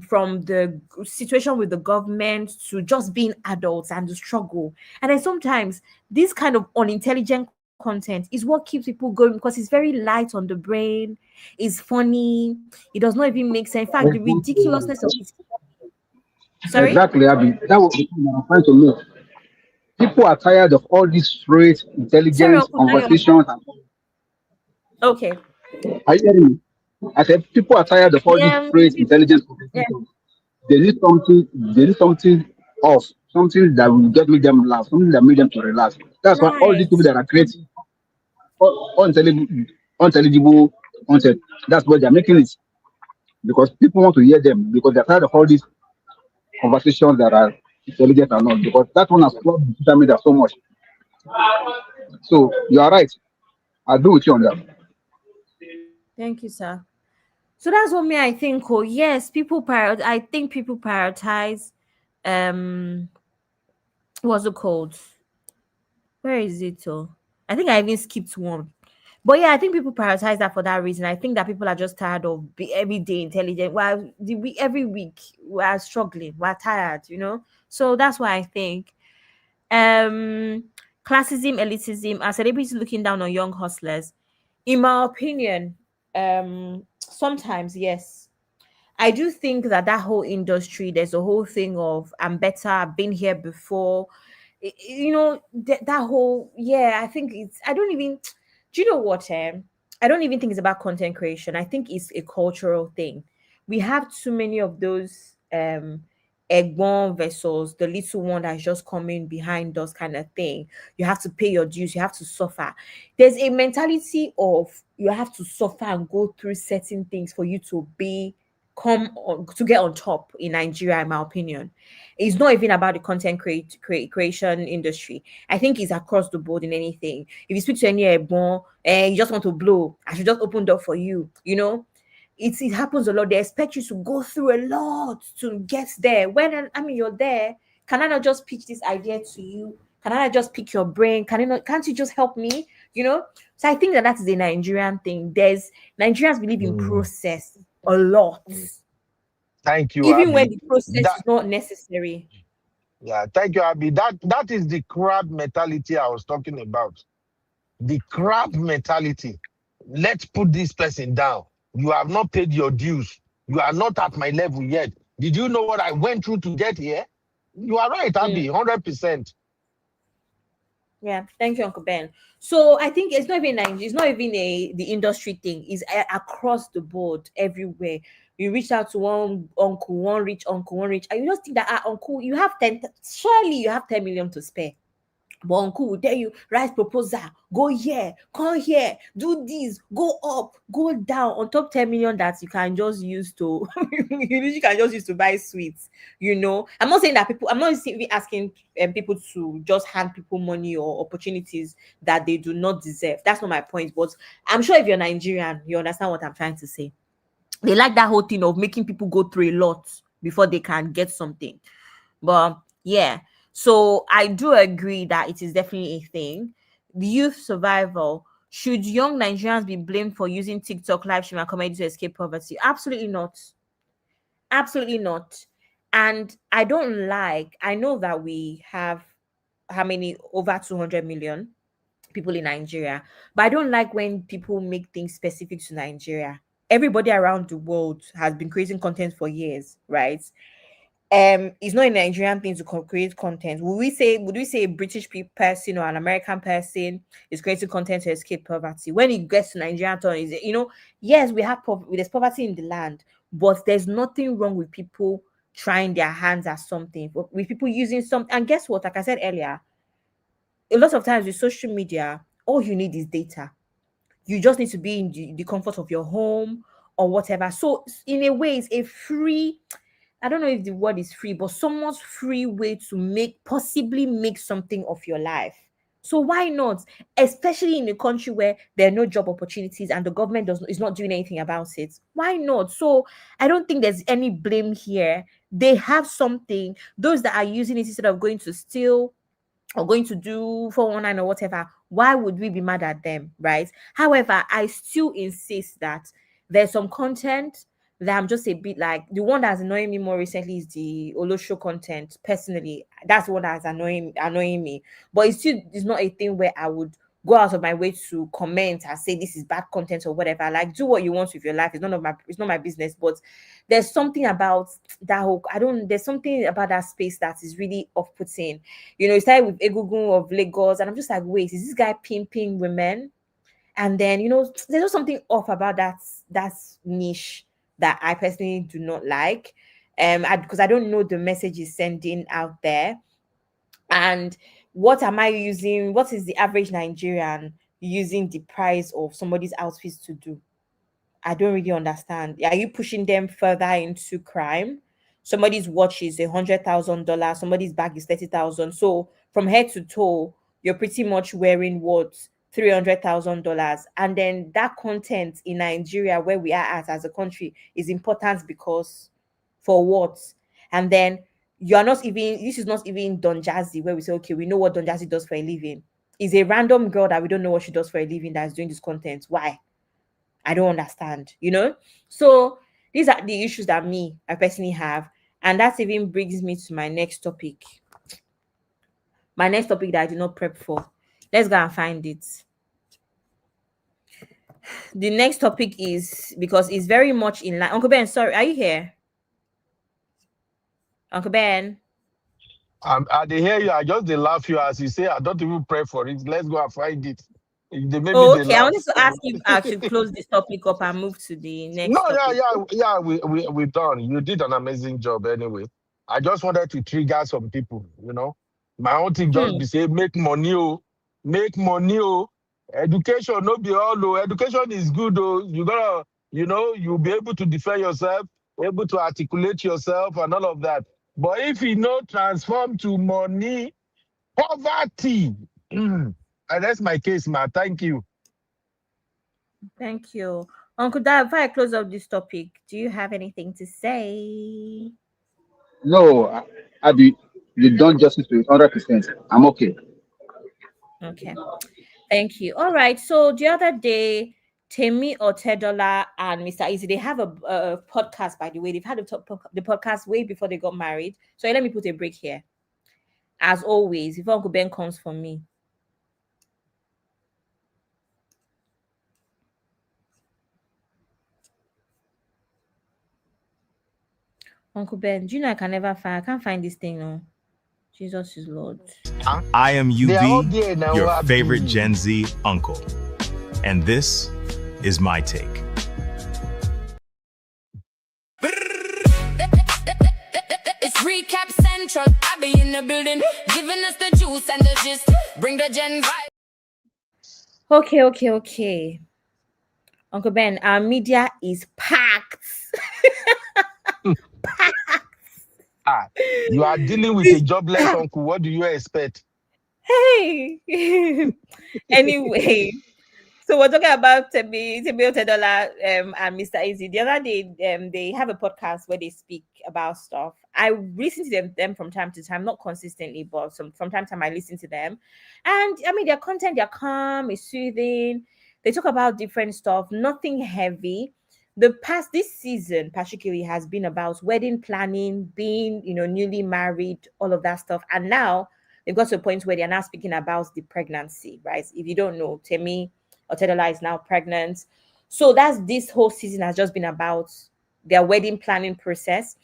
from the situation with the government to just being adults and the struggle. And then sometimes this kind of unintelligent content is what keeps people going because it's very light on the brain, it's funny, it does not even make sense. In fact, the ridiculousness of it. Sorry? Exactly, Abby. That was the point I'm trying to make. People are tired of all these straight Sorry, intelligence Uncle Nayo. conversations. Okay. Are you hearing me? I said people are tired of all these Yeah. straight intelligence Yeah. conversations. They need something. They need something off. Something that will just make them laugh. Something that make them to relax. That's why all these Right. people that are creating unintelligible content. That's why they're making it because people want to hear them because they're tired of all these conversations that are intelligent or not. Because that one has flooded the social media so much. So you are right. I agree with you on that. Thank you, sir. So that's what me I think. Oh, yes, I think people prioritize um what's it called? Where is it? Oh, I think I even skipped one. But yeah, I think people prioritize that for that reason. I think that people are just tired of everyday intelligent. While every week we're struggling, we're tired. So that's why I think um classism, elitism, and celebrities looking down on young hustlers. In my opinion, sometimes yes. I do think that whole industry, there's a whole thing of I'm better, I've been here before. That whole, yeah, I think I don't even, do you know what? I don't even think it's about content creation. I think it's a cultural thing. We have too many of those Egbon vessels, the little one that's just coming behind us kind of thing. You have to pay your dues, you have to suffer. There's a mentality of you have to suffer and go through certain things for you to get on top in Nigeria, in my opinion. It's not even about the content creation industry. I think it's across the board in anything. If you speak to any Ebon and you just want to blow, I should just open door for you. It happens a lot. They expect you to go through a lot to get there. When I mean you're there, can I not just pitch this idea to you? Can I not just pick your brain? Can't you just help me? So I think that is a Nigerian thing. Nigerians believe in process a lot, Thank you, even when Abby. the process That is not necessary. yeah, thank you, Abby. That is the crab mentality I was talking about. The crab mentality. Let's put this person down. You have not paid your dues. You are not at my level yet. Did you know what I went through to get here? You are right, Abby, 100%. Yeah, thank you, Uncle Ben. So I think it's not even the industry thing. It's across the board, everywhere. You reach out to one uncle, one rich uncle, one rich, and you just think that uncle, you have 10, surely you have 10 million to spare. But uncle will tell you, write proposal, go here, come here, do this, go up, go down on top 10 million that you can just use to you can just use to buy sweets. I'm not saying that I'm not even asking people to just hand people money or opportunities that they do not deserve. That's not my point. But I'm sure if you're Nigerian, you understand what I'm trying to say. They like that whole thing of making people go through a lot before they can get something. But yeah, so I do agree that it is definitely a thing. The youth survival. Should young Nigerians be blamed for using TikTok live stream and comedy to escape poverty? Absolutely not. Absolutely not. And I know that we have how many, over 200 million people in Nigeria, but I don't like when people make things specific to Nigeria. Everybody around the world has been creating content for years, right? It's not a Nigerian thing to create content. Would we say a British person or an American person is creating content to escape poverty? When it gets to Nigerian turn, yes, there's poverty in the land, but there's nothing wrong with people trying their hands at something, with people using something. And guess what? Like I said earlier, a lot of times with social media, all you need is data. You just need to be in the comfort of your home or whatever. So in a way, it's a free, I don't know if the word is free, but someone's free way to possibly make something of your life. So why not? Especially in a country where there are no job opportunities and the government is not doing anything about it. Why not? So I don't think there's any blame here. They have something. Those that are using it instead of going to steal or going to do 419 or whatever, why would we be mad at them, right? However, I still insist that there's some content that I'm just a bit like the one that's annoying me more recently is the Olosho content. Personally, that's the one that's annoying me. But it's not a thing where I would go out of my way to comment and say this is bad content or whatever. Like, do what you want with your life. It's not my business. But there's something about that whole there's something about that space that is really off-putting. It started with Egungun of Lagos, and I'm just like, wait, is this guy pimping women? And then there's just something off about that niche that I personally do not like, because I don't know the message he's sending out there. And what am I using? What is the average Nigerian using the price of somebody's outfits to do? I don't really understand. Are you pushing them further into crime? Somebody's watch is $100,000. Somebody's bag is 30,000. So from head to toe, you're pretty much wearing what $300,000. And then that content in Nigeria, where we are at as a country, is important because for what? And then you're not even. This is not even Don Jazzy, where we say, okay, we know what Don Jazzy does for a living. Is a random girl that we don't know what she does for a living that's doing this content. Why? I don't understand, So these are the issues that I personally have. And that even brings me to my next topic. My next topic that I did not prep for. Let's go and find it. The next topic is, because it's very much in line. Uncle Ben, sorry, are you here? Uncle Ben? I dey hear you. I just dey laugh you as you say. I don't even pray for it. Let's go and find it. They maybe Oh, they okay. I laugh. wanted to ask if I should close this topic up and move to the next No, topic. yeah. We've done. You did an amazing job anyway. I just wanted to trigger some people. My own thing just be say make money, make money. Education no be all. Education is good. You gotta, you'll be able to defend yourself, able to articulate yourself, and all of that. But if you transform to money, poverty. And that's my case, man. Thank you. Thank you. Uncle Dad, before I close up this topic, do you have anything to say? No, Abby, you done justice to it 100%. I'm okay. Okay. Thank you. All right. So the other day, Temi Otedola and Mr. Easy, they have a podcast, by the way. They've had the podcast way before they got married. So let me put a break here. As always, if Uncle Ben comes for me. Uncle Ben, do you know I can't find this thing, no? Jesus is Lord. I am UB, your favorite Gen Z uncle. And this is my take. It's Recap Central. I be in the building, giving us the juice and the gist. Bring the gen vibe. Okay. Uncle Ben, our media is packed. You are dealing with a jobless uncle. What do you expect? Hey. Anyway, so we're talking about Temi Otedola and Mr. Easy. The other day, they have a podcast where they speak about stuff. I listen to them from time to time, not consistently, but from time to time I listen to them. And I mean, their content, they're calm, it's soothing. They talk about different stuff, nothing heavy. This season particularly has been about wedding planning, being, newly married, all of that stuff. And now they've got to a point where they're now speaking about the pregnancy, right? If you don't know, Temi Otedola is now pregnant. So this whole season has just been about their wedding planning process.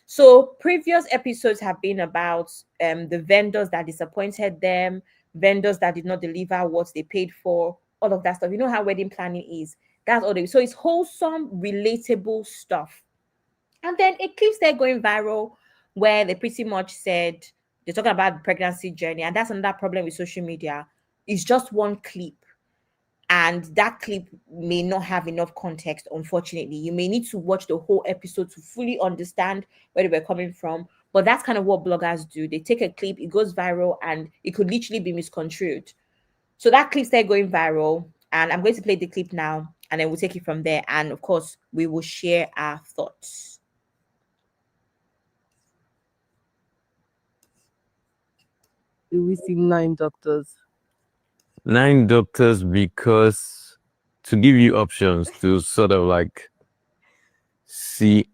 So previous episodes have been about the vendors that disappointed them, vendors that did not deliver what they paid for, all of that stuff. You know how wedding planning is. That's all they. So it's wholesome, relatable stuff. And then it keeps there going viral where they pretty much said they're talking about the pregnancy journey. And that's another problem with social media. It's just one clip. And that clip may not have enough context, unfortunately. You may need to watch the whole episode to fully understand where they were coming from. But that's kind of what bloggers do. They take a clip, it goes viral, and it could literally be misconstrued. So that clip started going viral, and I'm going to play the clip now, and then we'll take it from there. And of course, we will share our thoughts. Do we see 9 doctors? 9 doctors because to give you options to sort of like see,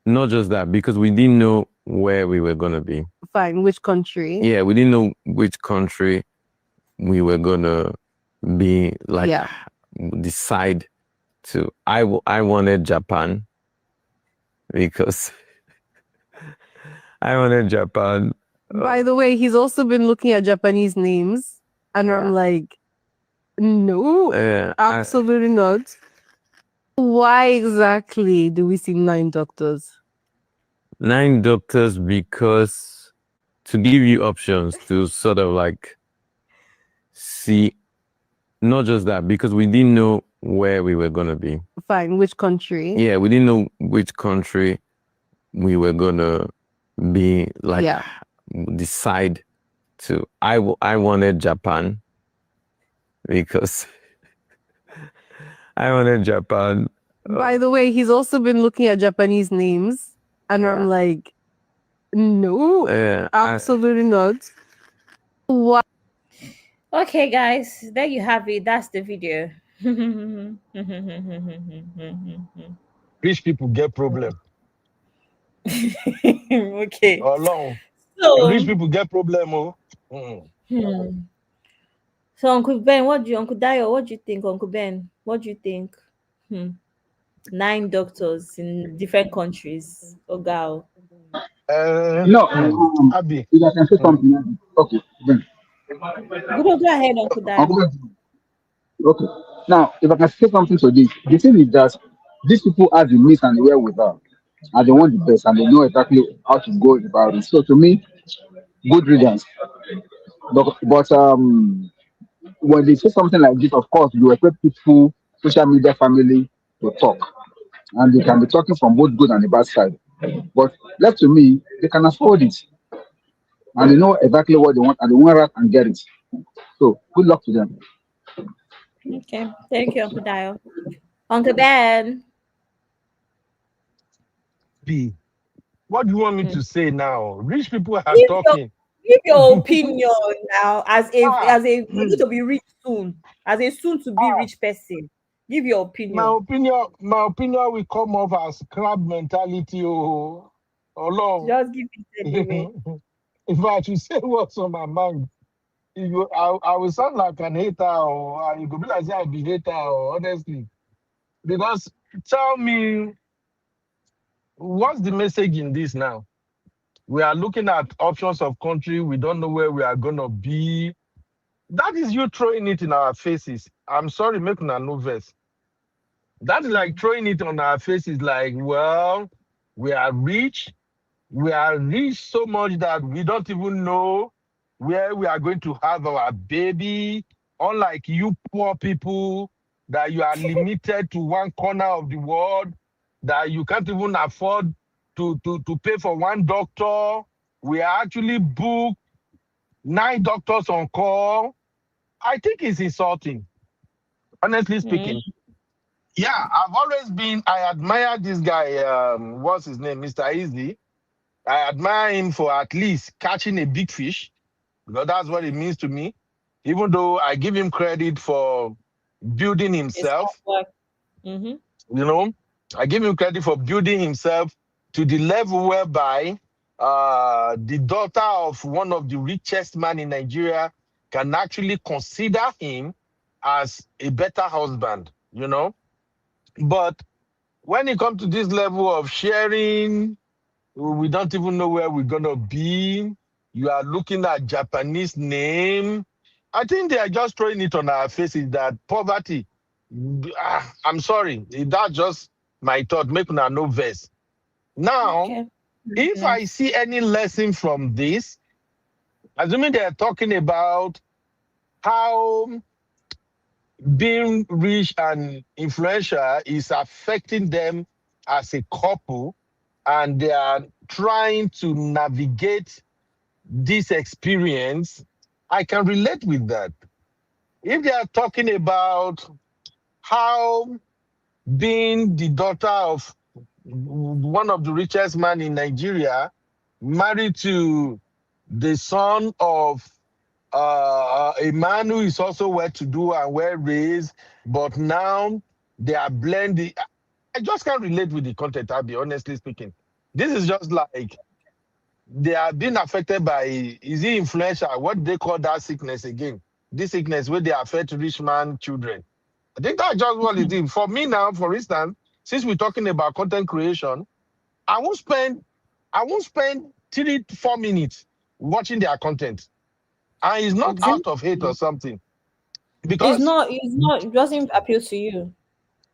not just that, because we didn't know where we were going to be. Fine. Which country? Yeah, we didn't know which country we were going to be, like, decide to. I wanted Japan because I wanted Japan. By the way, he's also been looking at Japanese names, and I'm like, no, absolutely not. Why exactly do we see 9 doctors? 9 doctors because to give you options to sort of like see, not just that, because we didn't know where we were going to be. Fine. Which country? Yeah, we didn't know which country we were going to be, like, decide to. I wanted Japan because I wanted Japan. By the way, he's also been looking at Japanese names, and I'm like, no, absolutely not. Why? Okay, guys, there you have it. That's the video. Rich people get problem. Okay. Along. So, Rich people get problem. So Uncle Ben, Uncle Dio, what do you think, Uncle Ben? What do you think? 9 doctors in different countries. Oh, girl. No, Abby. if I can say something. Okay, then. Go ahead, Uncle Dio. Okay. Now, if I can say something to this, the thing is that these people have the means and the wherewithal, and they want the best, and they know exactly how to go about it. So, to me, good riddance. But when they say something like this, of course, you expect people, social media family, to talk, and they can be talking from both good and the bad side. But left to me, they can afford it, and they know exactly what they want, and they want it and get it. So, good luck to them. Okay. Thank you, Uncle Dio. Uncle Ben. B. What do you want me to say now? Rich people are talking. Give your opinion now, as a going to be rich soon, as a soon to be rich person. Give your opinion. My opinion will come off as crab mentality. Oh, long. Just give it anyway. If I should say what's on my mind, I will sound like an hater, or you could be like, I'll be hater, honestly. Because tell me, what's the message in this now? We are looking at options of country. We don't know where we are going to be. That is you throwing it in our faces. I'm sorry, making a no verse. That's like throwing it on our faces like, well, we are rich. We are rich so much that we don't even know where we are going to have our baby. Unlike you poor people, that you are limited to one corner of the world, that you can't even afford to pay for one doctor. We are actually booked 9 doctors on call. I think it's insulting, honestly speaking. Yeah, I admire this guy, what's his name, Mr. Easy. I admire him for at least catching a big fish, because that's what it means to me. Even though I give him credit for building himself, Mm-hmm. you know, I give him credit for building himself to the level whereby the daughter of one of the richest men in Nigeria can actually consider him as a better husband, you know. But when it comes to this level of sharing, we don't even know where we're gonna be. You are looking at Japanese name. I think they are just throwing it on our faces that poverty. I'm sorry, that's just my thought. Make una no verse. Now, if I see any lesson from this, assuming they are talking about how being rich and influential is affecting them as a couple, and they are trying to navigate this experience, I can relate with that. if they are talking about how being the daughter of one of the richest man in Nigeria, married to the son of a man who is also well-to-do and well-raised, but now they are blending. I just can't relate with the content, I'll be honestly speaking. This is just like they are being affected by, is it influential? What do they call that sickness again? This sickness where they affect rich man children. I think that's just what it is. For me now, for instance, since we're talking about content creation, I won't spend 3 to 4 minutes watching their content. And it's not out of hate or something. Because it doesn't appeal to you.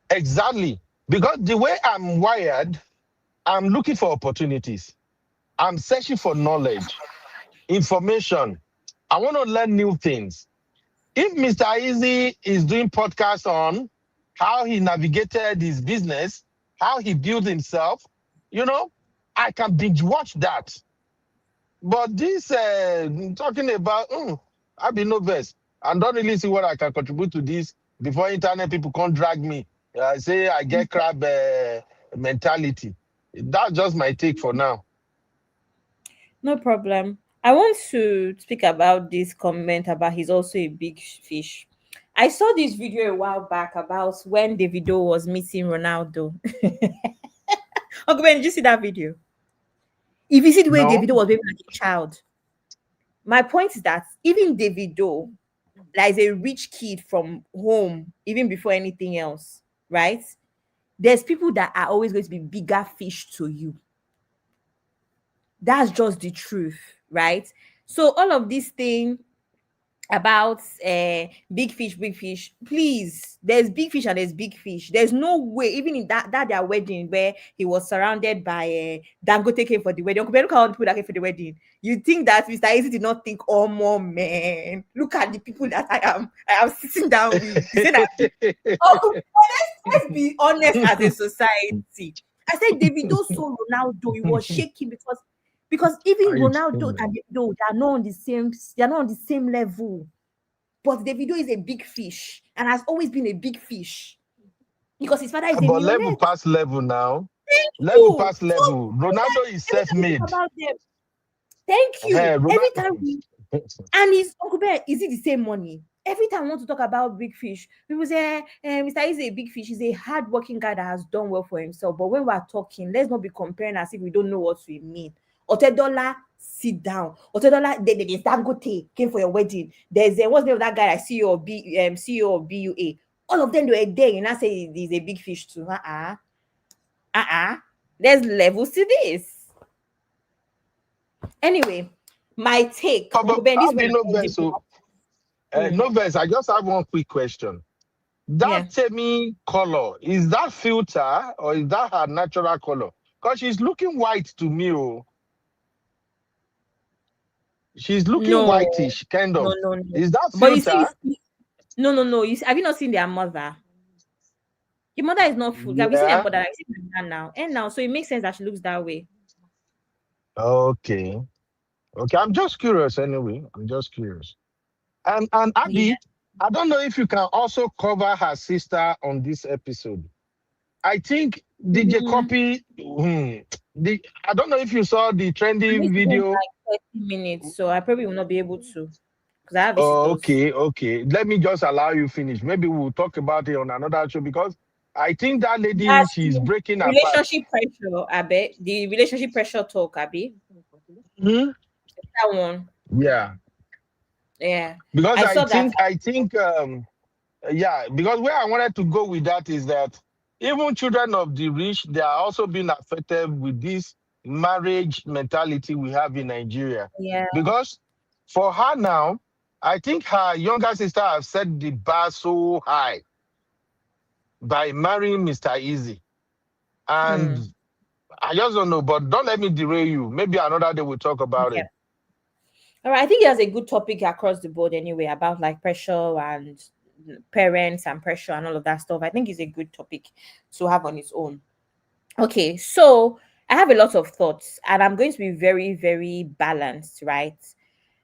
Exactly. Because the way I'm wired, I'm looking for opportunities. I'm searching for knowledge, information. I want to learn new things. If Mr. Easy is doing podcasts on how he navigated his business, how he built himself, I can binge watch that. But this talking about, I've been no best. I don't really see what I can contribute to this before internet people can't drag me. Say I get crab mentality. That's just my take for now. No problem. I want to speak about this comment about he's also a big fish. I saw this video a while back about when Davido was meeting Ronaldo. Uncle Ben, did you see that video? If you see the way Davido was behaving like a child, my point is that even Davido, like a rich kid from home, even before anything else, right? There's people that are always going to be bigger fish to you. That's just the truth, right? So all of this thing about big fish, please, there's big fish and there's big fish. There's no way, even in that their wedding where he was surrounded by Dangote came for the wedding. Look at all the people that came for the wedding. You think that Mr. Easy did not think, oh more man, look at the people that I am sitting down with. He said that, let's be honest as a society. I said Davido saw Ronaldo, he was shaking because even Ronaldo and Davido, they are not on the same level. But Davido is a big fish and has always been a big fish because his father is a millionaire. Level past level now. Level past level. Ronaldo is self-made. Thank you. Every time and his Uncle Bear, is it the same money? Every time I want to talk about big fish, people say, Mr. is a big fish. He's a hardworking guy that has done well for himself. But when we're talking, let's not be comparing as if we don't know what we mean. Otedola, sit down. Otedola, there's Dangote came for your wedding. There's what's the name of that guy? CEO of BUA. All of them they were there. You now say he's a big fish too. There's levels to this. Anyway, my take. No verse. I just have one quick question. That Temi color, is that filter or is that her natural color? Because she's looking white to me. Oh. She's looking whitish, kind of. No. Is that filter? But no. Have you not seen their mother? Your mother is not full. Have you seen their mother? I see her now. And now, so it makes sense that she looks that way. Okay. I'm just curious anyway. I'm just curious. And Abby, I don't know if you can also cover her sister on this episode. I think DJ Copy. I don't know if you saw the trending video. Like 30 minutes, so I probably will not be able to because I have okay. Let me just allow you finish. Maybe we'll talk about it on another show because I think that lady she's breaking her relationship pressure. Abby, the relationship pressure talk, Abby. That one. Yeah. Because I think because where I wanted to go with that is that even children of the rich, they are also being affected with this marriage mentality we have in Nigeria. Yeah. Because for her now, I think her younger sister has set the bar so high by marrying Mr. Easy. And I just don't know, but don't let me derail you. Maybe another day we'll talk about it. All right, I think it has a good topic across the board anyway about like pressure and parents and pressure and all of that stuff. I think it's a good topic to have on its own. Okay, so I have a lot of thoughts and I'm going to be very, very balanced, right?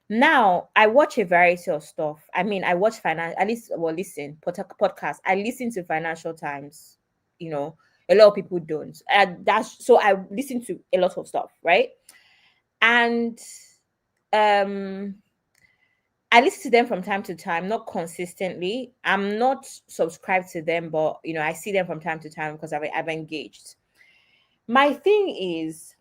Now I watch a variety of stuff. I mean, I watch listen podcast. I listen to Financial Times. You know, a lot of people don't. That's so I listen to a lot of stuff, right? And um I listen to them from time to time, not consistently. I'm not subscribed to them, but I see them from time to time because I've engaged. My thing is,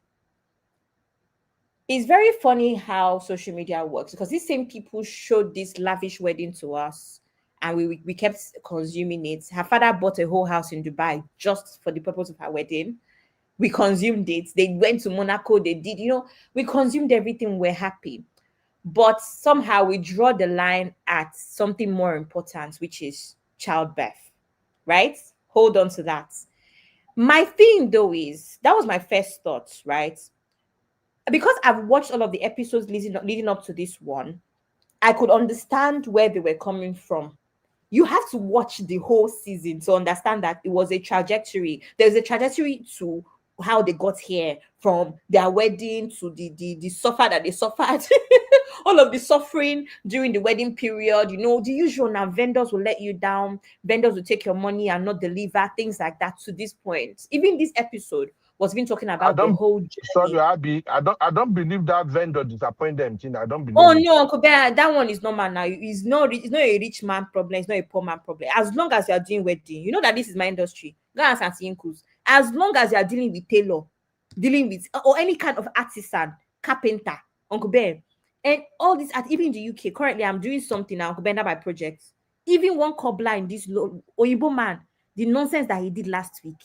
it's very funny how social media works because these same people showed this lavish wedding to us and we kept consuming it. Her father bought a whole house in Dubai just for the purpose of her wedding. We consumed it. They went to Monaco. They did, we consumed everything. We're happy. But somehow we draw the line at something more important, which is childbirth, right? Hold on to that. My thing, though, is that was my first thought, right? Because I've watched all of the episodes leading up to this one, I could understand where they were coming from. You have to watch the whole season to understand that it was a trajectory. There's a trajectory to how they got here, from their wedding to the suffer that they suffered, all of the suffering during the wedding period. The usual. Now vendors will let you down, vendors will take your money and not deliver, things like that. To this point, even this episode was been talking about the whole journey. Sorry, Abby. I don't believe that vendor disappoint them. I don't believe. Oh no, Uncle Ben, that one is normal now. It's not a rich man problem. It's not a poor man problem. As long as you are doing wedding, you know that this is my industry. Go and ask Auntie. As long as you are dealing with tailor, dealing with or any kind of artisan, carpenter, Uncle Ben, and all this even in the UK. Currently, I'm doing something now, Uncle Ben, by project. Even one cobbler in this Oyibo man, the nonsense that he did last week.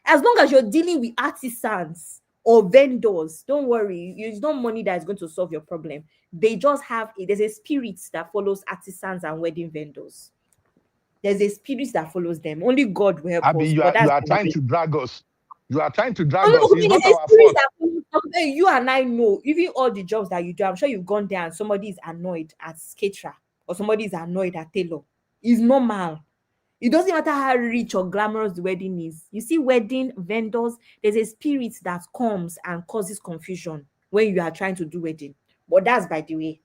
As long as you're dealing with artisans or vendors, don't worry. It's not money that is going to solve your problem. They just there's a spirit that follows artisans and wedding vendors. There's a spirit that follows them. Only God will help Abby, us. you are trying to drag us. You are trying to drag us. It's not our fault. You and I know, even all the jobs that you do, I'm sure you've gone there and somebody is annoyed at caterer or somebody is annoyed at tailor. It's normal. It doesn't matter how rich or glamorous the wedding is. You see, wedding vendors, there's a spirit that comes and causes confusion when you are trying to do wedding. But that's by the way.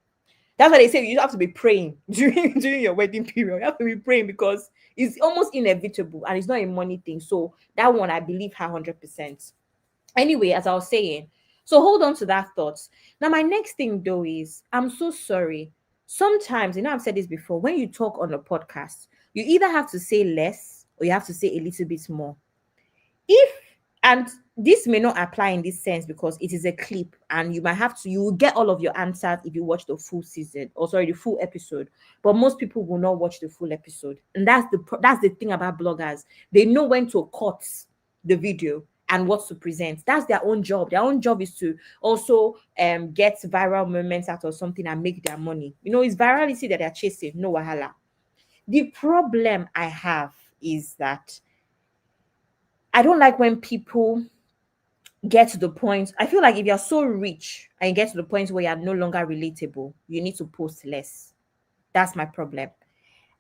That's why they say you have to be praying during your wedding period. You have to be praying because it's almost inevitable and it's not a money thing. So that one, I believe her 100%. Anyway, as I was saying, so hold on to that thought. Now, my next thing though is, I'm so sorry. Sometimes, I've said this before, when you talk on a podcast, you either have to say less or you have to say a little bit more. And this may not apply in this sense because it is a clip and you will get all of your answers if you watch the full season, the full episode. But most people will not watch the full episode. And that's the thing about bloggers. They know when to cut the video and what to present. That's their own job. Their own job is to also get viral moments out of something and make their money. It's virality that they're chasing, no wahala. The problem I have is that I don't like when people get to the point. I feel like if you're so rich and you get to the point where you're no longer relatable, you need to post less. That's my problem.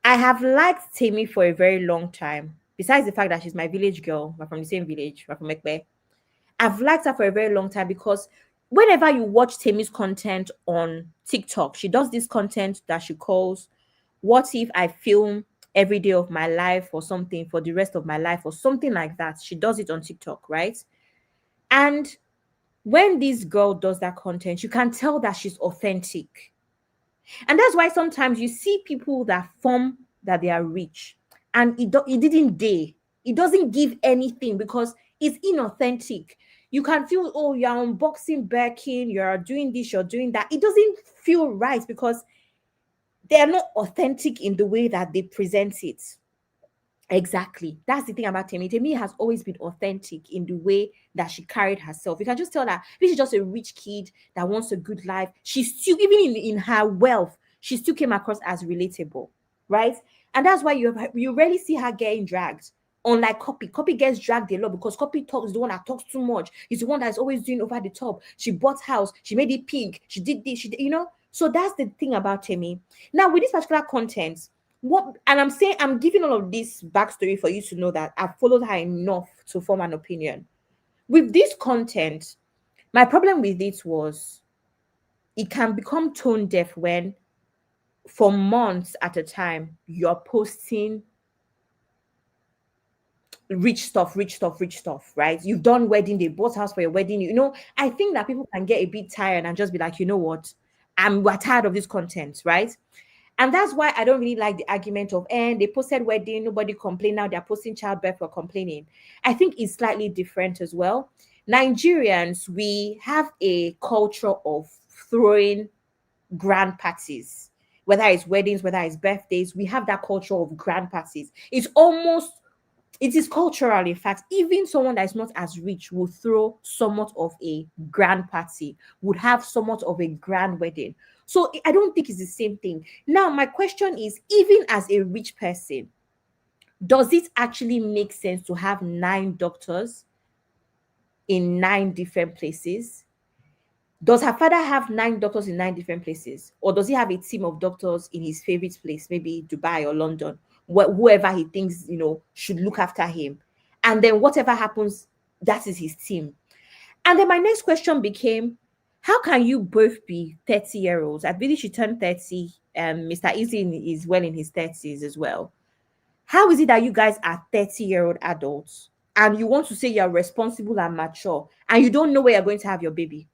I have liked Temi for a very long time. Besides the fact that she's my village girl, we're from the same village, we're from Ekpe. I've liked her for a very long time because whenever you watch Temi's content on TikTok, she does this content that she calls "What If I Film Every Day of My Life" or something, for the rest of my life or something like that. She does it on TikTok, right? And when this girl does that content, you can tell that she's authentic. And that's why sometimes you see people that form that they are rich and it didn't dare. It doesn't give anything because it's inauthentic. You can feel, oh, you're unboxing Birkin, you're doing this, you're doing that. It doesn't feel right because they are not authentic in the way that they present it. Exactly. That's the thing about Temi. Temi has always been authentic in the way that she carried herself. You can just tell that this is just a rich kid that wants a good life. She's still, even in her wealth, she still came across as relatable, right? And that's why you rarely see her getting dragged. Unlike Copy. Copy gets dragged a lot because Copy is the one that talks too much. He's the one that's always doing over the top. She bought house. She made it pink. She did this. She did, So that's the thing about Temi. Now, with this particular content, I'm giving all of this backstory for you to know that I've followed her enough to form an opinion. With this content, my problem with it was it can become tone deaf when for months at a time you're posting rich stuff, right? You've done wedding, they bought house for your wedding. I think that people can get a bit tired and just be like, you know what? We're tired of this content, right? And that's why I don't really like the argument of, and they posted wedding, nobody complained. Now they're posting childbirth for complaining. I think it's slightly different as well. Nigerians, we have a culture of throwing grand parties, whether it's weddings, whether it's birthdays. We have that culture of grand parties. It is cultural, in fact. Even someone that is not as rich will throw somewhat of a grand party, would have somewhat of a grand wedding. So I don't think it's the same thing. Now, my question is, even as a rich person, does it actually make sense to have 9 doctors in 9 different places? Does her father have 9 doctors in 9 different places? Or does he have a team of doctors in his favorite place, maybe Dubai or London, whoever he thinks, should look after him? And then whatever happens, that is his team. And then my next question became, how can you both be 30-year-olds? I believe she turned 30. Mr. Easy is well in his 30s as well. How is it that you guys are 30-year-old adults and you want to say you're responsible and mature and you don't know where you're going to have your baby?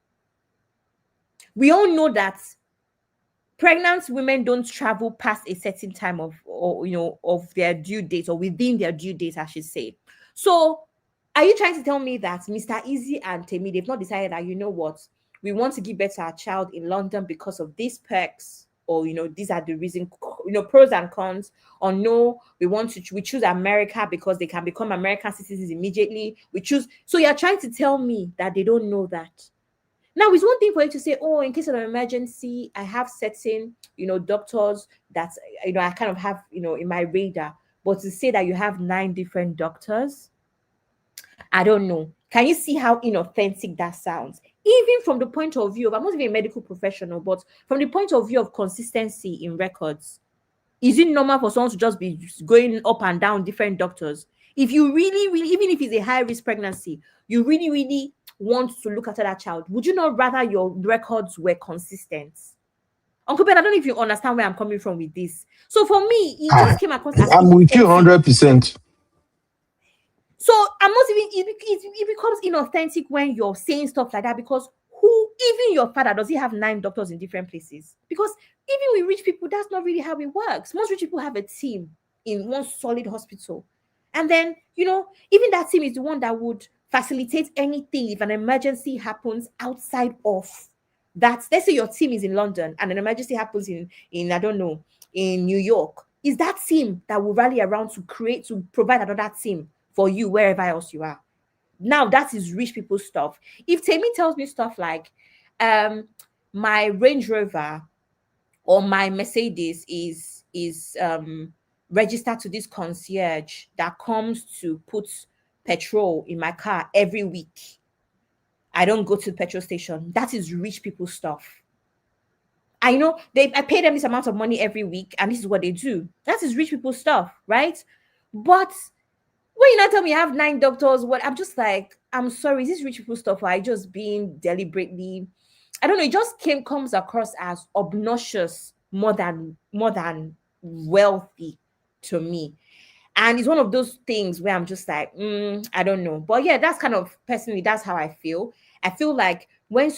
We all know that pregnant women don't travel past a certain time of their due date, or within their due date, I should say. So are you trying to tell me that Mr. Easy and Temi, they've not decided that, you know what, we want to give birth to our child in London because of these perks, or these are the reasons, pros and cons, or no, we choose America because they can become American citizens immediately. So you're trying to tell me that they don't know that. Now, it's one thing for you to say, oh, in case of an emergency, I have certain, doctors that, I kind of have, in my radar. But to say that you have 9 different doctors, I don't know. Can you see how inauthentic that sounds? Even from the point of view of, I'm not even a medical professional, but from the point of view of consistency in records, is it normal for someone to just be going up and down different doctors? If you really, really, even if it's a high-risk pregnancy, you really, really want to look after that child, would you not rather your records were consistent? Uncle Ben, I don't know if you understand where I'm coming from with this. So for me, it just came across as I'm with you 100%. So I'm not even, it becomes inauthentic when you're saying stuff like that, because even your father, does he have 9 doctors in different places? Because even with rich people, that's not really how it works. Most rich people have a team in one solid hospital. And then, even that team is the one that would facilitate anything if an emergency happens outside of that. Let's say your team is in London and an emergency happens in I don't know, in New York. Is that team that will rally around to provide another team for you wherever else you are? Now, that is rich people stuff. If Temi tells me stuff like, my Range Rover or my Mercedes is registered to this concierge that comes to put petrol in my car every week, I don't go to the petrol station. That is rich people stuff. I know I pay them this amount of money every week, and this is what they do. That is rich people stuff, right? But when you not tell me I have 9 doctors, I'm just like, I'm sorry, is this rich people stuff, or I just being deliberately, I don't know, it just comes across as obnoxious more than wealthy to me. And it's one of those things where I'm just like, I don't know. But yeah, that's kind of, personally, that's how I feel. I feel like when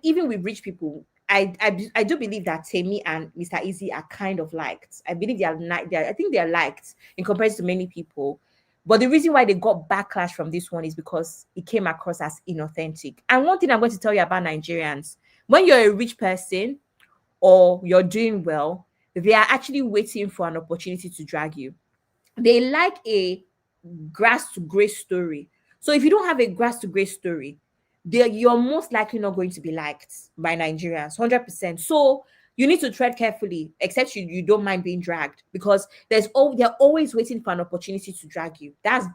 even with rich people, I do believe that Temi and Mr. Easy are kind of liked. I believe I think they are liked in comparison to many people. But the reason why they got backlash from this one is because it came across as inauthentic. And one thing I'm going to tell you about Nigerians, when you're a rich person or you're doing well, they are actually waiting for an opportunity to drag you. They like a grass to grace story. So if you don't have a grass to grace story, you're most likely not going to be liked by Nigerians, 100%. So you need to tread carefully, except you don't mind being dragged, because they're always waiting for an opportunity to drag you. That's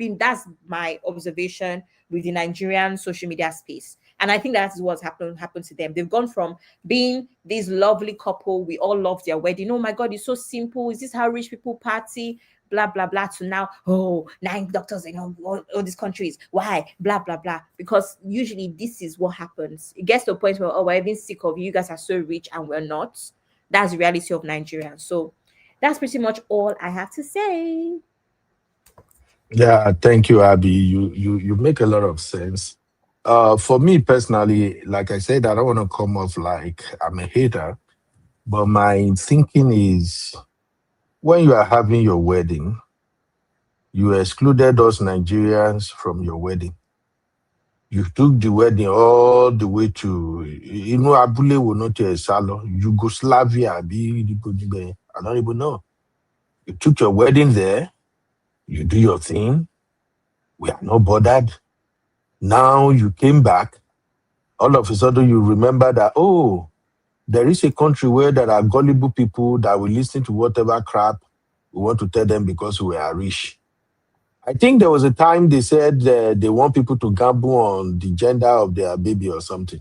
my observation with the Nigerian social media space. And I think that's what's happened to them. They've gone from being this lovely couple, we all love their wedding. Oh my God, it's so simple. Is this how rich people party? blah blah blah to now, oh, 9 doctors in all these countries. Why? Blah blah blah. Because usually this is what happens. It gets to a point where, oh, we're even sick of you. You guys are so rich and we're not. That's the reality of Nigeria. So that's pretty much all I have to say. Yeah, thank you, Abby. You make a lot of sense. For me personally, like I said, I don't want to come off like I'm a hater, but my thinking is when you are having your wedding, you excluded us Nigerians from your wedding. You took the wedding all the way to Abule will not Salo, Yugoslavia, I don't even know. You took your wedding there, you do your thing, we are not bothered. Now you came back, all of a sudden you remember that, oh, there is a country where there are gullible people that will listen to whatever crap we want to tell them because we are rich. I think there was a time they said they want people to gamble on the gender of their baby or something.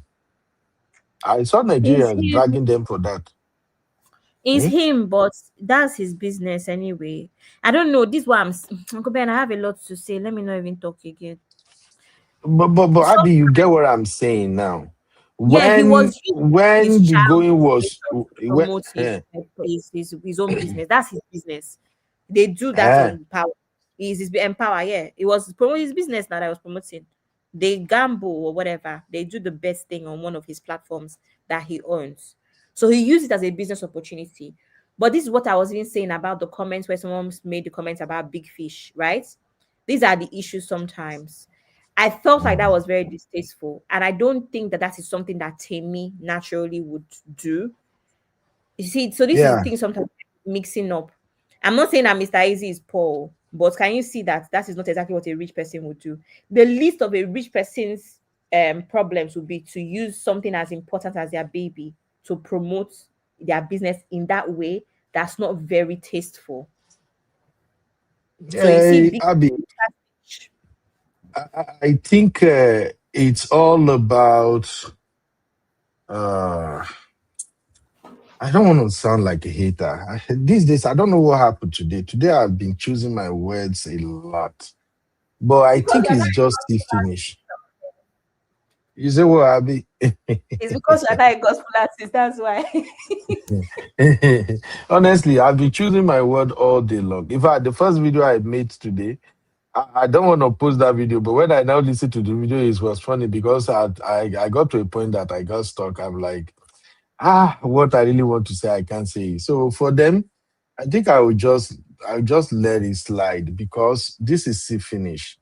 I saw Nigerians dragging them for that. It's him, but that's his business anyway. I don't know. This is why Uncle Ben, I have a lot to say. Let me not even talk again. But Abby, you get what I'm saying now. Yeah, he was when the going was promote his own business. That's his business. They do that on Power. He's his Empower. Yeah, it was promoting his business that I was promoting. They gamble or whatever. They do the best thing on one of his platforms that he owns. So he used it as a business opportunity. But this is what I was even saying about the comments where someone made the comments about big fish, right? These are the issues sometimes. I felt like that was very distasteful. And I don't think that is something that Temi naturally would do. You see, so this is the thing sometimes mixing up. I'm not saying that Mr. Easy is poor, but can you see that is not exactly what a rich person would do? The least of a rich person's problems would be to use something as important as their baby to promote their business in that way that's not very tasteful. So you see, Abby, I think it's all about. I don't want to sound like a hater. These days, I don't know what happened today. Today, I've been choosing my words a lot, but I think it's just the finish. You say what, Abby? It's because you're not a gospel artist. That's why. Honestly, I've been choosing my word all day long. In fact, the first video I made today, I don't want to post that video, but when I now listen to the video, it was funny because I got to a point that I got stuck. I'm like, what I really want to say, I can't say. So for them, I think I'll just let it slide because this is the finish.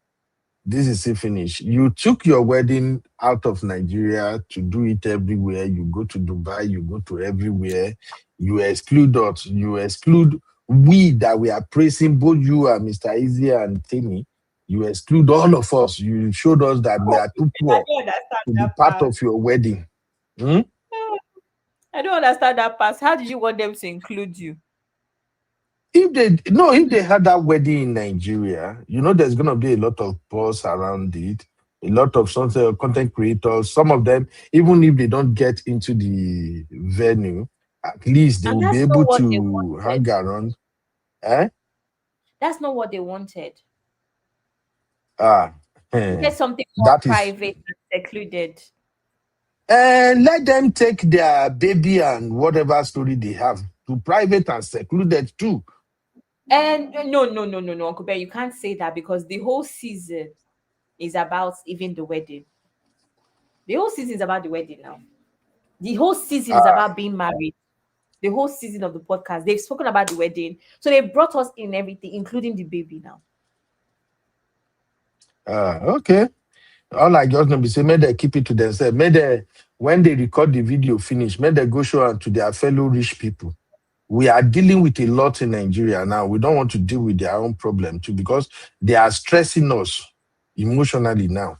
This is the finish. You took your wedding out of Nigeria to do it everywhere. You go to Dubai, you go to everywhere. You exclude us. You exclude we that we are praising, both you and Mr. Easy and Timmy. You exclude all of us. You showed us that we are too poor to be part of your wedding. I don't understand that part. How did you want them to include you? If they had that wedding in Nigeria, there's gonna be a lot of buzz around it, a lot of content creators. Some of them, even if they don't get into the venue, at least they will be able to hang around. That's not what they wanted. Get something more private and secluded. Let them take their baby and whatever story they have to private and secluded too. And no, Uncle Ben, you can't say that because the whole season is about even the wedding. The whole season is about the wedding now. The whole season is about being married. The whole season of the podcast, they've spoken about the wedding. So they brought us in everything, including the baby now. Okay. All I just know be say, may they keep it to themselves. May they, when they record the video finish, may they go show it to their fellow rich people. We are dealing with a lot in Nigeria now. We don't want to deal with their own problem too because they are stressing us emotionally now.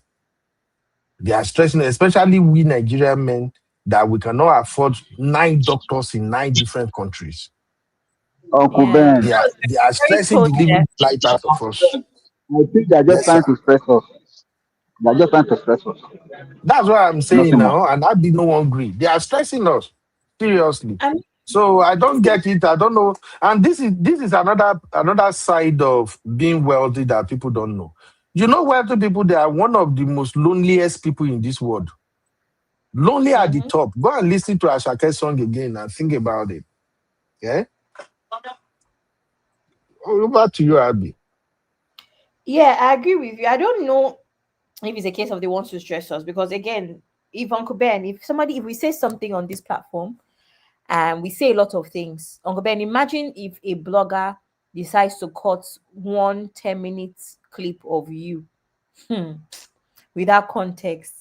They are stressing, especially we Nigerian men, that we cannot afford 9 doctors in 9 different countries. Uncle Ben. They are stressing the living light out of us. I think they're just trying to stress us. They're just trying to stress us. That's what I'm saying now, and I did not agree. They are stressing us. Seriously. So I don't get it. I don't know. And this is another side of being wealthy that people don't know. You know, wealthy people, they are one of the most loneliest people in this world. Lonely at the top. Go and listen to Ashake's song again and think about it. Yeah. Over to you, Abby. Yeah, I agree with you. I don't know if it's a case of they want to stress us because again, if Uncle Ben, if we say something on this platform and we say a lot of things, Uncle Ben, imagine if a blogger decides to cut 1 10 minute clip of you without context,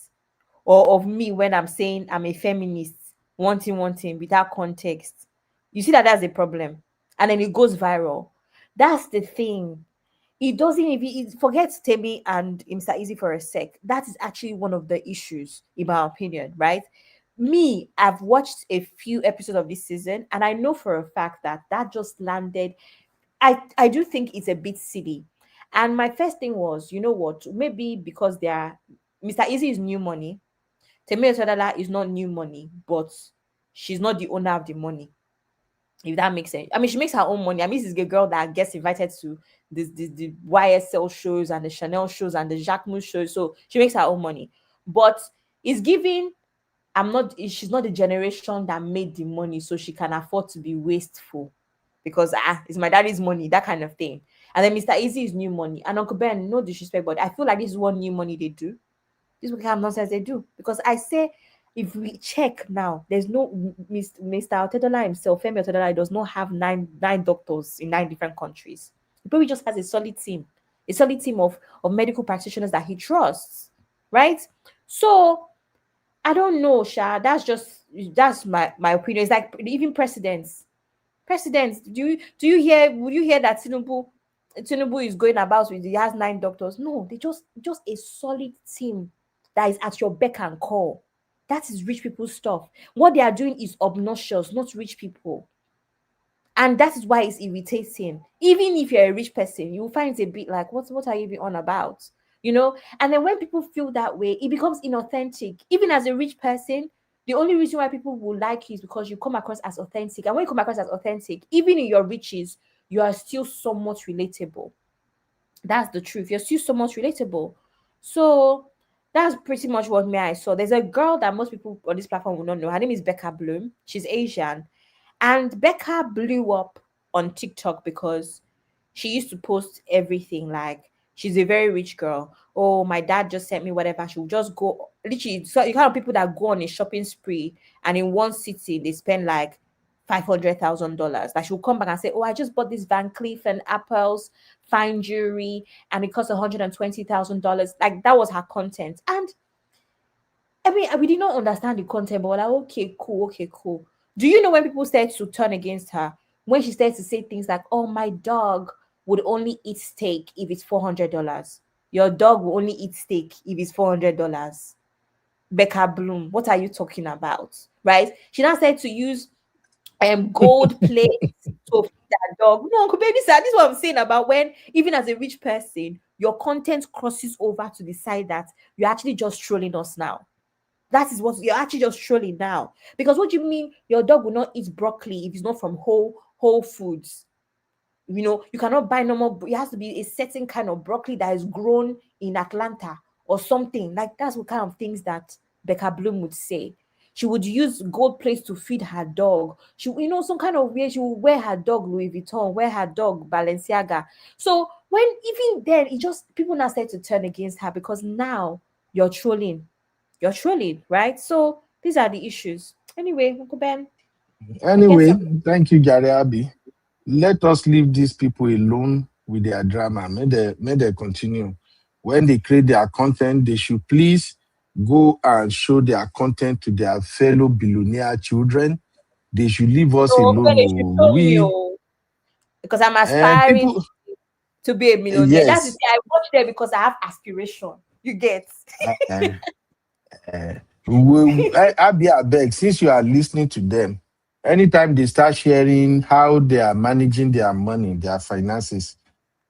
or of me when I'm saying I'm a feminist, wanting without context. You see that that's a problem, and then it goes viral. That's the thing. It doesn't even forget Temi and Mr. Easy for a sec. That is actually one of the issues, in my opinion, right? Me, I've watched a few episodes of this season, and I know for a fact that that just landed. I do think it's a bit silly. And my first thing was, you know what? Maybe because they are Mr. Easy is new money. Temi Sodala is not new money, but she's not the owner of the money. If that makes sense. I mean, she makes her own money. I mean, this is a girl that gets invited to the YSL shows and the Chanel shows and the Jacquemus shows. So she makes her own money. But it's giving, she's not the generation that made the money, so she can afford to be wasteful. Because it's my daddy's money, that kind of thing. And then Mr. Easy is new money. And Uncle Ben, no disrespect, but I feel like this is what new money they do. This is what kind of nonsense they do. Because I say, if we check now, there's no Mr. Otedola himself, Femi Otedola does not have nine doctors in 9 different countries. He probably just has a solid team of medical practitioners that he trusts, right? So I don't know, Sha. That's my opinion. It's like even presidents. Do you hear? Would you hear that Tinubu is going about with he has 9 doctors? No, they just a solid team that is at your beck and call. That is rich people's stuff. What they are doing is obnoxious, not rich people. And that is why it's irritating. Even if you're a rich person, you will find it a bit like, what are you even on about? You know? And then when people feel that way, it becomes inauthentic. Even as a rich person, the only reason why people will like you is because you come across as authentic. And when you come across as authentic, even in your riches, you are still somewhat relatable. That's the truth. You're still somewhat relatable. So that's pretty much what I saw. There's a girl that most people on this platform will not know. Her name is Becca Bloom. She's Asian. And Becca blew up on TikTok because she used to post everything. Like, she's a very rich girl. Oh, my dad just sent me whatever. She'll just go, literally, so you kind of people that go on a shopping spree and in one city they spend like $500,000. Like, she'll come back and say, oh, I just bought this Van Cleef and Apples fine jewelry and it cost $120,000. Like, that was her content. And I mean, we did not understand the content, but we're like, okay, cool. Do you know when people started to turn against her? When she started to say things like, oh, my dog would only eat steak if it's $400. Your dog will only eat steak if it's $400. Becca Bloom, what are you talking about? Right? She now started to use gold plate to feed that dog. No, Uncle Baby, this is what I'm saying about when, even as a rich person, your content crosses over to the side that you're actually just trolling us now. That is what you're actually just trolling now. Because what do you mean your dog will not eat broccoli if it's not from whole foods? You know, you cannot buy normal. It has to be a certain kind of broccoli that is grown in Atlanta or something. Like, that's what kind of things that Becca Bloom would say. She would use gold plates to feed her dog. She, some kind of way she would wear her dog Louis Vuitton, wear her dog Balenciaga. So when even then, it just people now start to turn against her because now you're trolling. You're trolling, right? So these are the issues. Anyway, Uncle Ben. Anyway, thank you, Gary Abi. Let us leave these people alone with their drama. May they continue. When they create their content, they should please go and show their content to their fellow billionaire children. They should leave us alone. Because I'm aspiring to be a millionaire. Yes. That's the thing. I watch them because I have aspiration. You get. I beg, since you are listening to them, anytime they start sharing how they are managing their money, their finances,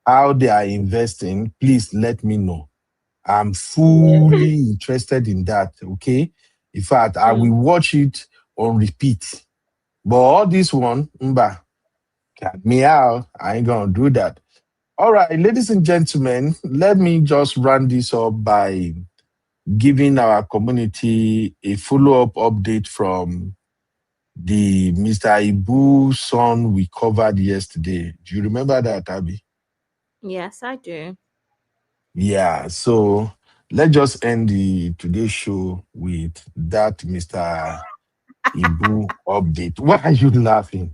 how they are investing, please let me know. I'm fully interested in that, okay? In fact, I will watch it on repeat. But all this one, mba, got me out. I ain't gonna do that. All right, ladies and gentlemen, let me just run this up by giving our community a follow-up update from the Mr. Ibu son we covered yesterday. Do you remember that, Abby? Yes, I do. Yeah, so let's just end the today's show with that Mr. Ibu update. Why are you laughing?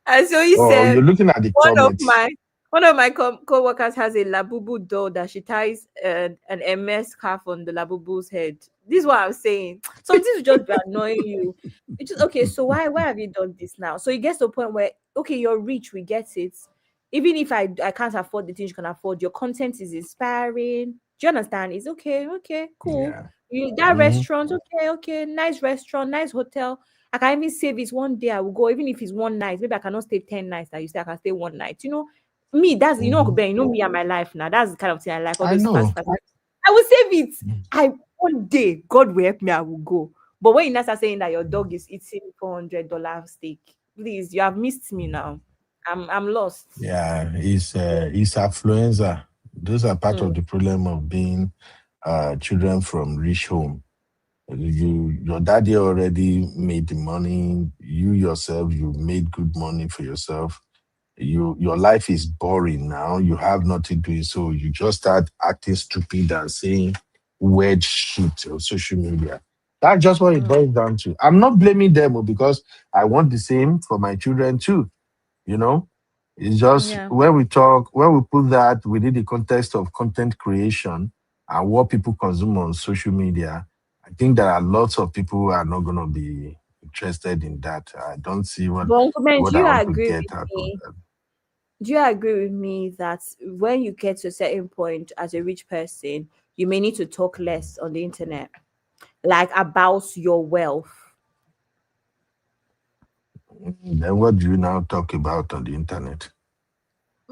And so he Oh, said, you're looking at the one of comments. my one of my co-workers has a labubu doll that she ties an MS scarf on the labubu's head. This is what I'm saying. Some things will just be annoying you. It's just okay. So why have you done this now? So it gets to a point where okay, you're rich, we get it. Even if I can't afford the things you can afford, your content is inspiring. Do you understand? It's okay, cool. Yeah. That Mhm. restaurant, okay, nice restaurant, nice hotel. I can even save it one day. I will go, even if it's one night. Maybe I cannot stay 10 nights. That you say I can stay one night. Me, that's Mhm. Ben, me and my life now. That's the kind of thing I like. All I those know. fast. I will save it. One day, God will help me, I will go. But when you now start saying that your dog is eating $400 steak, please, you have missed me now. I'm lost. Yeah, it's affluenza. Those are part of the problem of being children from rich home. Your daddy already made the money. You yourself, you made good money for yourself. Your life is boring now. You have nothing doing, so you just start acting stupid and saying weird shit on social media. That's just what it boils down to. I'm not blaming them because I want the same for my children too. You know, it's just Yeah. when we put that within the context of content creation and what people consume on social media, I think there are lots of people who are not going to be interested in that. I don't see But Uncle Ben, what do I you want to agree get with out of me? that. Do you agree with me that when you get to a certain point as a rich person, you may need to talk less on the internet, like about your wealth? Then what do you now talk about on the internet?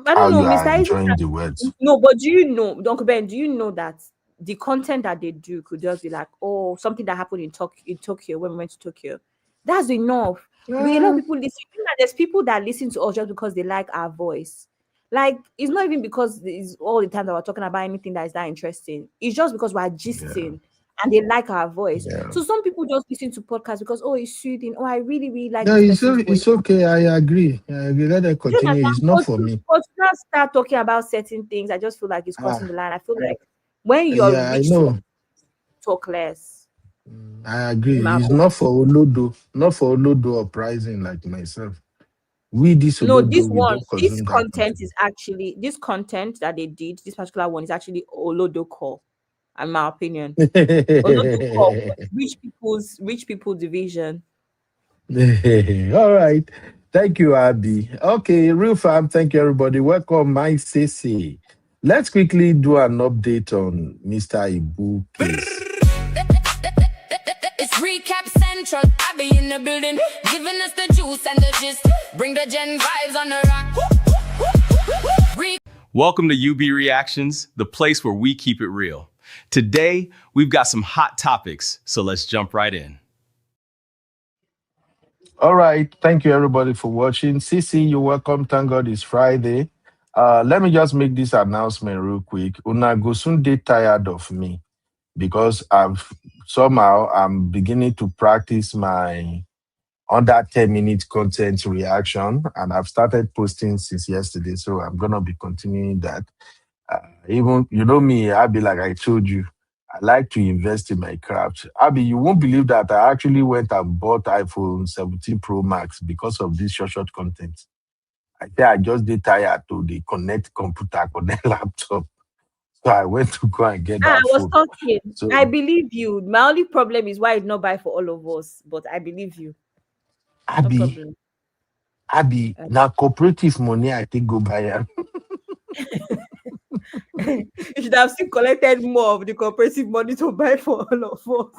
I How don't know, you are Mr. Isaac. enjoying the words? No, but do you know, Uncle Ben, do you know that the content that they do could just be like, oh, something that happened in Tokyo when we went to Tokyo? That's enough. A lot of people listen. You know, there's people that listen to us just because they like our voice. Like, it's not even because it's all the time that we're talking about anything that is that interesting. It's just because we're Yeah, gisting and they like our voice. yeah. So some people just listen to podcasts because, oh, it's soothing. Oh, I really, really like Yeah, this person's voice. it's okay. I agree. Let them Do you continue. It's understand? not for me. But to not start talking about certain things, I just feel like it's crossing the Ah, line. I feel like when you're yeah, I rich to know. talk less, I in my agree. It's opinion. not for Olodo, not for Olodo uprising like myself. We this No, Olodo, we don't this consume that content content. is actually this content that they did, this particular one is actually Olodo core, in my opinion. Olodo core was rich people division. All right. Thank you, Abby. Okay, real fam. Thank you, everybody. Welcome, my CC. Let's quickly do an update on Mr. Ibu case. It's recap central. I be in the building, giving us the juice and the gist. Bring the gen vibes on the rock. Welcome to UB Reactions, the place where we keep it real. Today, we've got some hot topics, so let's jump right in. All right. Thank you, everybody, for watching. CC, you're welcome. Thank God it's Friday. Let me just make this announcement real quick. Una go soon dey tired of me because I'm beginning to practice my under 10-minute content reaction, and I've started posting since yesterday. So I'm gonna be continuing that. Even you know me, I'll be like I told you, I like to invest in my craft. Abby, you won't believe that I actually went and bought iPhone 17 Pro Max because of this short content. I think I just did tired to the connect computer, connect laptop. So I went to go and get I that was phone. talking. So I believe you. My only problem is why it's not buy for all of us, but I believe you. No Abby, problem. now cooperative money I think go buy am. You should have still collected more of the cooperative money to buy for all of us.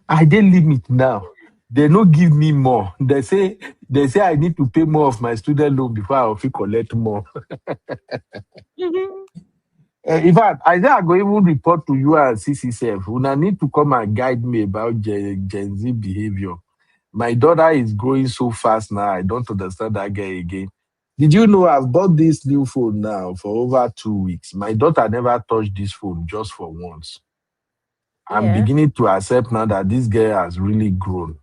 I dey limit now. They no give me more. They say I need to pay more of my student loan before I fit collect more. In fact, I think I go even report to you and CC sef. Una need to come and guide me about Gen Z behavior. My daughter is growing so fast now. I don't understand that guy again. Did you know I've bought this new phone now for over 2 weeks? My daughter never touched this phone just for once. I'm beginning to accept now that this girl has really grown.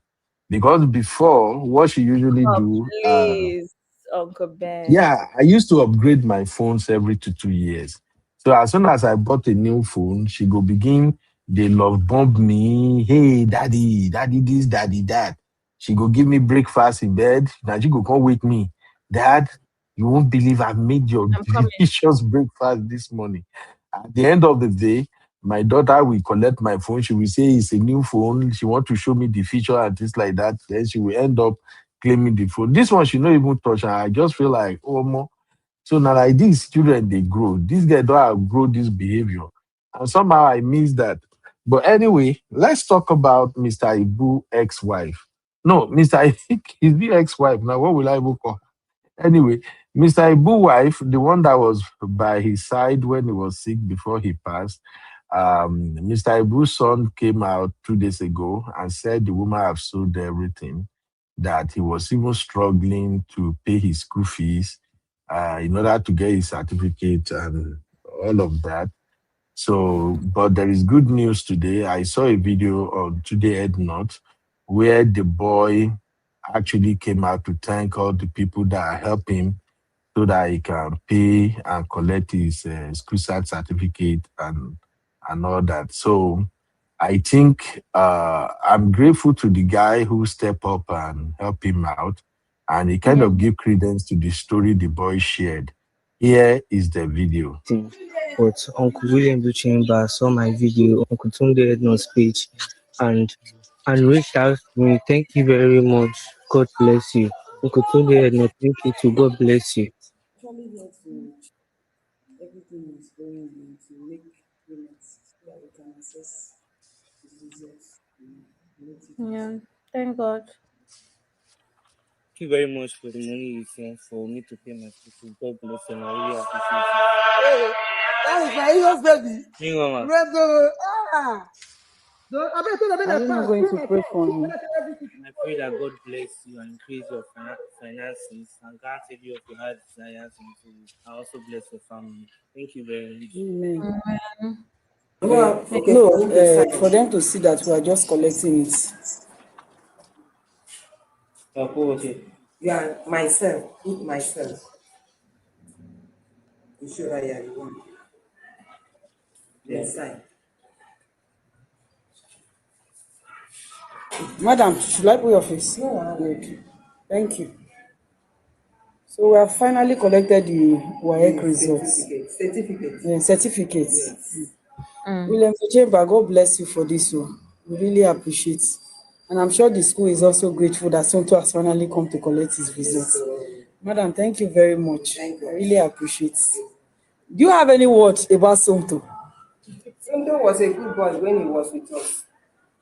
Because before, what she usually do, Please, Uncle Ben. yeah, I used to upgrade my phones every 2 years. So as soon as I bought a new phone, she go begin, they love bomb me. Hey, daddy, daddy this, daddy that. She go give me breakfast in bed. Now she go come wake me. Dad, you won't believe I made your delicious breakfast this morning. At the end of the day, my daughter will collect my phone. She will say it's a new phone. She want to show me the feature and things like that. Then she will end up claiming the phone. This one she not even touch. And I just feel like, oh more. So now like these children they grow. This guy don't outgrow this behavior. And somehow I miss that. But anyway, let's talk about Mr. Ibu ex-wife. No, Mr. I think he's the ex-wife. Now what will I even call? Anyway, Mr. Ibu wife, the one that was by his side when he was sick before he passed, Mr. Ibu's son came out 2 days ago and said the woman have sold everything, that he was even struggling to pay his school fees in order to get his certificate and all of that. So, but there is good news today. I saw a video on Today Ed Not where the boy actually came out to thank all the people that help him so that he can pay and collect his school certificate and all that. So I think I'm grateful to the guy who stepped up and helped him out, and he kind of gave credence to the story the boy shared. Here is the video. But Uncle William Chamber saw my video, Uncle Tunde Ednon's page, and reached out to me. Thank you very much. God bless you. Uncle Tunde Ednon, thank you too. God bless you. Everything is going on to make payments so that we can access the results. Yeah, thank God. Thank you very much for the money you sent for me to pay my school fees. God bless you. I really appreciate it. That is my Eagles baby. Me, Mama. Red go. I'm not going to pray for him. I pray that God bless you and increase your finances and grant you of your heart desires and I also bless your family. Thank you very much. Amen. Well, no, for them to see that we are just collecting it. Okay. Yeah, myself. You sure that you are the one? Inside. Madam, should I put your face? No, okay. Thank you. So we have finally collected the WAEC results. Certificate. Yes. William Chamber, God bless you for this one. We really appreciate. And I'm sure the school is also grateful that Sonto has finally come to collect his results. Madam, thank you very much. I really appreciate it. Do you have any words about Sonto? Sonto was a good boy when he was with us.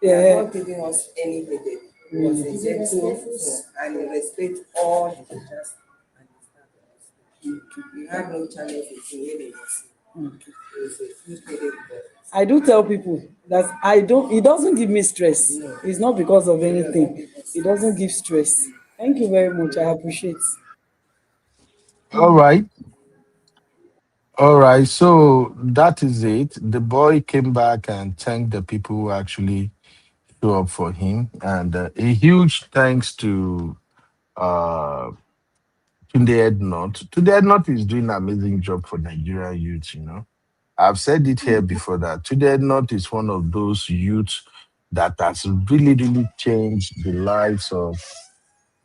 Yeah. He has not given us any headache. He was a gentle and he respects all the teachers and the staff. We have no challenge with him when he was. He was a free-headed boy. I do tell people that he doesn't give me stress. No. It's not because of anything. He doesn't give stress. Thank you very much. I appreciate it. All right. All right. So that is it. The boy came back and thanked the people who actually show up for him. And a huge thanks to Tunde Ednot. Tunde Ednot is doing an amazing job for Nigerian youth, you know. I've said it here before that Tunde Ednot is one of those youths that has really, really changed the lives of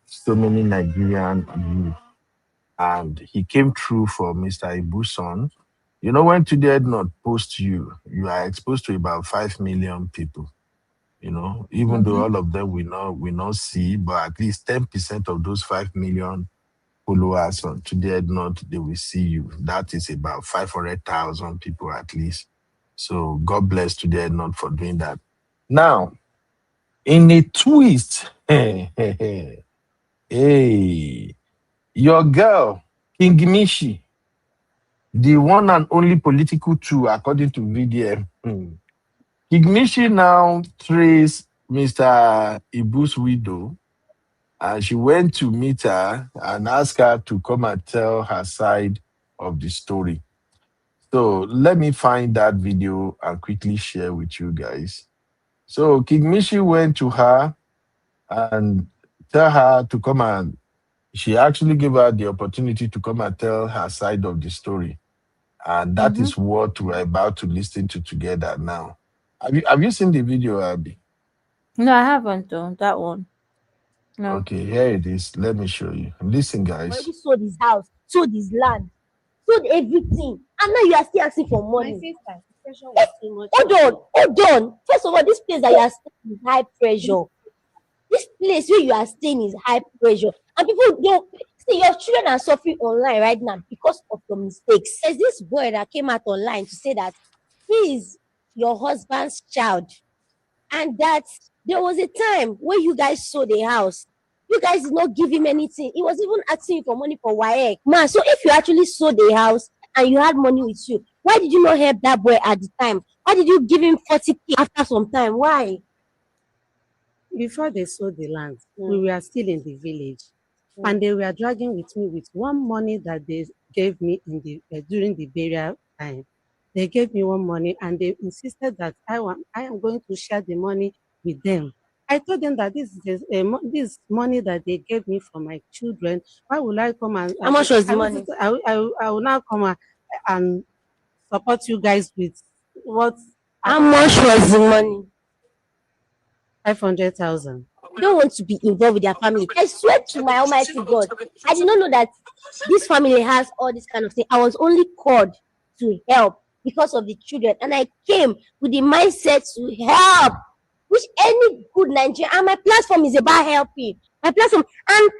so many Nigerian youth. And he came through for Mr. Ibu's son. You know, when Tunde Ednot posts you are exposed to about 5 million people. You know, even though all of them we not see, but at least 10% of those 5 million followers on Today Not, they will see you. That is about 500,000 people at least. So God bless Today Not for doing that. Now, in a twist, hey, your girl, King Mishi, the one and only political tool according to VDM. King Mishi now trace Mr. Ibu's widow and she went to meet her and ask her to come and tell her side of the story. So let me find that video and quickly share with you guys. So King Mishi went to her and tell her to come, and she actually gave her the opportunity to come and tell her side of the story. And that is what we're about to listen to together now. Have you seen the video, Abby? No, I haven't done that one. No. Okay, here it is. Let me show you. Listen, guys. Already sold his house, sold his land, sold everything, and now you are still asking for money. My sister, the pressure was too much. Hold on. First of all, this place that you are staying is high pressure. This place where you are staying is high pressure, and people don't see your children are suffering online right now because of your mistakes. There's this boy that came out online to say that he is your husband's child, and that there was a time where you guys sold a house. You guys did not give him anything. He was even asking you for money for WAEC. Man, so if you actually sold a house and you had money with you, why did you not help that boy at the time? Why did you give him 40K after some time? Why? Before they sold the land, we were still in the village, and they were dragging with me with one money that they gave me in the during the burial time. They gave me one money, and they insisted that I am going to share the money with them. I told them that this money that they gave me for my children. Why will I come and How much was the money? I will now come and support you guys with what? How much was the money? 500,000. Don't want to be involved with their family. I swear to my Almighty God, I did not know that this family has all this kind of thing. I was only called to help because of the children, and I came with the mindset to help, which any good Nigerian, and my platform is about helping. My platform, and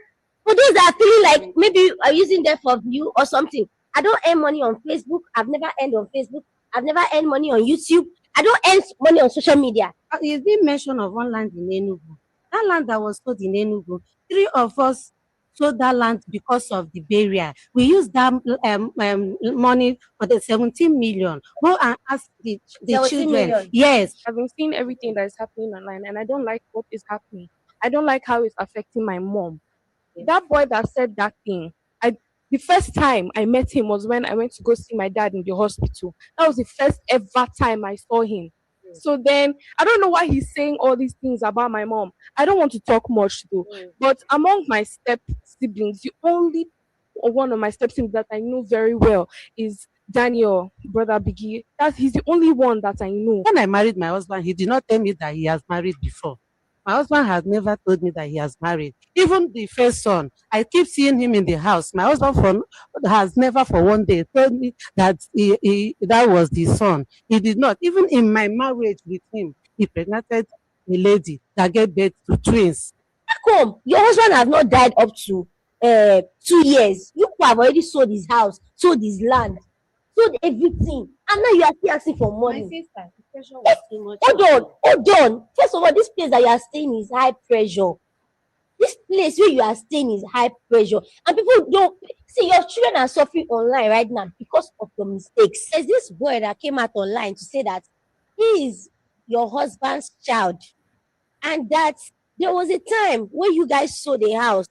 for those that are feeling like maybe are using them for view or something, I don't earn money on Facebook. I've never earned on Facebook. I've never earned money on YouTube. I don't earn money on social media. You did mention of one land in Enugu. That land that was sold in Enugu, 3 of us sold that land because of the barrier. We used that money for the 17 million. Go and ask the children. Million. Yes. I've been seeing everything that is happening online, and I don't like what is happening. I don't like how it's affecting my mom. That boy that said that thing, the first time I met him was when I went to go see my dad in the hospital. That was the first ever time I saw him. So then I don't know why he's saying all these things about my mom. I don't want to talk much though. But among my step siblings, the only one of my step siblings that I know very well is Daniel, brother Biggie. He's the only one that I know. When I married my husband, he did not tell me that he has married before. My husband has never told me that he has married. Even the first son, I keep seeing him in the house. My husband has never for one day told me that that was the son. He did not. Even in my marriage with him, he pregnanted a lady that gave birth to twins. Back home, your husband has not died up to 2 years. You have already sold his house, sold his land, sold everything, and now you are still asking for money. My sister, the pressure was too much. Hold on. First of all, this place that you are staying is high pressure. This place where you are staying is high pressure, and people don't see your children are suffering online right now because of your mistakes. There's this boy that came out online to say that he is your husband's child, and that there was a time where you guys sold a house.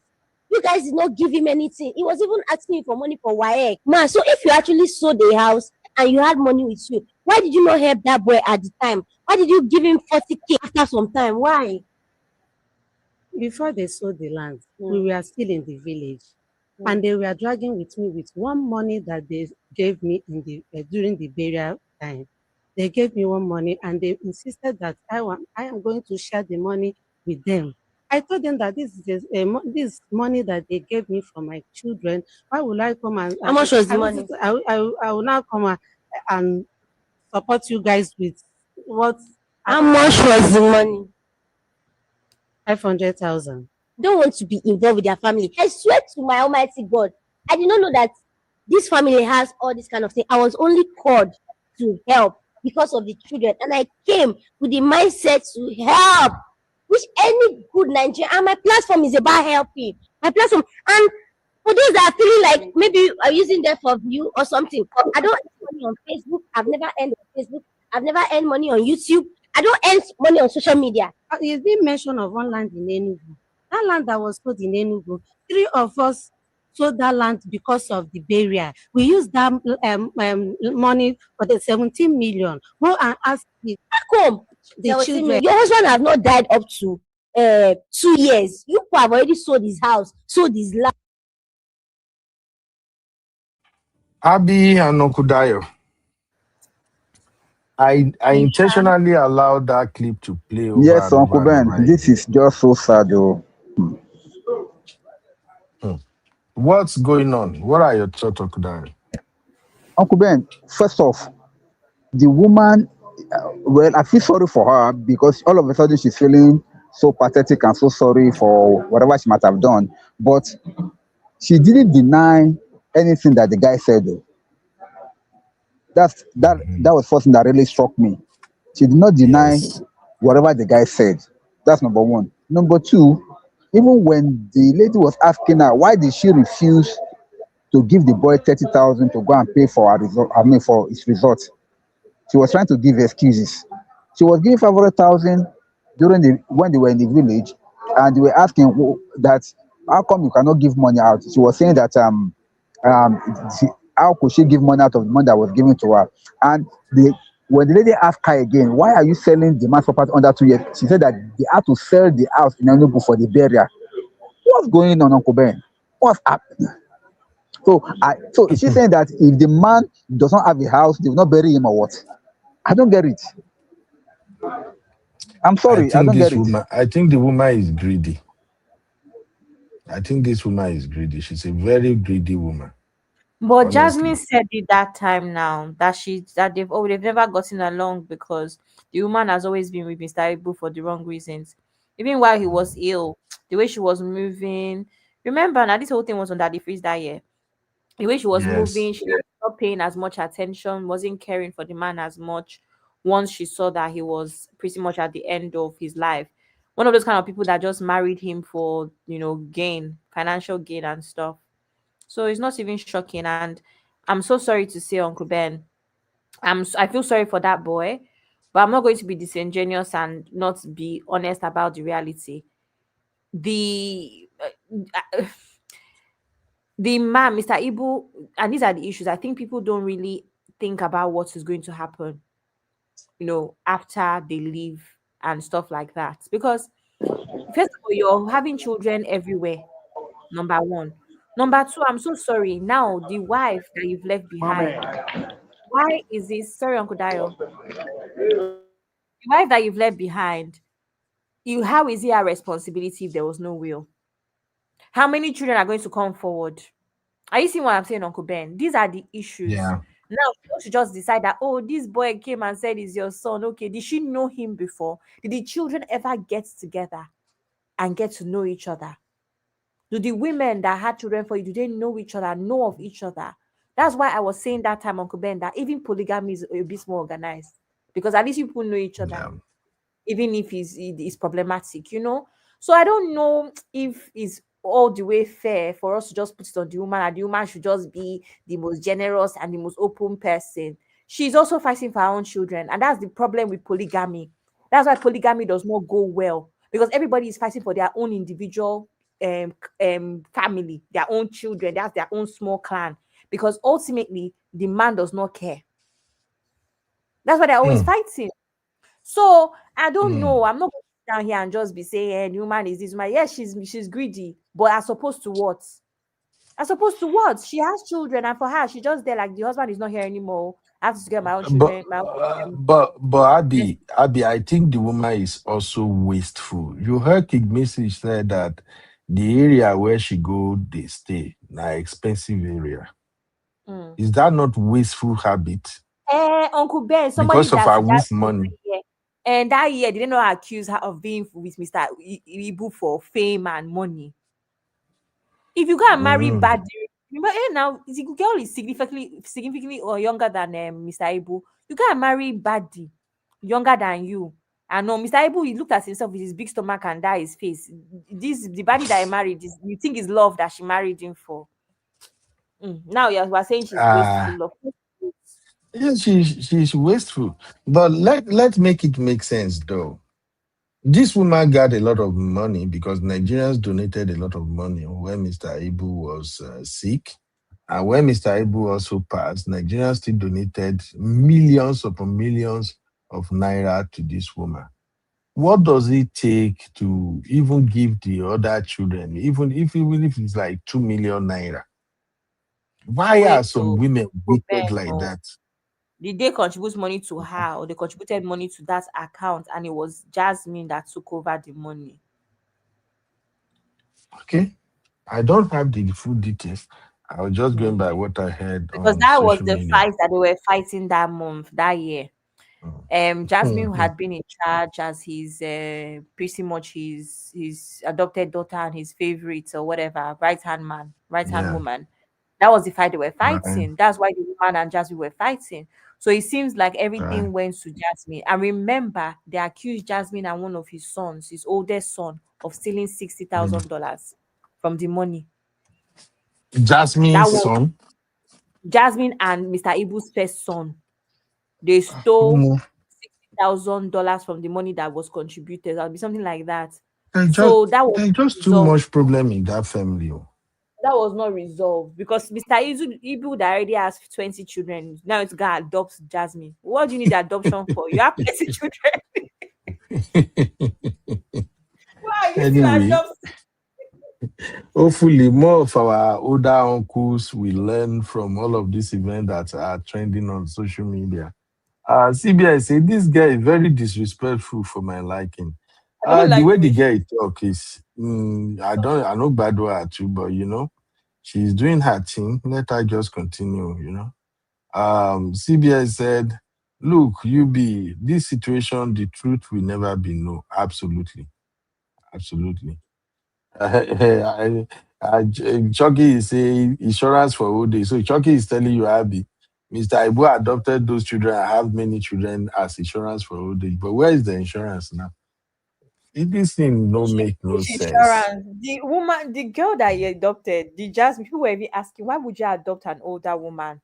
You guys did not give him anything. He was even asking you for money for WAEC. Man, so if you actually sold a house and you had money with you, why did you not help that boy at the time? Why did you give him 40K after some time? Why? Before they sold the land, we were still in the village, and they were dragging with me with one money that they gave me in the during the burial time. They gave me one money, and they insisted that I am going to share the money with them. I told them that this money that they gave me for my children. Why will I come and? How much was the money? I will now come and support you guys with what? How much was the money? 500,000. Don't want to be involved with their family. I swear to my Almighty God, I did not know that this family has all this kind of thing. I was only called to help because of the children, and I came with the mindset to help, which any good Nigerian, and my platform is about helping. My platform, and for those that are feeling like maybe are using them for view or something, I don't earn money on Facebook. I've never earned on Facebook. I've never earned money on YouTube. I don't earn money on social media. You did mention of one land in Enugu. That land that was sold in Enugu, 3 of us sold that land because of the barrier. We used that money for the 17 million. Go and ask the, Back home, the children. your husband have not died up to 2 years. You have already sold his house, sold his land. Abi and Okudayo. I intentionally allowed that clip to play over Yes, and over Uncle and Ben, over this again. is just so sad, though. What's going on? What are your thoughts, Okudayo? Uncle Ben, first off, the woman, well, I feel sorry for her because all of a sudden she's feeling so pathetic and so sorry for whatever she might have done. But she didn't deny anything that the guy said, though. That was first thing that really struck me. She did not deny whatever the guy said. That's number one. Number two, even when the lady was asking her why did she refuse to give the boy 30,000 to go and pay for her result, I mean for his result, she was trying to give excuses. She was giving 500,000 during the when they were in the village, and they were asking that how come you cannot give money out. She was saying that um she, how could she give money out of the money that was given to her? And the when the lady asked her again, why are you selling the man's property under 2 years? She said that they had to sell the house in Enugu for the burial. What's going on, Uncle Ben? What's happening? So is she saying that if the man does not have a house, they will not bury him or what? I don't get it. I'm sorry, I don't get it. I think the woman is greedy. I think this woman is greedy. She's a very greedy woman. But Honestly. Jasmine said it that time now that they've never gotten along because the woman has always been with Mr. Ibu for the wrong reasons. Even while he was ill, the way she was moving. Remember now, this whole thing was on Daddy Freeze that year. The way she was moving, she was not paying as much attention, wasn't caring for the man as much. Once she saw that he was pretty much at the end of his life, one of those kind of people that just married him for gain, financial gain and stuff. So it's not even shocking. And I'm so sorry to say, Uncle Ben, I feel sorry for that boy, but I'm not going to be disingenuous and not be honest about the reality. The the man, Mr. Ibu, and these are the issues. I think people don't really think about what is going to happen, after they leave and stuff like that. Because first of all, you're having children everywhere. Number one. Number two, I'm so sorry. Now the wife that you've left behind. Why is this? Sorry, Uncle Dio. The wife that you've left behind. How is it our responsibility if there was no will? How many children are going to come forward? Are you seeing what I'm saying, Uncle Ben? These are the issues. Yeah. Now, don't you just decide that, oh, this boy came and said he's your son. Okay, did she know him before? Did the children ever get together and get to know each other? Do the women that had children for you, do they know each other, know of each other? That's why I was saying that time, Uncle Ben, that even polygamy is a bit more organized. Because at least people know each other. Even if it's problematic, So I don't know if it's all the way fair for us to just put it on the woman, and the woman should just be the most generous and the most open person. She's also fighting for her own children, and that's the problem with polygamy. That's why polygamy does not go well, because everybody is fighting for their own individual family, their own children. That's their own small clan, because ultimately the man does not care. That's why they're always fighting. So I don't know. I'm not going to sit down here and just be saying, the woman is this woman. Yes, she's greedy, but as opposed to what? As opposed to what? She has children, and for her, she just there like the husband is not here anymore. I have to get my own children. But Abby, I think the woman is also wasteful. You heard King Message said that the area where she go, they stay, na expensive area. Is that not wasteful habit? Uncle Ben, somebody Because of her waste money. And that year, they didn't not accuse her of being with Mr. Ibu for fame and money. If you go and marry bad, remember now, the girl is significantly or younger than Mr. Ibu. You go and marry Baddy, younger than you. And no, Mr. Ibu, he looked at himself with his big stomach and that his face. The body that I married, you think is love that she married him for. Now you are saying she's wasteful of. Yes, she's wasteful. But let's make it make sense though. This woman got a lot of money because Nigerians donated a lot of money when Mr. Ibu was sick. And when Mr. Ibu also passed, Nigerians still donated millions upon millions of naira to this woman. What does it take to even give the other children, even if it's like 2 million naira? Why are Wait, some so women wicked Ben, like that? did they contribute money to her, or they contributed money to that account and it was Jasmine that took over the money? Okay. I don't have the full details. I was just going by what I heard Because on that was social the media. fight that they were fighting that month, that year. Jasmine who Mhm. had been in charge as his pretty much his adopted daughter and his favorite or whatever, right hand man, right hand Yeah. woman. That was the fight they were Right. fighting. That's why the woman and Jasmine were fighting. So it seems like Right. everything went to Jasmine. And remember, they accused Jasmine and one of his sons, his oldest son, of stealing $60,000 from the money. That Jasmine's was son. Jasmine and Mr. Ibu's first son. They stole Mm. $60,000 from the money that was contributed. That'll be something like that. Just So that was there's just too resolved. much problem in that family. Oh. That was not resolved because Mr. Ibu that already has 20 children. Now it's gonna adopt Jasmine. What do you need adoption for? You have 20 children. Why are you still Anyway, adopting? hopefully more of our older uncles will learn from all of these events that are trending on social media. CBI say this guy is very disrespectful for my liking. I don't The like way the the way girl talk is, I know bad word too, but she's doing her thing. Let her just continue. CBI said, look, this situation, the truth will never be known. Absolutely. Absolutely. Chucky is saying insurance for old age. So Chucky is telling you, Abby, Mr. Ibu adopted those children. I have many children as insurance for old age. But where is the insurance now? This thing don't make no which sense. insurance? The girl that you adopted, the Jasmine, people were even asking, why would you adopt an older woman?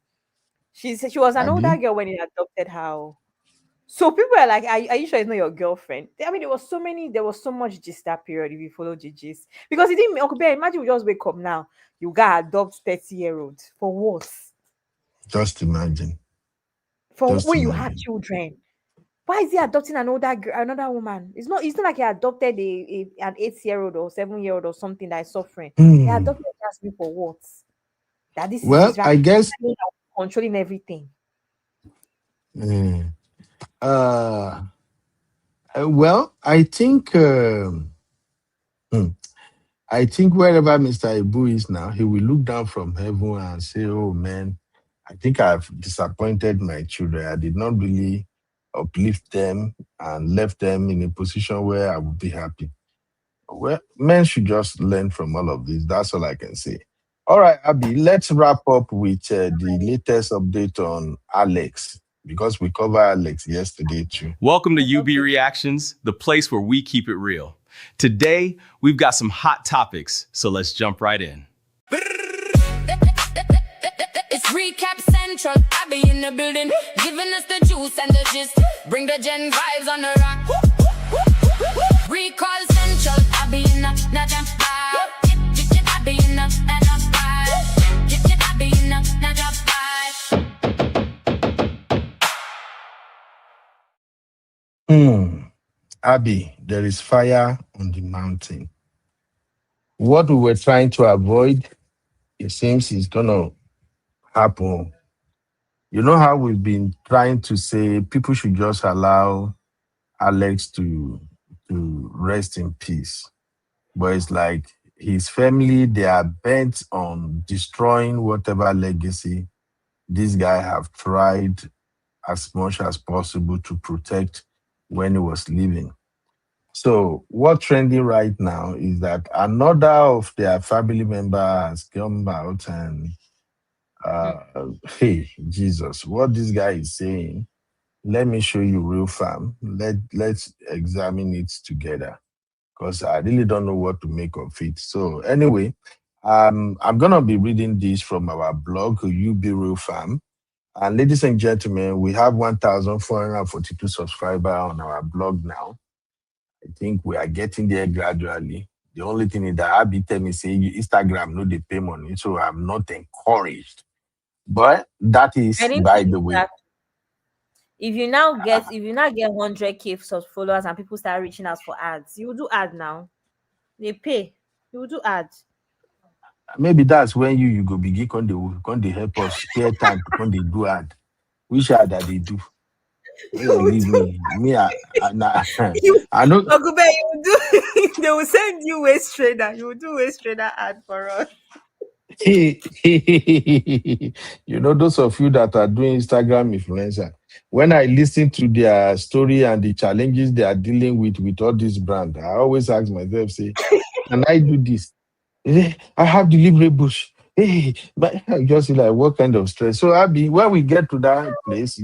She said she was an older Abby? girl when you adopted her. So people are like, are you sure it's not your girlfriend? I mean, there was so much gist that period if you follow the gist. Because it didn't, Uncle Bear, imagine we just wake up now, you got adopt 30-year-olds. For what? Just imagine. For Just when you have imagine. children. Why is he adopting an older girl, another woman? It's not like he adopted an 8-year-old or 7-year-old or something that is suffering. He Hmm. adopted Jasmine for what? That this is Well, his right, I guess controlling everything. eh, uh, well, I think I think wherever Mr. Ibu is now, he will look down from heaven and say, oh man, I think I've disappointed my children. I did not really uplift them and left them in a position where I would be happy. Well, men should just learn from all of this. That's all I can say. All right, Abby, let's wrap up with the latest update on Alex because we covered Alex yesterday too. Welcome to UB Reactions, the place where we keep it real. Today, we've got some hot topics, so let's jump right in. It's Recap Central. I be in the building, giving us the juice and the gist. Bring the gen vibes on the rock. Recall Central. I be in the jam vibe. I be in the jam vibe. I be in the jam vibe. Abby, there is fire on the mountain. What we were trying to avoid, it seems is gonna happen. You know how we've been trying to say people should just allow Alex to rest in peace. But it's like his family, they are bent on destroying whatever legacy this guy have tried as much as possible to protect when he was living. So what's trending right now is that another of their family member has come out and hey Jesus, what this guy is saying, let me show you real fam. Let's examine it together because I really don't know what to make of it. So anyway, I'm gonna be reading this from our blog, You Be Real Fam. And ladies and gentlemen, we have 1,442 subscribers on our blog now. think we are getting there gradually. The only thing is that Abby tell me say Instagram no they pay money, so I'm not encouraged. But that I is didn't by think the way. that if you now get 100K followers and people start reaching out for ads, you will do ad now. They pay. You will do ads. Maybe that's when you go begin come they help us spare time to come they do ad. Which ad that they do? They You will will leave do. me. You, I know. Ogube, you will do. They will send you waste trader. You will do waste trader ad for us. Those of you that are doing Instagram influencer, when I listen to their story and the challenges they are dealing with all this brand, I always ask myself, say, can I do this? I have deliverables. Hey, but I just like what kind of stress? So Abby, when we get to that place,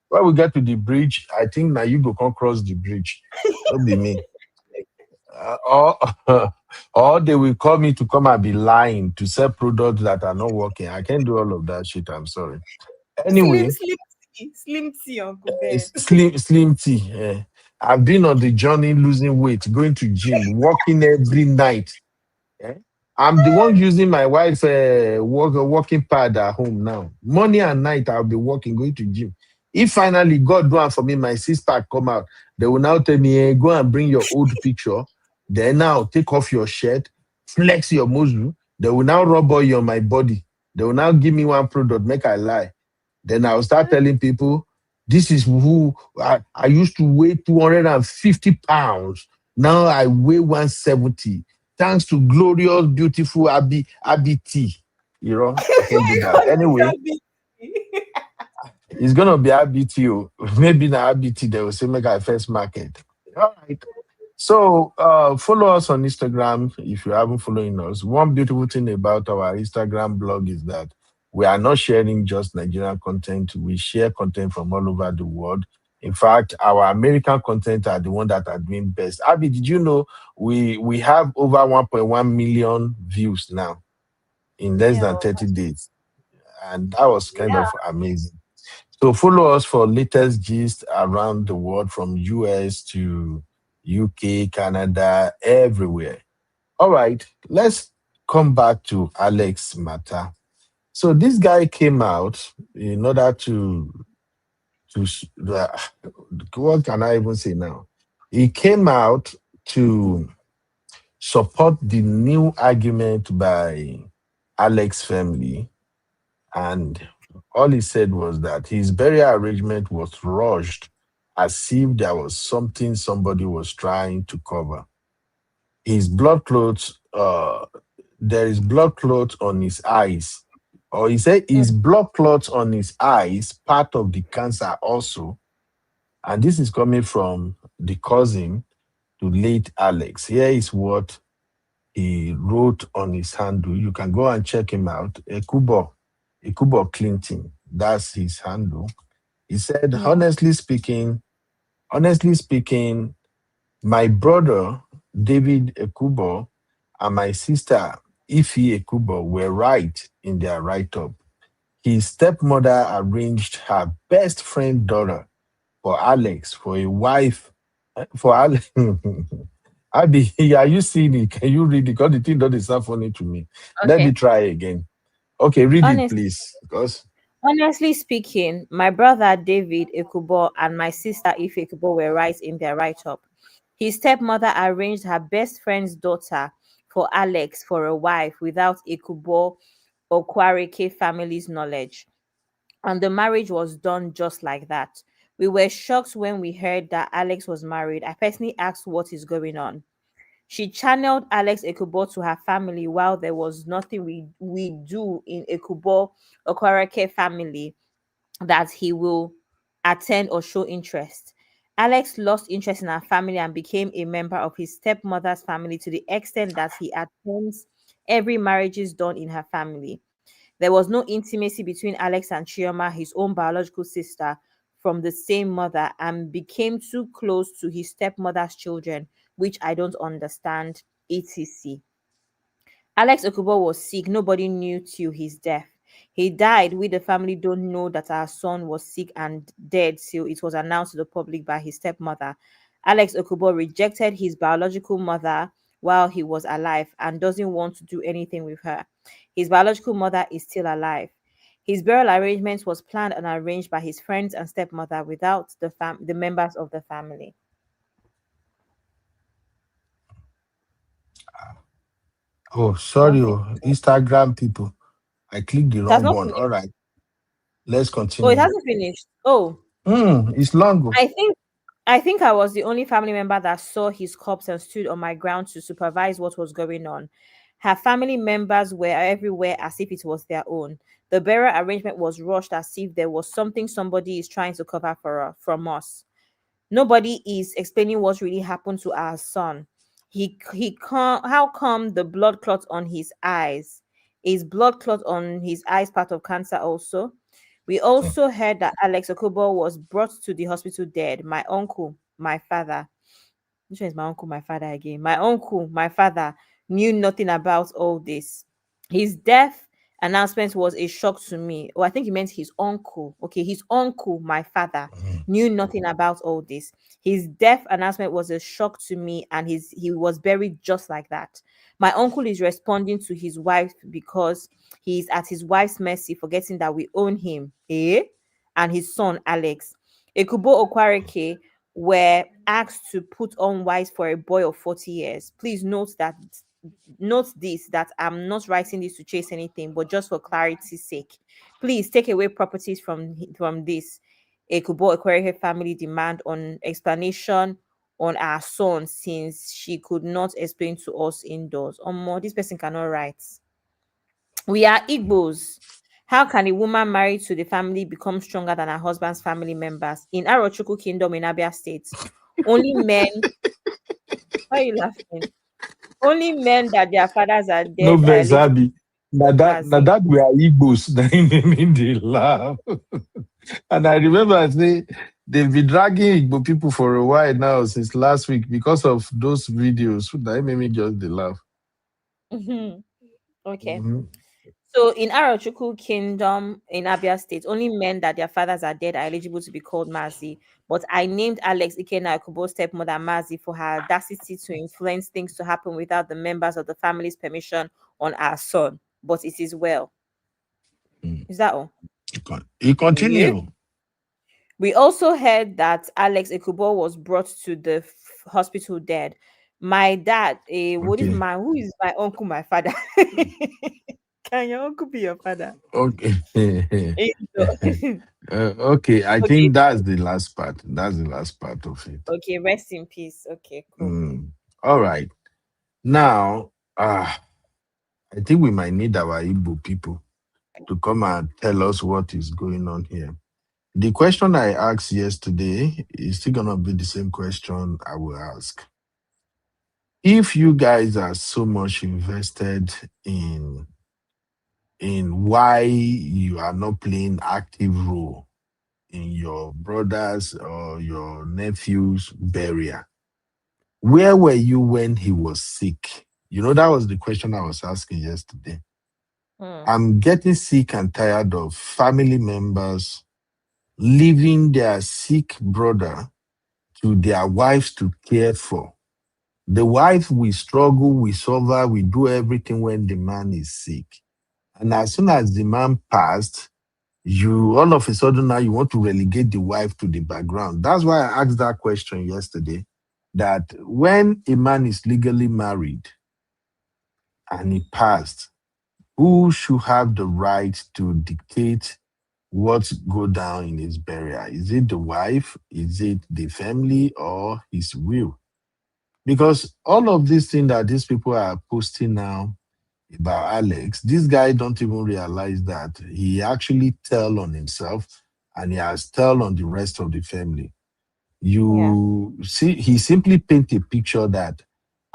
when we get to the bridge, I think now you go come cross the bridge. Don't be me. Or or they will call me to come and be lying to sell products that are not working. I can't do all of that shit. I'm sorry. Slim, Anyway, slim tea, Uncle Ben. it's slim tea. I've been on the journey losing weight, going to gym, walking every night. Eh? I'm the one using my wife's walking pad at home now. Morning and night, I'll be walking, going to gym. If finally God do it for me, my sister come out, they will now tell me, hey, go and bring your old picture. Then now take off your shirt, flex your muscle. They will now rub oil on my body. They will now give me one product, make I lie. Then I'll start telling people, this is who I used to weigh 250 pounds. Now I weigh 170 thanks to glorious, beautiful Abby T. I can do that. Anyway, it's gonna be Abby T. Maybe not Abby T. They will say make our first market. All right. So follow us on Instagram if you haven't following us. One beautiful thing about our Instagram blog is that we are not sharing just Nigerian content. We share content from all over the world. In fact, our American content are the one that are doing best. Abby, did you know we have over 1.1 million views now in less than 30 days? And that was kind of amazing. So follow us for latest gist around the world from US to UK, Canada, everywhere. All right, let's come back to Alex matter. So this guy came out in order what can I even say now? He came out to support the new argument by Alex family, and all he said was that his burial arrangement was rushed as if there was something somebody was trying to cover. His blood clots, there is blood clots on his eyes. Or he said his blood clots on his eyes, part of the cancer also. And this is coming from the cousin to late Alex. Here is what he wrote on his handle. You can go and check him out. Ekubo Clinton. That's his handle. He said, honestly speaking, my brother, David Ekubo, and my sister, Ifi Ekubo, were right in their write-up. His stepmother arranged her best friend daughter for Alex, for a wife, for Alex. Abby, are you seeing it? Can you read it? Because the thing doesn't sound funny to me. Let me Okay. try again. Okay, read it, Honest, please. Because honestly speaking, my brother David Ekubo and my sister Ife Ekubo were right in their write-up. His stepmother arranged her best friend's daughter for Alex for a wife without Ekubo or Kwareke family's knowledge. And the marriage was done just like that. We were shocked when we heard that Alex was married. I personally asked what is going on. She channeled Alex Ekubo to her family while there was nothing we do in Ekubo Okwareke family that he will attend or show interest. Alex lost interest in her family and became a member of his stepmother's family to the extent that he attends every marriage is done in her family. There was no intimacy between Alex and Chioma, his own biological sister from the same mother, and became too close to his stepmother's children, which I don't understand, etc. Alex Okubo was sick. Nobody knew till his death. He died. We, the family, don't know that our son was sick and dead till it was announced to the public by his stepmother. Alex Okubo rejected his biological mother while he was alive and doesn't want to do anything with her. His biological mother is still alive. His burial arrangement was planned and arranged by his friends and stepmother without the members of the family. Oh, sorry, Instagram people. I clicked the It has wrong not one. finished. All right, let's Oh, it continue. hasn't finished. Oh, It's long. I think I was the only family member that saw his corpse and stood on my ground to supervise what was going on. Her family members were everywhere as if it was their own. The burial arrangement was rushed as if there was something somebody is trying to cover from us. Nobody is explaining what really happened to our son. How come the blood clot on his eyes? Is blood clot on his eyes part of cancer also? We also heard that Alex Okobo was brought to the hospital dead. My uncle, my father. Which one is my uncle, my father again? My uncle, my father knew nothing about all this. His death announcement was a shock to me. Oh, I think he meant his uncle. Okay, his uncle, my father, knew nothing about all this. His death announcement was a shock to me, and he was buried just like that. My uncle is responding to his wife because he is at his wife's mercy, forgetting that we own him, and his son Alex. Ekubo Okwareke were asked to put on white for a boy of 40 years. Please note this, that I'm not writing this to chase anything, but just for clarity's sake. Please take away properties from this. Ekubo Ekwereke family demand on explanation on our son since she could not explain to us indoors. This person cannot write. We are Igbos. How can a woman married to the family become stronger than her husband's family members? In Arochukwu Kingdom in Abia State, only men. Why are you laughing? Only men that their fathers are No dead are vex, eligible Abi. for Now Mazi. that we are Igbos, that made me laugh. And I remember I say they've been dragging Igbo people for a while now since last week because of those videos. That made me just the laugh. Okay. So in Arochukwu Kingdom in Abia State, only men that their fathers are dead are eligible to be called Mazi. But I named Alex Ikenna Akubo's stepmother Mazi for her audacity to influence things to happen without the members of the family's permission on our son. But it is well. Is that all? You Yeah. continue. We also heard that Alex Ekubo was brought to the hospital dead. My dad, who is my uncle, my father? Can your uncle be your father? Okay. Okay. Okay, I think that's the last part. That's the last part of it. Okay, rest in peace. Okay, cool. All right. Now, I think we might need our Igbo people to come and tell us what is going on here. The question I asked yesterday is still going to be the same question I will ask. If you guys are so much invested in why you are not playing active role in your brother's or your nephew's burial, where were you when he was sick? You know, that was the question I was asking yesterday. I'm getting sick and tired of family members leaving their sick brother to their wives to care for. The wife, we struggle, we suffer, we do everything when the man is sick. And as soon as the man passed, you all of a sudden now you want to relegate the wife to the background. That's why I asked that question yesterday, that when a man is legally married and he passed, who should have the right to dictate what go down in his burial? Is it the wife? Is it the family or his will? Because all of these things that these people are posting now about Alex, this guy don't even realize that he actually tell on himself and he has tell on the rest of the family. You see, he simply paint a picture that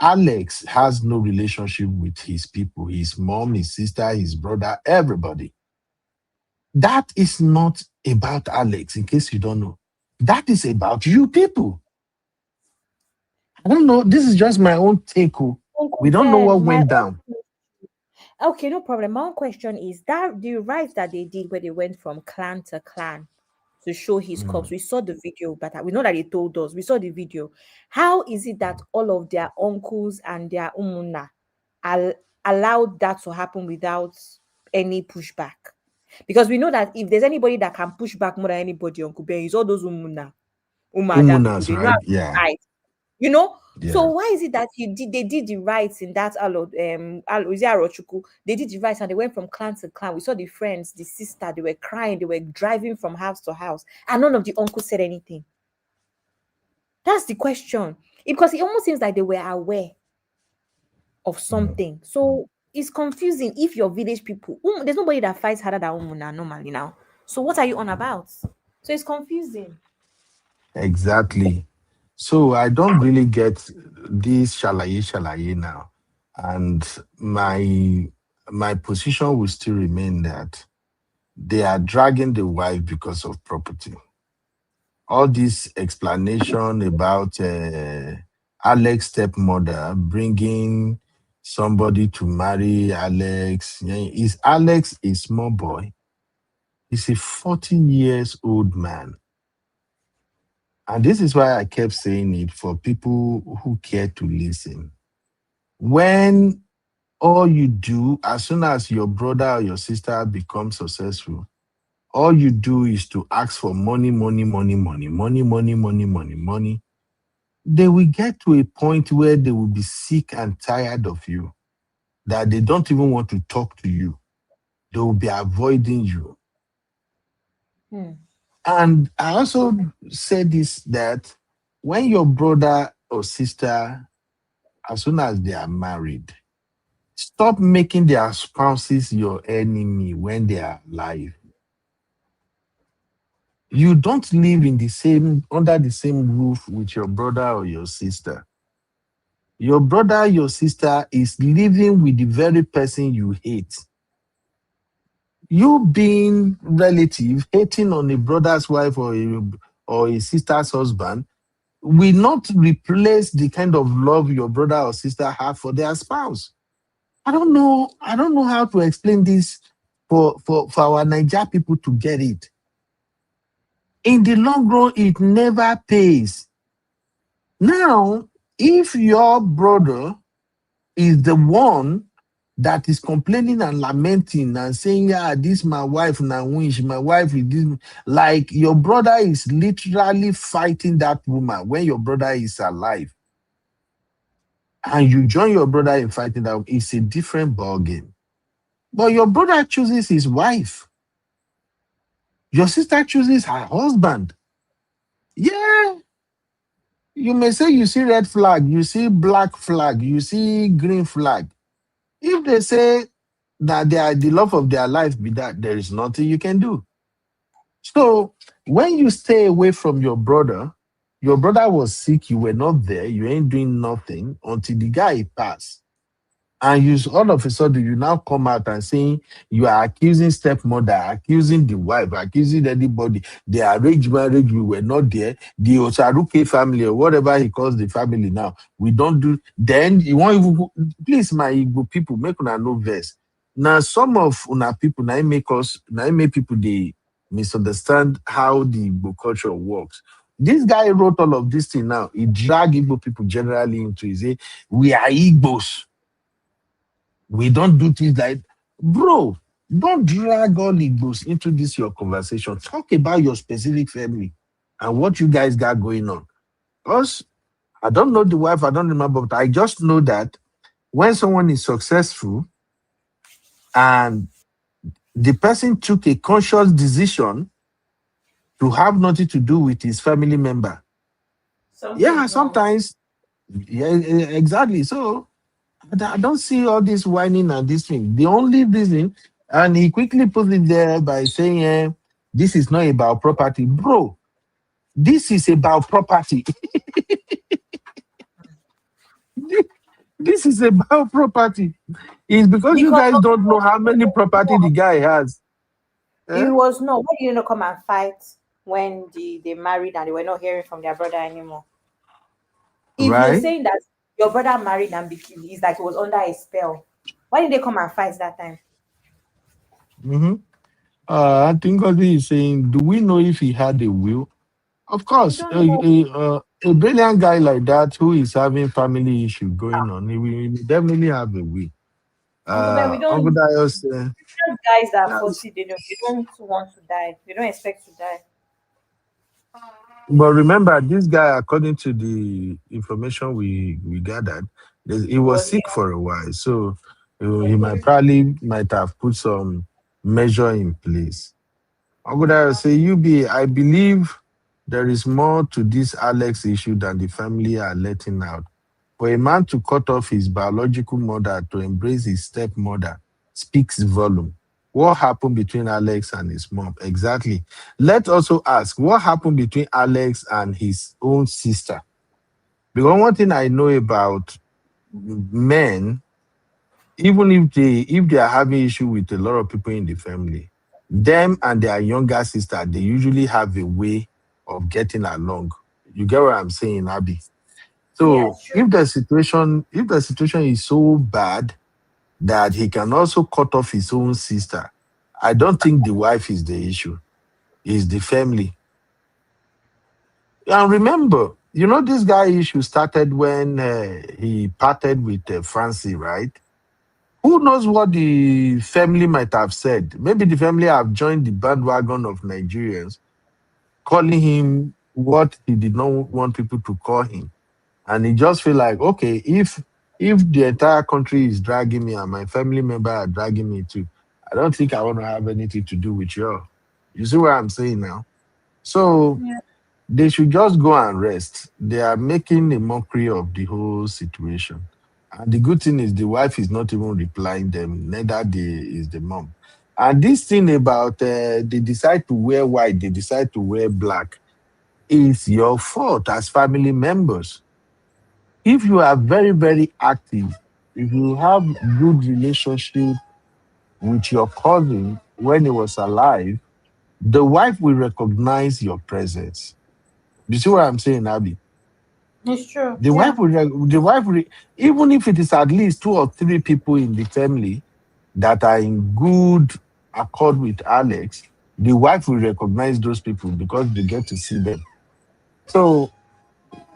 Alex has no relationship with his people, his mom, his sister, his brother, everybody. That is not about Alex, in case you don't know. That is about you people. I don't know. This is just my own take. We don't know what went down. Okay, no problem. My own question is that the right that they did where they went from clan to clan. to show his corpse. We saw the video, but we know that he told us. We saw the video. How is it that all of their uncles and their umuna allowed that to happen without any pushback? Because we know that if there's anybody that can push back more than anybody, Uncle Ben, is all those umuna, umada people. Umunas, They know right? how to Yeah. fight. You know, Yeah. so why is it that they did the rights in that Arochukwu? They did the rights and they went from clan to clan. We saw the friends, the sister, they were crying, they were driving from house to house, and none of the uncles said anything. That's the question. Because it almost seems like they were aware of something. So it's confusing if your village people, there's nobody that fights harder than Umuna normally now. So what are you on about? So it's confusing. Exactly. So I don't really get this shalaye now. And my position will still remain that they are dragging the wife because of property. All this explanation about Alex's stepmother bringing somebody to marry Alex. Is Alex a small boy? He's a 40 years old man. And this is why I kept saying it for people who care to listen. When all you do, as soon as your brother or your sister becomes successful, all you do is to ask for money. They will get to a point where they will be sick and tired of you, that they don't even want to talk to you. They will be avoiding you. And I also said this, that when your brother or sister, as soon as they are married, stop making their spouses your enemy when they are alive. You don't live under the same roof with your brother or your sister. Your brother, your sister is living with the very person you hate. You being relative, hating on a brother's wife or a sister's husband, will not replace the kind of love your brother or sister have for their spouse. I don't know how to explain this for our Niger people to get it. In the long run, it never pays. Now, if your brother is the one that is complaining and lamenting and saying, yeah, this my wife now wish, my wife is this, like your brother is literally fighting that woman when your brother is alive, and you join your brother in fighting that, it's a different ball game. But your brother chooses his wife. Your sister chooses her husband. Yeah. You may say you see red flag, you see black flag, you see green flag. If they say that they are the love of their life, be that, there is nothing you can do. So when you stay away from your brother was sick, you were not there, you ain't doing nothing until the guy passed. And you all of a sudden you now come out and saying you are accusing stepmother, accusing the wife, accusing anybody. The arranged marriage, we were not there. The Osaruke family or whatever he calls the family now, we don't do. Then you want even please, my Igbo people, make una no verse. Now some of una people now make people they misunderstand how the Igbo culture works. This guy wrote all of this thing now. He dragged Igbo people generally into it. Say, we are Igbos. We don't do things like, bro, don't drag all Igbos into this your conversation. Talk about your specific family and what you guys got going on. Because I don't know the wife, I don't remember, but I just know that when someone is successful and the person took a conscious decision to have nothing to do with his family member. Sometimes, exactly. So I don't see all this whining and this thing. The only reason, and he quickly put it there by saying, this is not about property. Bro, this is about property. This is about property. It's because you guys don't know how many property the guy has. It was no. Why did you not come and fight when they married and they were not hearing from their brother anymore? If you're saying that your brother married and it's like it was under a spell, why didn't they come and fight that time? I think Ngozi is saying, do we know if he had a will? Of We course, don't know. a brilliant guy like that who is having family issue going on, he will definitely have a will. Uncle Ben, we Uncle don't. Dios, Guys that are yes. 40, they don't want to die. They don't expect to die. But remember, this guy, according to the information we gathered, he was Was sick for a while, so he might have put some measure in place. Ogoda say, UB, I believe there is more to this Alex issue than the family are letting out. For a man to cut off his biological mother to embrace his stepmother speaks volume. What happened between Alex and his mom? Exactly. Let's also ask what happened between Alex and his own sister. Because one thing I know about men, even if they are having issue with a lot of people in the family, them and their younger sister, they usually have a way of getting along. You get what I'm saying, Abby? Yeah, So if the situation is so bad that he can also cut off his own sister, I don't think the wife is the issue. It's the family. And remember, this guy issue started when he parted with Francie, right? Who knows what the family might have said? Maybe the family have joined the bandwagon of Nigerians, calling him what he did not want people to call him. And he just feel like, okay, if the entire country is dragging me and my family member are dragging me too, I don't think I want to have anything to do with you. You see what I'm saying now? So yeah. they should just go and rest. They are making a mockery of the whole situation. And the good thing is the wife is not even replying them, neither is the mom. And this thing about they decide to wear white, they decide to wear black, is your fault as family members. If you are very, very active, if you have good relationship with your cousin when he was alive, the wife will recognize your presence. You see what I'm saying, Abby? It's true. The Yeah. wife will, even if it is at least two or three people in the family that are in good accord with Alex, the wife will recognize those people because they get to see them. So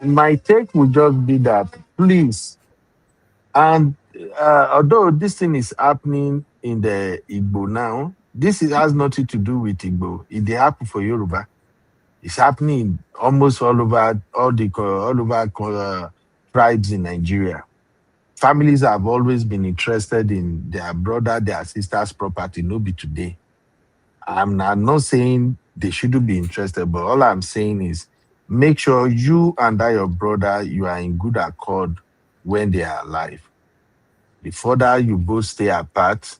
my take would just be that, please. And although this thing is happening in the Igbo now, has nothing to do with Igbo. It dey happen for Yoruba. It's happening almost all over tribes in Nigeria. Families have always been interested in their brother, their sister's property. No be today. I'm not saying they shouldn't be interested, but all I'm saying is make sure you and that your brother you are in good accord when they are alive. The further you both stay apart,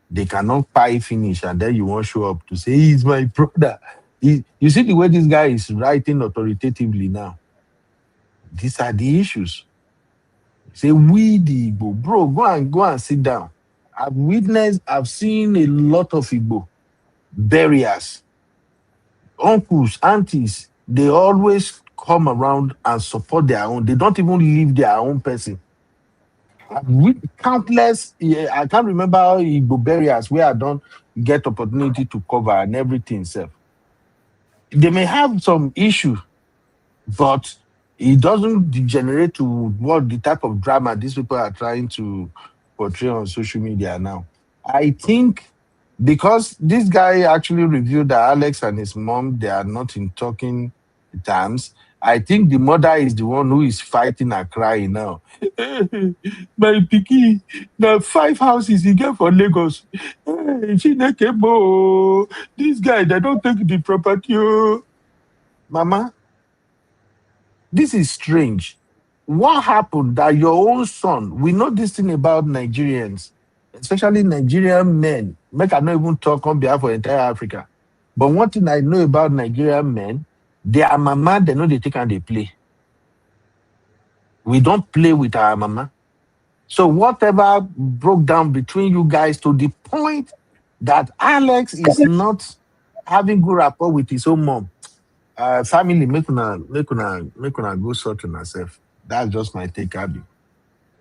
they cannot pay finish, and then you won't show up to say he's my brother. You see the way this guy is writing authoritatively now. These are the issues. Say we the Igbo, bro, go and sit down. I've seen a lot of Igbo burials, uncles, aunties. They always come around and support their own. They don't even leave their own person. With countless, I can't remember Igbo burials where I don't get opportunity to cover and everything. Self, they may have some issue, but it doesn't degenerate to what the type of drama these people are trying to portray on social media now. I think because this guy actually revealed that Alex and his mom they are not in talking terms. I think the mother is the one who is fighting and crying now. My picky, now 5 houses he get for Lagos. Chineke bo, this guy they don't take the property. Oh. Mama, this is strange. What happened that your own son, we know this thing about Nigerians, especially Nigerian men. Make I not even talk on behalf of entire Africa. But one thing I know about Nigerian men, their mama, they know they take and they play. We don't play with our mama. So whatever broke down between you guys to the point that Alex is not having good rapport with his own mom. Family, make una go sort on herself. That's just my take, Abby.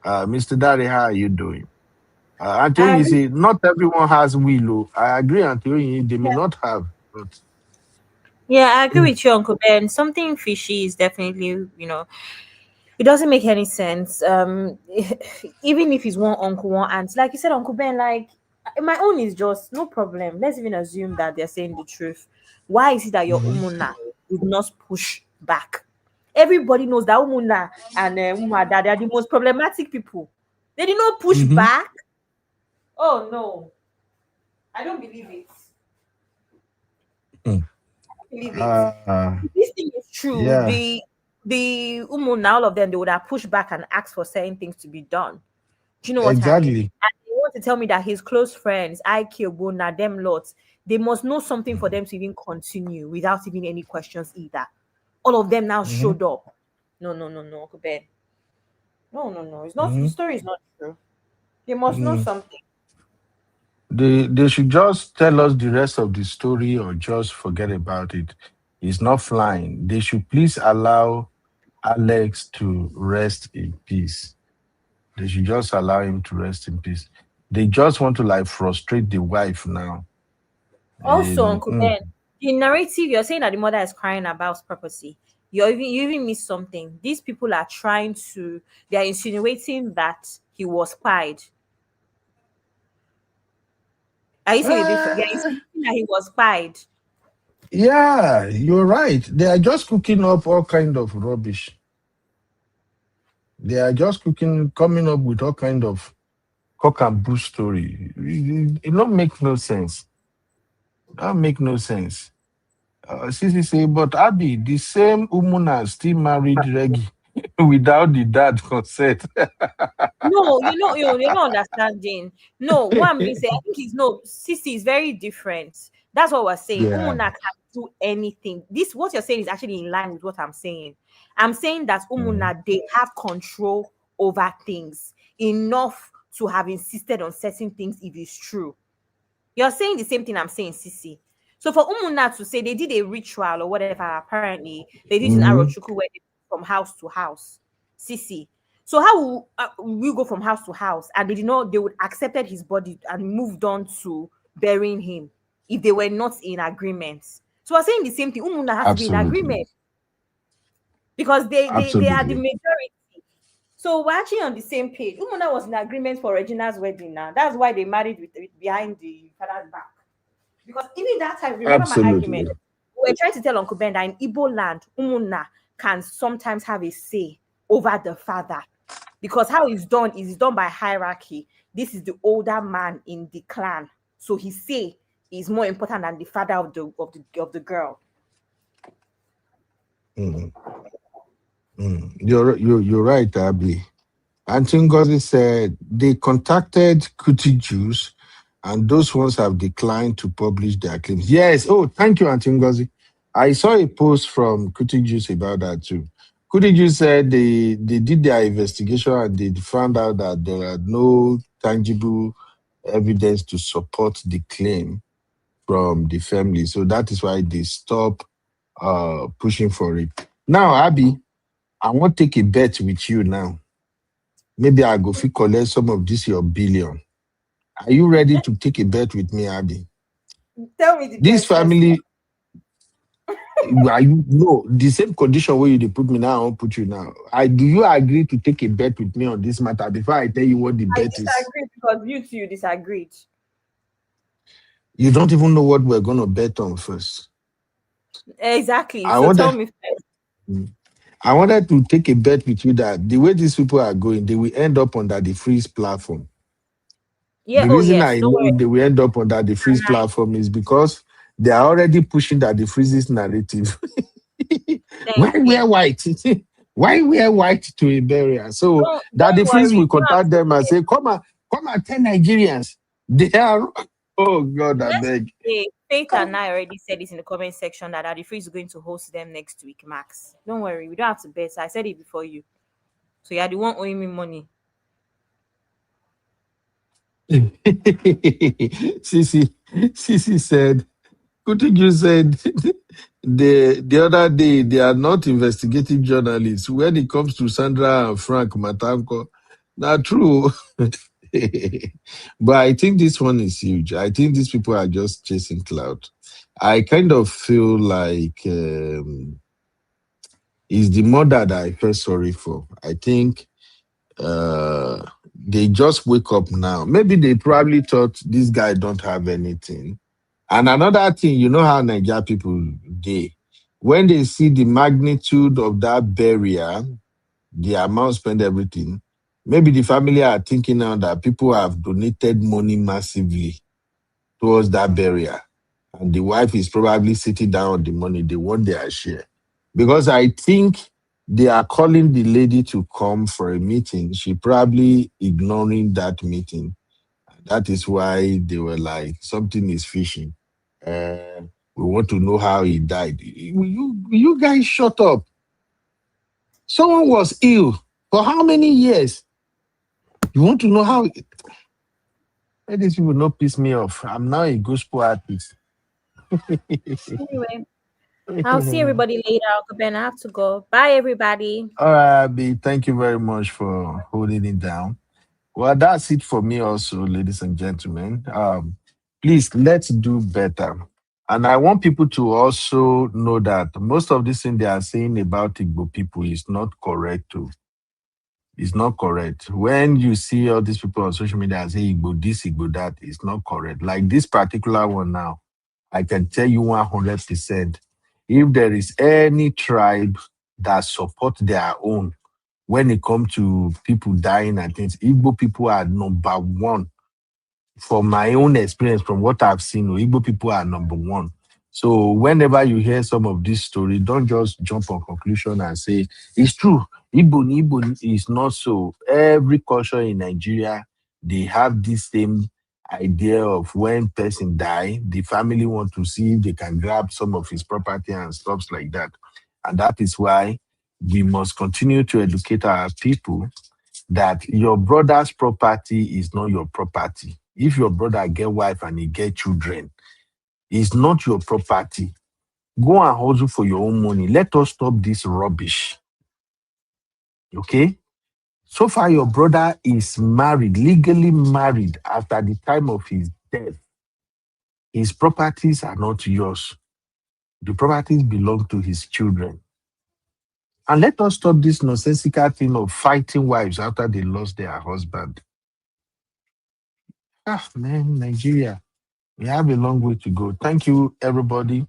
Mr. Daddy, how are you doing? Anthony say not everyone has will. I agree, Anthony. They may not have, but Yeah, I agree with you, Uncle Ben. Something fishy is definitely, it doesn't make any sense. Even if it's one uncle, one aunt, like you said, Uncle Ben, like my own is just no problem. Let's even assume that they're saying the truth. Why is it that your umuna did not push back? Everybody knows that umuna and umada, they are the most problematic people. They did not push back. Oh no, I don't believe it. Believe it. If this thing is true, yeah, the umuna, all of them, they would have pushed back and asked for certain things to be done. Do you know what I mean? exactly. And they want to tell me that his close friends, Ike, Bona, them lots, they must know something for them to even continue without even any questions either. All of them now showed up. No, Uncle Ben. No. It's not. The story is not true. They must know something. They should just tell us the rest of the story or just forget about it. It's not flying. They should please allow Alex to rest in peace. They should just allow him to rest in peace. They just want to like frustrate the wife now. Also, And, Uncle Ben, the narrative you're saying that the mother is crying about property. You even missed something. These people are they are insinuating that he was spied. Are you saying different? They are insinuating that he was spied. yeah, you're right. They are just cooking up all kind of rubbish. They are just coming up with all kind of cock and bull story. It don't make no sense. That make no sense. Sisi say, but Abby, the same Umuna still married Reggie without the dad consent. No, you're not understanding. No, what I'm being saying, I think Sisi is very different. That's what we're saying. Yeah. Umuna can do anything. What you're saying is actually in line with what I'm saying. I'm saying that Umuna, they have control over things enough to have insisted on certain things if it's true. You're saying the same thing I'm saying, Sisi. So for Umuna to say they did a ritual or whatever, apparently they did in Arochukwu where they from house to house. Sisi. So how will we go from house to house and they would accepted his body and moved on to burying him if they were not in agreement. So we're saying the same thing. Umuna has to be in agreement because they are the majority. So we're actually on the same page. Umuna was in agreement for Regina's wedding now. That's why they married with behind the father's back. Because even that time, remember my argument? We were trying to tell Uncle Ben that in Igbo land, Umuna can sometimes have a say over the father. Because how it's done is done by hierarchy. This is the older man in the clan. So his say is more important than the father of the girl. You're right, Abby. Auntie Ngozi said they contacted Kuti Jews and those ones have declined to publish their claims. Yes. Oh, thank you, Auntie Ngozi. I saw a post from Kuti Jews about that too. Kuti Jews said they did their investigation and they found out that there are no tangible evidence to support the claim from the family. So that is why they stopped pushing for it. Now, Abby, I want to take a bet with you now. Maybe I'll go collect some of this your billion. Are you ready to take a bet with me, Abby? Tell me this family. The same condition where you put me now, I won't put you now. Do you agree to take a bet with me on this matter before I tell you what the bet is? I disagree because you two disagreed. You don't even know what we're going to bet on first. Exactly. Tell me first. I wanted to take a bet with you that the way these people are going, they will end up under the Freeze platform. Yeah, the reason I know they will end up under the Freeze platform is because they are already pushing that the Freeze's narrative. Why wear white? Why wear white to a burial? So that the Freeze will contact them and say, come and tell Nigerians. They are, oh God, I beg. Faith and I already said this in the comment section that the Freeze is going to host them next week, Max. Don't worry, we don't have to bet. I said it before you. So you're the one owing me money. Sisi said, Kutiju said the other day they are not investigative journalists. When it comes to Sandra and Frank Matanko, not true. But I think this one is huge. I think these people are just chasing clout. I kind of feel like it's the mother that I feel sorry for. I think they just wake up now. Maybe they probably thought this guy don't have anything. And another thing, you know how Nigeria people they when they see the magnitude of that burial, the amount spent everything, maybe the family are thinking now that people have donated money massively towards that burial. And the wife is probably sitting down on the money. They want their share. Because I think they are calling the lady to come for a meeting. She probably ignoring that meeting. That is why they were like, something is fishing. We want to know how he died. Will you guys shut up? Someone was ill for how many years? You want to know how? Let these people not piss me off. I'm now a gospel artist. Anyway, I'll see everybody later. Uncle Ben, I have to go. Bye, everybody. All right, Abby. Thank you very much for holding it down. Well, that's it for me, also, ladies and gentlemen. Please let's do better. And I want people to also know that most of this thing they are saying about Igbo people is not correct too. It's not correct. When you see all these people on social media and say Igbo this, Igbo that, it's not correct. Like this particular one now, I can tell you 100%. If there is any tribe that support their own when it comes to people dying and things, Igbo people are number one. From my own experience, from what I've seen, Igbo people are number one. So whenever you hear some of this story, don't just jump on conclusion and say it's true. Igbo is not so. Every culture in Nigeria, they have this same idea of when person die, the family want to see if they can grab some of his property and stuff like that. And that is why we must continue to educate our people that your brother's property is not your property. If your brother get wife and he get children, it's not your property. Go and hustle for your own money. Let us stop this rubbish. Okay? So far, your brother is married, legally married after the time of his death. His properties are not yours. The properties belong to his children. And let us stop this nonsensical thing of fighting wives after they lost their husband. Man, Nigeria, we have a long way to go. Thank you, everybody.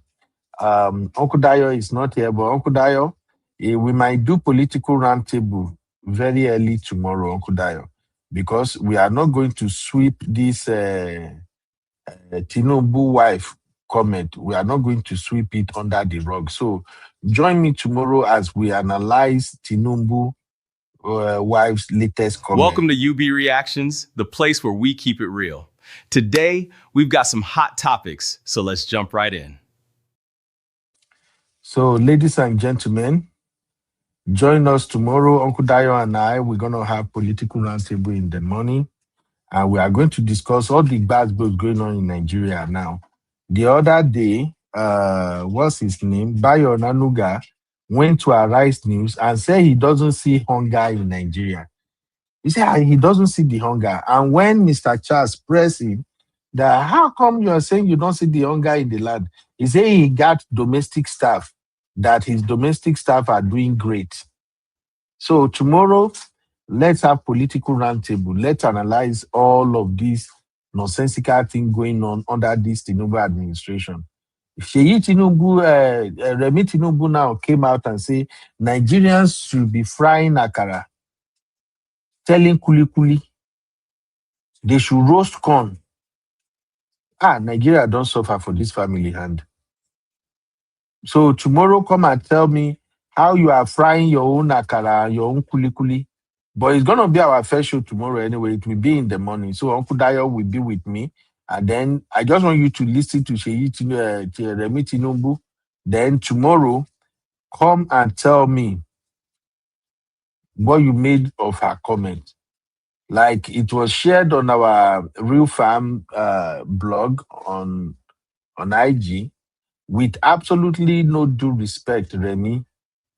Uncle Dayo is not here, but Uncle Dayo, we might do political roundtable very early tomorrow, Uncle Dayo, because we are not going to sweep this Tinubu wife comment. We are not going to sweep it under the rug. So join me tomorrow as we analyze Tinubu wife's latest comment. Welcome to UB Reactions, the place where we keep it real. Today, we've got some hot topics, so let's jump right in. So, ladies and gentlemen, join us tomorrow. Uncle Dayo and I, we're going to have political roundtable in the morning, and we are going to discuss all the bad bills going on in Nigeria now. The other day, what's his name? Bayo Nanuga went to Arise News and said he doesn't see hunger in Nigeria. He said he doesn't see the hunger. And when Mr. Charles pressed him, that how come you are saying you don't see the hunger in the land? He said he got domestic staff, that his domestic staff are doing great. So tomorrow, let's have political roundtable. Let's analyze all of these nonsensical things going on under this Tinubu administration. Remi Tinubu now came out and said Nigerians should be frying akara, selling kuli. They should roast corn. Nigeria don't suffer for this family hand. So tomorrow, come and tell me how you are frying your own akara, your own kuli. But it's going to be our first show tomorrow anyway. It will be in the morning. So Uncle Dayo will be with me. And then I just want you to listen to Remi Tinubu. Then tomorrow, come and tell me what you made of her comment. Like it was shared on our Real Farm blog on IG. With absolutely no due respect, Remy,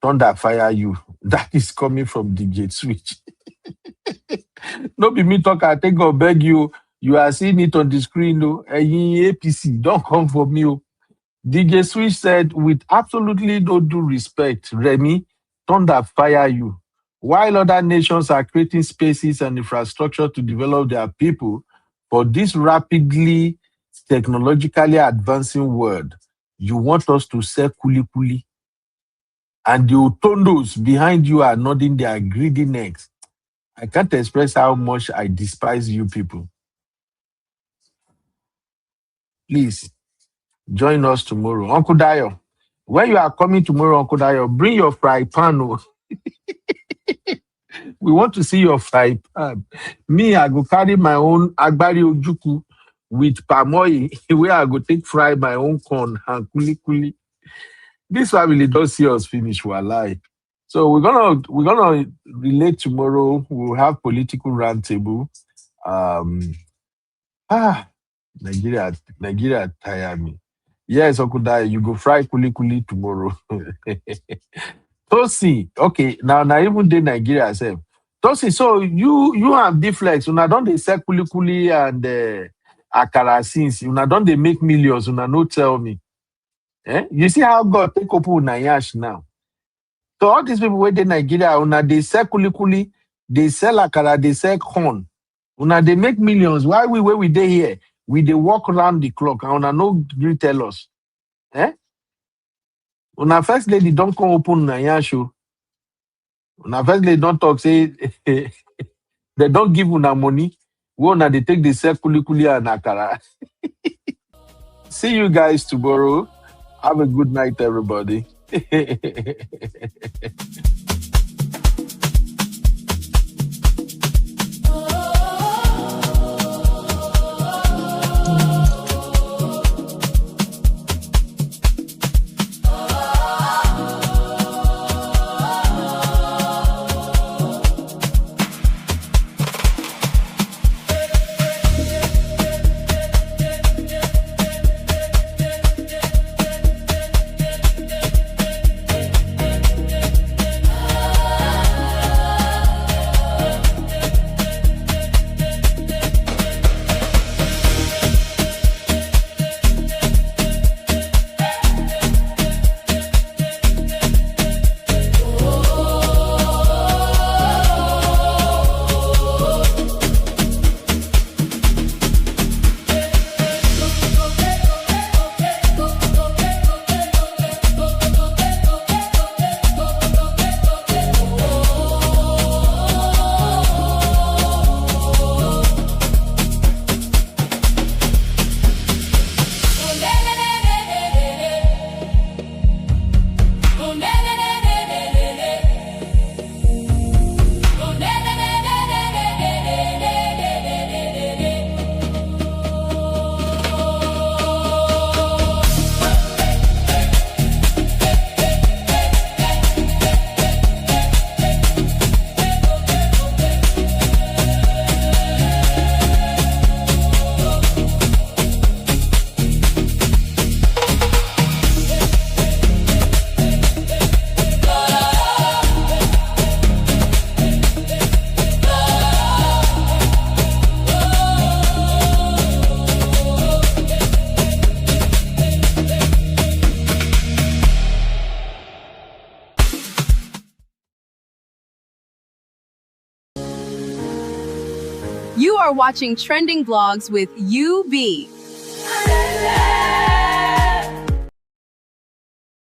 thunder fire you. That is coming from the gate switch. No be me talk, I take God beg you. You are seeing it on the screen. No, APC, don't come for me. Oh. DJ Switch said, with absolutely no due respect, Remy, thunder fire you. While other nations are creating spaces and infrastructure to develop their people for this rapidly technologically advancing world, you want us to sell kuli kuli. And the Otondos behind you are nodding their greedy necks. I can't express how much I despise you people. Please join us tomorrow. Uncle Dayo, when you are coming tomorrow, Uncle Dayo, bring your fry pan. Oh. We want to see your fry pan. Me, I go carry my own Agbari Ojuku with palm oil, where I go take fry my own corn and kuli kuli. This family don't see us finish, we lie. So we're gonna relate tomorrow. We'll have political roundtable. Nigeria tire me. Yes, Uncle Dai, you go fry kuli kuli tomorrow. Tosi, okay, now even the Nigeria self. Tosi, so you have D-Flex, una don dey sell kuli kuli and akara since, una don dey make millions, una no tell me. Eh? You see how God take open una yash now. So all these people wait in Nigeria, una they sell kuli kuli, they sell akara, they sell corn. Una they make millions. Why where we dey here? We they walk around the clock and una no gree tell us. Eh? Una first lady don't come open una yash. Una first lady don't talk, say they don't give una money. Una they take the sell kuli kuli and akara. See you guys tomorrow. Have a good night, everybody. You are watching Trending Vlogs with UB.